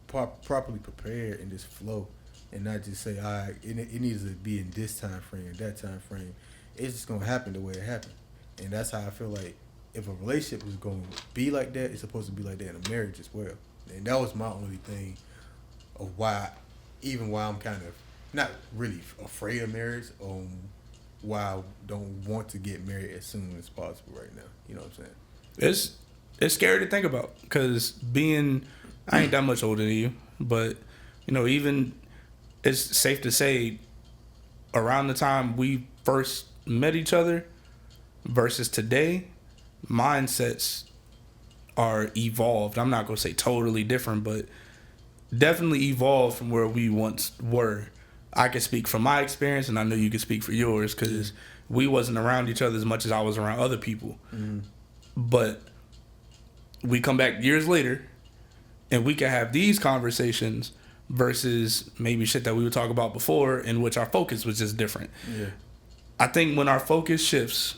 properly prepared in this flow, and not just say, all right, it needs to be in this time frame, that time frame. It's just gonna happen the way it happened, and that's how I feel like if a relationship is gonna be like that, it's supposed to be like that in a marriage as well. And that was my only thing of why I'm kind of not really afraid of marriage, why I don't want to get married as soon as possible right now. You know what I'm saying? It's scary to think about because I ain't that much older than you, but you know, even it's safe to say around the time we first met each other versus today, mindsets are evolved. I'm not gonna say totally different, but definitely evolved from where we once were. I can speak from my experience, and I know you can speak for yours because we wasn't around each other as much as I was around other people. Mm-hmm. But we come back years later, and we can have these conversations versus maybe shit that we would talk about before, in which our focus was just different. Yeah. I think when our focus shifts,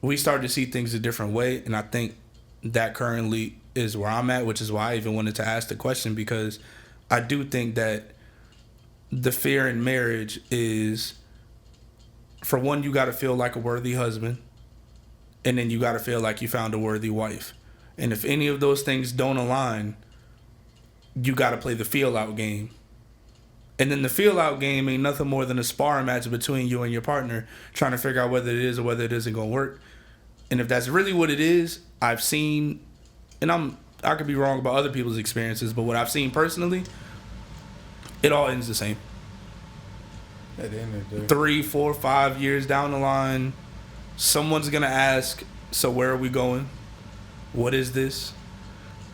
we start to see things a different way, and I think that currently is where I'm at, which is why I even wanted to ask the question, because I do think that the fear in marriage is, for one, you got to feel like a worthy husband, and then you got to feel like you found a worthy wife. And if any of those things don't align, you got to play the feel-out game. And then the feel-out game ain't nothing more than a sparring match between you and your partner, trying to figure out whether it is or whether it isn't going to work. And if that's really what it is, I've seen, and I could be wrong about other people's experiences, but what I've seen personally, it all ends the same. At the end of the day. 3, 4, 5 years down the line, someone's going to ask, so where are we going? What is this?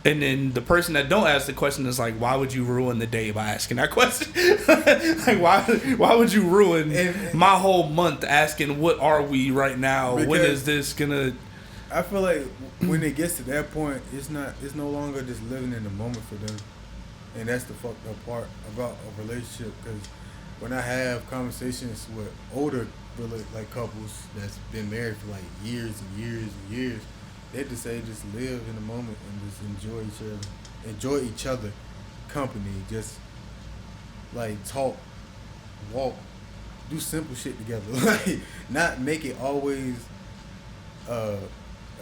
And then the person that don't ask the question is like, why would you ruin the day by asking that question? Like, why would you ruin my whole month asking, what are we right now? When is this gonna? I feel like when it gets to that point, it's no longer just living in the moment for them, and that's the fucked up part about a relationship. Because when I have conversations with older like couples that's been married for like years and years and years, they just say just live in the moment and just enjoy each other company, just like talk, walk, do simple shit together. Like not make it always a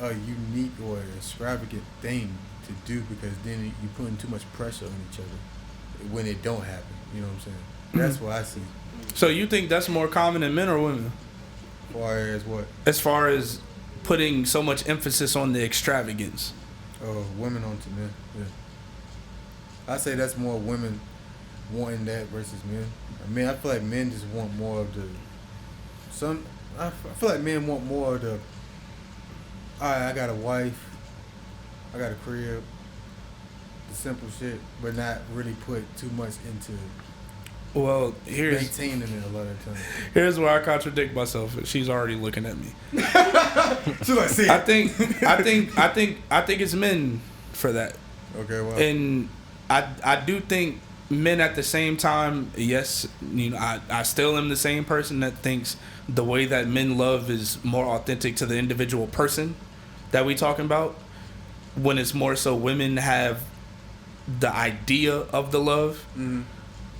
unique or extravagant thing to do, because then you're putting too much pressure on each other when it don't happen. You know what I'm saying? That's what I see. So you think that's more common in men or women? As far as what? As far as putting so much emphasis on the extravagance. Women onto men. Yeah. I say that's more women wanting that versus men. I mean, I feel like men just want more of the. I feel like men want more of the. All right, I got a wife, I got a crib, the simple shit, but not really put too much into Well, maintaining it a lot of times. Here's where I contradict myself. She's already looking at me. She's like, see. I think it's men for that. Okay, well. And I do think men at the same time, yes, you know, I still am the same person that thinks the way that men love is more authentic to the individual person that we talking about. When it's more so women have the idea of the love,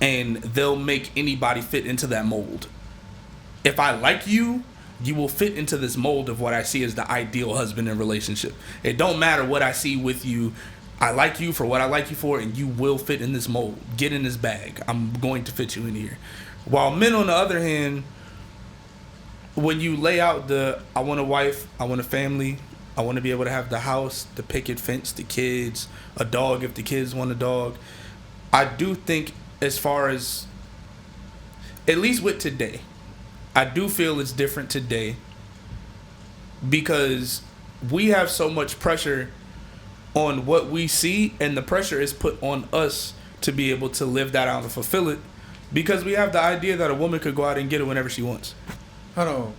and they'll make anybody fit into that mold. If I like you, you will fit into this mold of what I see as the ideal husband and relationship. It don't matter what I see with you. I like you for what I like you for, and you will fit in this mold. Get in this bag. I'm going to fit you in here. While men, on the other hand, when you lay out I want a wife, I want a family, I want to be able to have the house, the picket fence, the kids, a dog if the kids want a dog. I do think, as far as, at least with today, I do feel it's different today because we have so much pressure on what we see, and the pressure is put on us to be able to live that out and fulfill it, because we have the idea that a woman could go out and get it whenever she wants. Hold on.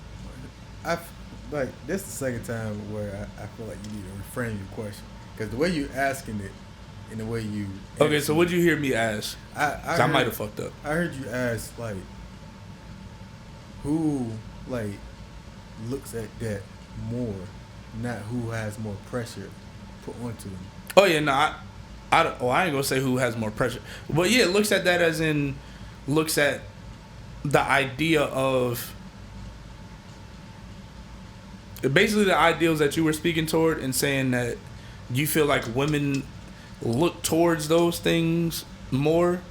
This is the second time where I feel like you need to reframe your question, because the way you're asking it and the way you Okay, so what'd you hear me ask? I might have fucked up. I heard you ask, like, who, like, looks at that more, not who has more pressure put onto them. Oh yeah, no, I ain't gonna say who has more pressure, but yeah, looks at that as in looks at the idea of basically the ideals that you were speaking toward, and saying that you feel like women look towards those things more.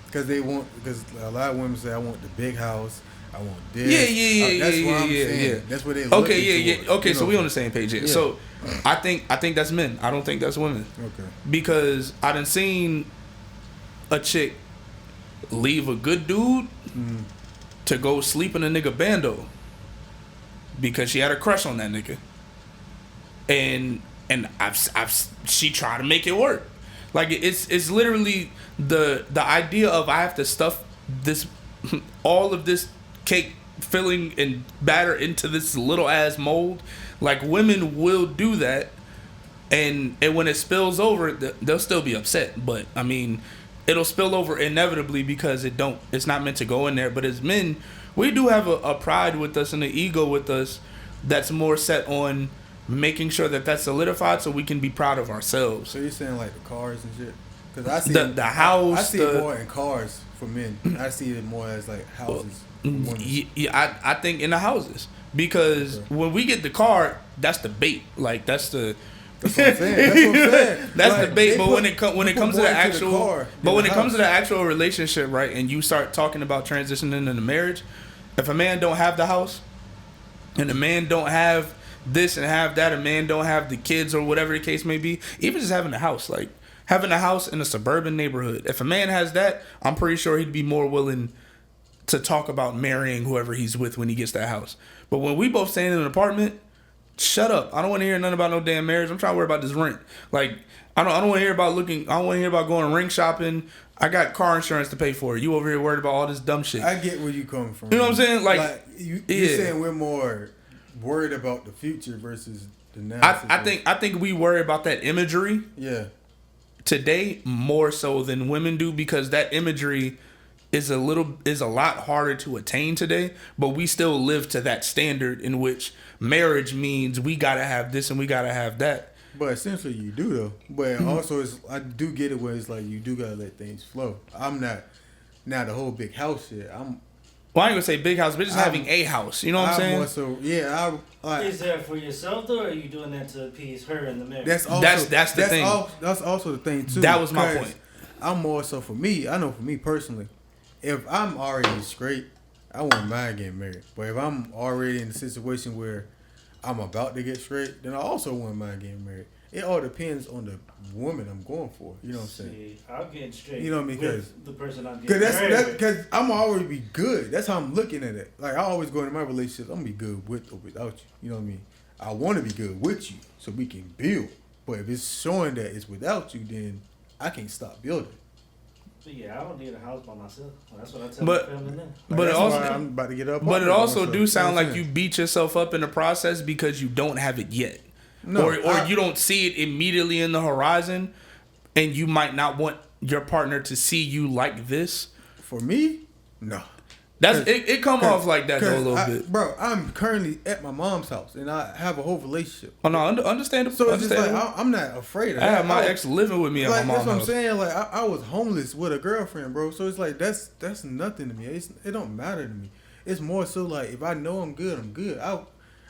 Because a lot of women say, I want the big house, I want this. Yeah. That's what they look Okay, yeah. Okay, so we on the same page here. Yeah. So I think that's men. I don't think that's women. Okay. Because I done seen a chick leave a good dude to go sleep in a nigga bando because she had a crush on that nigga. And she tried to make it work. Like, it's literally the idea of I have to stuff this all of this cake filling and batter into this little ass mold. Like, women will do that, and when it spills over, they'll still be upset. But I mean, it'll spill over inevitably because it's not meant to go in there. But as men, we do have a pride with us and an ego with us that's more set on making sure that that's solidified so we can be proud of ourselves. So you're saying like the cars and shit? Because I see the house. I see it more in cars for men. I see it more as like houses for women. Yeah, I think in the houses, because when we get the car, that's the bait. Like that's what I'm saying. That's like, the bait. But when it comes to the actual, comes to the actual relationship, right, and you start talking about transitioning into marriage, if a man don't have the house, and a man don't have this and have that, a man don't have the kids or whatever the case may be, even just having a house, like having a house in a suburban neighborhood, if a man has that, I'm pretty sure he'd be more willing to talk about marrying whoever he's with when he gets that house. But when we both stay in an apartment, shut up. I don't want to hear nothing about no damn marriage. I'm trying to worry about this rent. Like, I don't want to hear about looking. I don't want to hear about going ring shopping. I got car insurance to pay for. You over here worried about all this dumb shit. I get where you coming from. You know what I'm saying? Like you're saying we're more worried about the future versus the now. I think we worry about that imagery. Yeah. Today more so than women do, because that imagery is a lot harder to attain today, but we still live to that standard in which marriage means we gotta have this and we gotta have that. But essentially you do though. But also I do get it where it's like you do gotta let things flow. I'm not the whole big house shit. Well, I ain't gonna say big house, but just having a house. You know what I'm saying? Also, yeah, is that for yourself though, or are you doing that to appease her in the marriage? That's the thing. That's also the thing too. That was my point. I'm more so for me. I know for me personally, if I'm already straight, I wouldn't mind getting married. But if I'm already in a situation where I'm about to get straight, then I also wouldn't mind getting married. It all depends on the woman I'm going for. You know what I'm saying? I'm getting straight. You know what I mean? With the person I'm getting married with. Because I'm always be good. That's how I'm looking at it. Like I always go into my relationships, I'm gonna be good with or without you. You know what I mean? I want to be good with you so we can build. But if it's showing that it's without you, then I can't stop building. But yeah, I don't need a house by myself. That's what I tell my family now. But it also, I'm about to get up. But it also do sound like you beat yourself up in the process because you don't have it yet. No, or you don't see it immediately in the horizon, and you might not want your partner to see you like this. For me, no. That's it. Come off like that though a little bit, bro. I'm currently at my mom's house, and I have a whole relationship. Oh no, understandable. So it's just like I'm not afraid of that. I have my ex living with me at my mom's house. That's what I'm saying. Like I was homeless with a girlfriend, bro. So it's like that's nothing to me. It don't matter to me. It's more so like if I know I'm good, I'm good.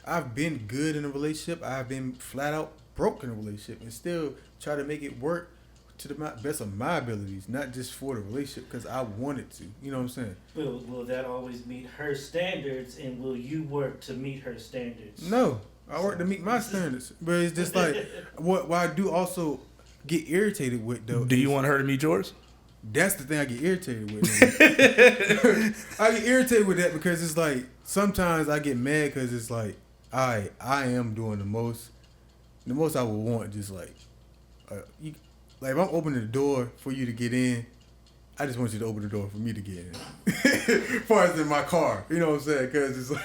I've been good in a relationship. I've been flat out broke in a relationship, and still try to make it work to the best of my abilities, not just for the relationship because I wanted to. You know what I'm saying? Will that always meet her standards, and will you work to meet her standards? No, I work to meet my standards, but it's just like what I do also get irritated with though. Do you want her to meet yours? That's the thing I get irritated with. I get irritated with that because it's like sometimes I get mad because it's like I am doing the most I would want just like like if I'm opening the door for you to get in, I just want you to open the door for me to get in. As far as in my car, you know what I'm saying? Because it's like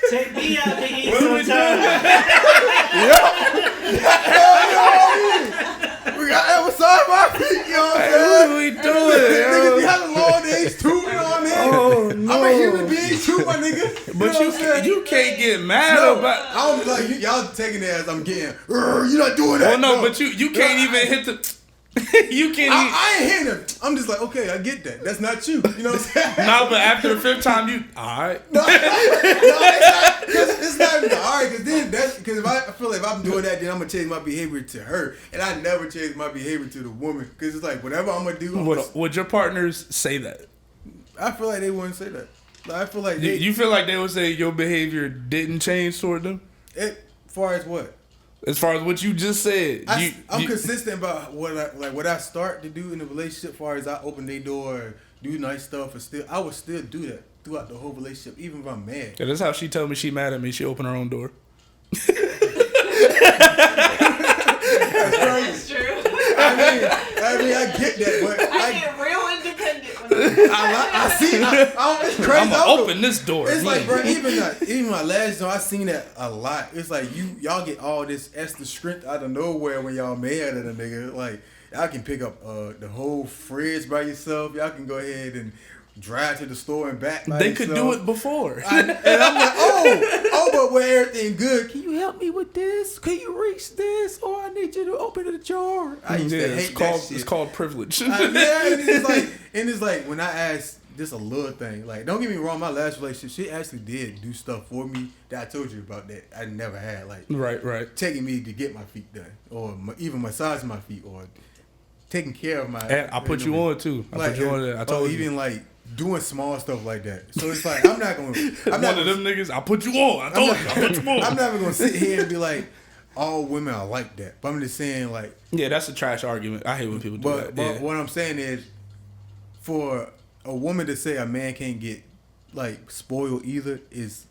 take me out to eat sometime. We got massage my feet, you know what I'm saying? What are we doing? Niggas be having long days too, you know what I mean? Oh no! I'm a human being too, my nigga. But you can't get mad about. I don't like y'all taking it as I'm getting. You're not doing that. Oh no, but you can't even hit the. You can't. I ain't hitting him. I'm just like, okay, I get that. That's not you. You know what I'm saying? No, but after the fifth time, you all right. No, it's not even all right. Because if I feel like if I'm doing that, then I'm gonna change my behavior to her, and I never change my behavior to the woman. Because it's like whatever I'm gonna do. Would your partners say that? I feel like they wouldn't say that. Like, I feel like you feel like they would say your behavior didn't change toward them. As far as what? As far as what you just said, I'm consistent about what I start to do in a relationship. As far as I open their door, do nice stuff, and I would still do that throughout the whole relationship, even if I'm mad. Yeah, that's how she told me she mad at me. She opened her own door. That's true. I mean, I get that, but I get real independent. I see. It's crazy. I'm gonna open this door. It's like, bro, even my last job, I seen that a lot. It's like y'all get all this extra strength out of nowhere when y'all mad at a nigga. Like y'all can pick up the whole fridge by yourself. Y'all can go ahead and drive to the store and back by They could do it before. And I'm like, but when everything good, can you help me with this? Can you reach this? Or I need you to open the jar. I used to hate that shit. It's called privilege. And it's like when I asked this a little thing, like don't get me wrong, my last relationship, she actually did do stuff for me that I told you about that I never had. Like right. taking me to get my feet done, or even massaging my feet, or taking care of my. And I put you on too. I put you on there. I told you. Even like doing small stuff like that. So it's like I'm not gonna. I'm one of them niggas. I put you on. I told you. I put you on. I'm never gonna sit here and be like, all women are like that. But I'm just saying, like. Yeah, that's a trash argument. I hate when people do that. But what I'm saying is, for a woman to say a man can't get like spoiled either is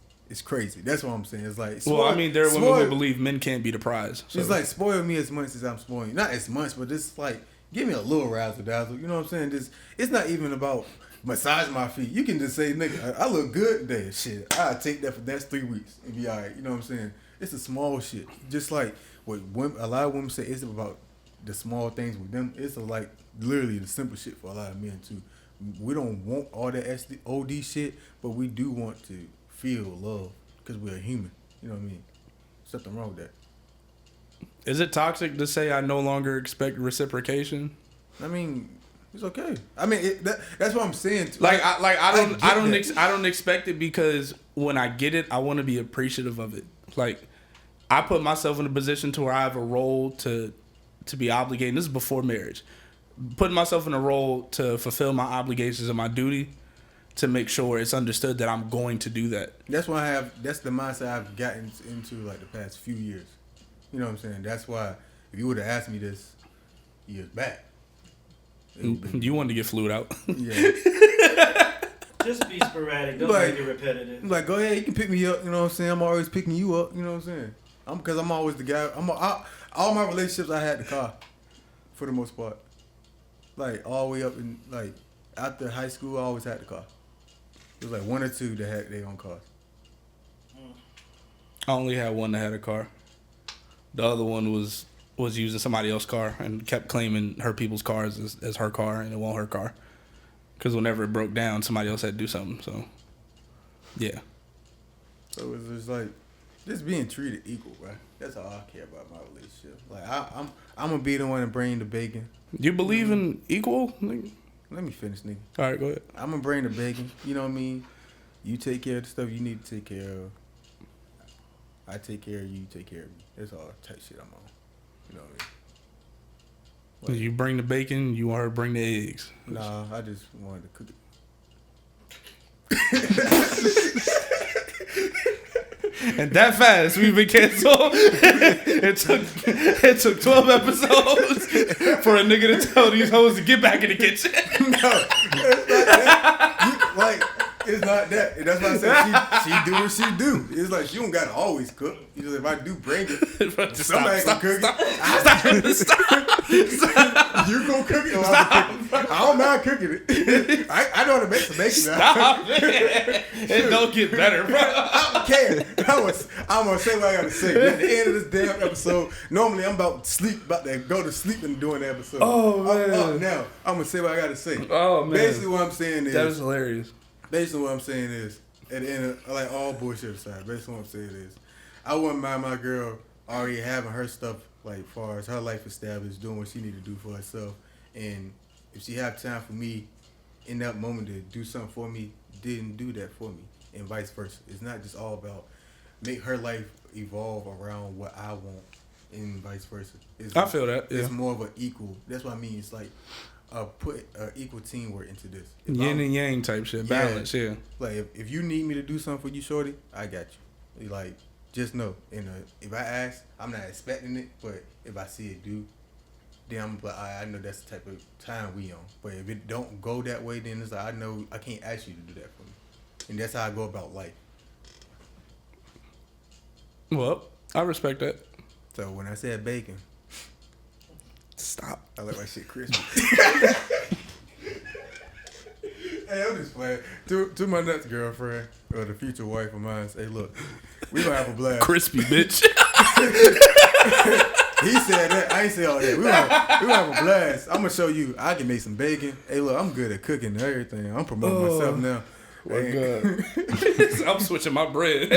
crazy. That's what I'm saying. It's like well, I mean, there are women who believe men can't be the prize. So. It's like spoil me as much as I'm spoiling you. Not as much, but just like give me a little razzle dazzle. You know what I'm saying? It's not even about massage my feet. You can just say, nigga, I look good today. Shit, I'll take that for the next 3 weeks and be alright. You know what I'm saying? It's a small shit. Just like what a lot of women say, it's about the small things with them. It's like literally the simple shit for a lot of men too. We don't want all that OD shit, but we do want to feel love because we're human. You know what I mean? There's nothing wrong with that. Is it toxic to say I no longer expect reciprocation? I mean, it's okay. I mean, that's what I'm saying. Too. I don't expect it because when I get it, I want to be appreciative of it. Like, I put myself in a position to where I have a role to be obligated. This is before marriage. Putting myself in a role to fulfill my obligations and my duty. to make sure it's understood that I'm going to do that. That's why that's the mindset I've gotten into like the past few years. You know what I'm saying? That's why if you would have asked me this years back, You wanted to get flued out. Yeah. Just be sporadic. Don't make it repetitive. Like, go ahead, you can pick me up. You know what I'm saying? I'm always picking you up. You know what I'm saying? Because I'm always the guy. All my relationships, I had the car, for the most part. Like all the way up in like after high school, I always had the car. It was like one or two that had their own cars. I only had one that had a car. The other one was using somebody else's car and kept claiming her people's cars as her car, and it wasn't her car. Because whenever it broke down, somebody else had to do something. So, yeah. So it was just like, just being treated equal, bro. That's all I care about my relationship. Like I'm gonna be the one to bring the bacon. You believe in equal? Let me finish, nigga. All right, go ahead. I'm gonna bring the bacon. You know what I mean? You take care of the stuff you need to take care of. I take care of you. You take care of me. That's all type shit I'm on. You know what I mean? Like, You bring the bacon. You want her to bring the eggs. Nah, I just wanted to cook it. And that fast, we've been canceled. It took 12 episodes for a nigga to tell these hoes to get back in the kitchen. No, it's not that. It's not that. That's why I said she do what she do. It's like she don't gotta always cook. You just, if I do bring it, somebody can cook it. You gonna cook it? Or I don't mind cooking it. I know how to make some bacon now. Stop it. It don't get better, bro. I don't care. I'm gonna say what I gotta say. At the end of this damn episode, normally I'm about to go to sleep and doing the episode. Oh, man. Now I'm gonna say what I gotta say. Oh, man. Basically, what I'm saying is That is hilarious. Basically, what I'm saying is, at the end of, like, all bullshit aside, basically what I'm saying is, I wouldn't mind my girl already having her stuff, like, far as her life established, doing what she need to do for herself, and if she have time for me in that moment to do something for me, didn't do that for me, and vice versa. It's not just all about make her life evolve around what I want, and vice versa. I feel that, yeah. It's more of an equal, that's what I mean, it's like, put equal teamwork into this. Yin and yang type shit. Balance, yeah. Like, if you need me to do something for you, shorty, I got you. Like, just know. And if I ask, I'm not expecting it, but if I see it do, then I know that's the type of time we on. But if it don't go that way, then it's like, I know I can't ask you to do that for me. And that's how I go about life. Well, I respect that. So when I said bacon, stop. I like my shit crispy. Hey, I'm just playing. To my next girlfriend, or the future wife of mine, say, look, we gonna have a blast. Crispy, bitch. He said that. I ain't say all that. We gonna have a blast. I'm gonna show you. I can make some bacon. Hey, look, I'm good at cooking and everything. I'm promoting myself now. My God. I'm switching my bread.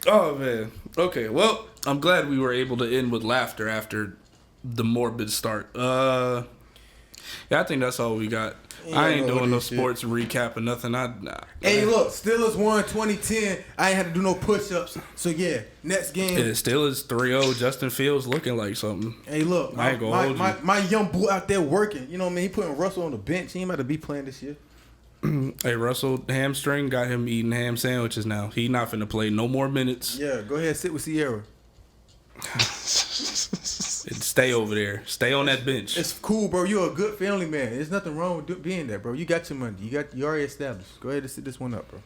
Oh, man. Okay, well, I'm glad we were able to end with laughter after the morbid start. Yeah, I think that's all we got. I ain't doing no sports recap or nothing. Hey, look, Steelers won 2010. I ain't had to do no push-ups. So, yeah, next game. Yeah, Steelers 3-0. Justin Fields looking like something. Hey, look, my young boy out there working. You know what I mean? He putting Russell on the bench. He ain't about to be playing this year. Hey, Russell, hamstring, got him eating ham sandwiches now. He not finna play no more minutes. Yeah, go ahead, sit with Sierra. Stay over there. Stay on that bench. It's cool, bro. You're a good family man. There's nothing wrong with being there, bro. You got your money. You already established. Go ahead and sit this one up, bro.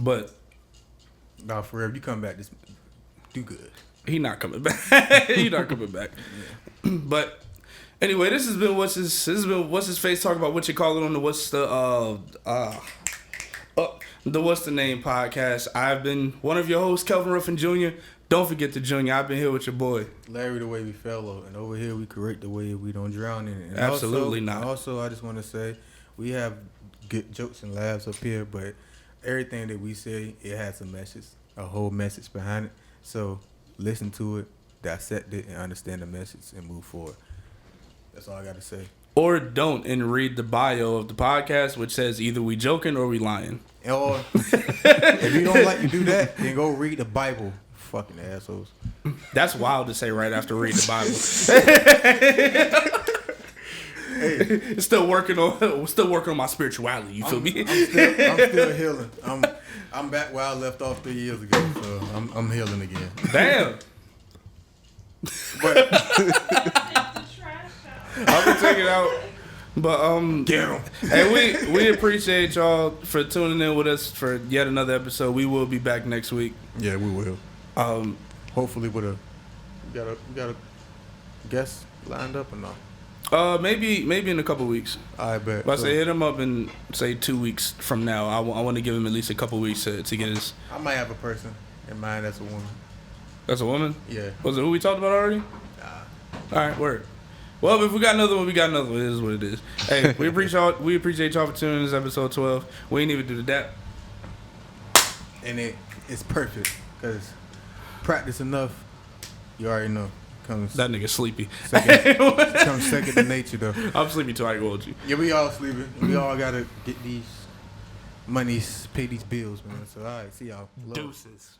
But nah, for real, you come back, just do good. He not coming back. He not coming back. Yeah. But anyway, this has been what's his face talking about what you call it on the what's the name podcast. I've been one of your hosts, Kelvin Jr. Don't forget the Junior. I've been here with your boy Larry the Wavy Fellow, and over here we correct the way we don't drown in it. And absolutely not. Also, I just want to say we have good jokes and laughs up here, but everything that we say, it has a message, a whole message behind it. So listen to it, dissect it, and understand the message, and move forward. That's all I got to say. Or don't and read the bio of the podcast, which says either we joking or we lying. Or if you don't like to do that, then go read the Bible. Fucking assholes. That's wild to say right after reading the Bible. Hey, still working on my spirituality. You feel me? I'm still healing. I'm back where I left off 3 years ago, so I'm healing again. Damn. But I'm gonna take it out. But get 'em. hey, we appreciate y'all for tuning in with us for yet another episode. We will be back next week. Yeah, we will. Hopefully with we got a guest lined up or not? Maybe in a couple weeks. I bet. But I say hit him up in say 2 weeks from now. I want to give him at least a couple weeks to get his. I might have a person in mind that's a woman. That's a woman. Yeah. Was it who we talked about already? All right, word. Well, if we got another one, we got another one. It is what it is. Hey, we appreciate y'all for tuning in. This is episode 12. We ain't even do the dap. And it's perfect because practice enough, you already know. Comes That nigga sleepy. comes second to nature though. I'm sleepy too. I ain't gonna hold you. Yeah, we all sleeping. We all gotta get these monies, pay these bills, man. So all right, see y'all. Love. Deuces.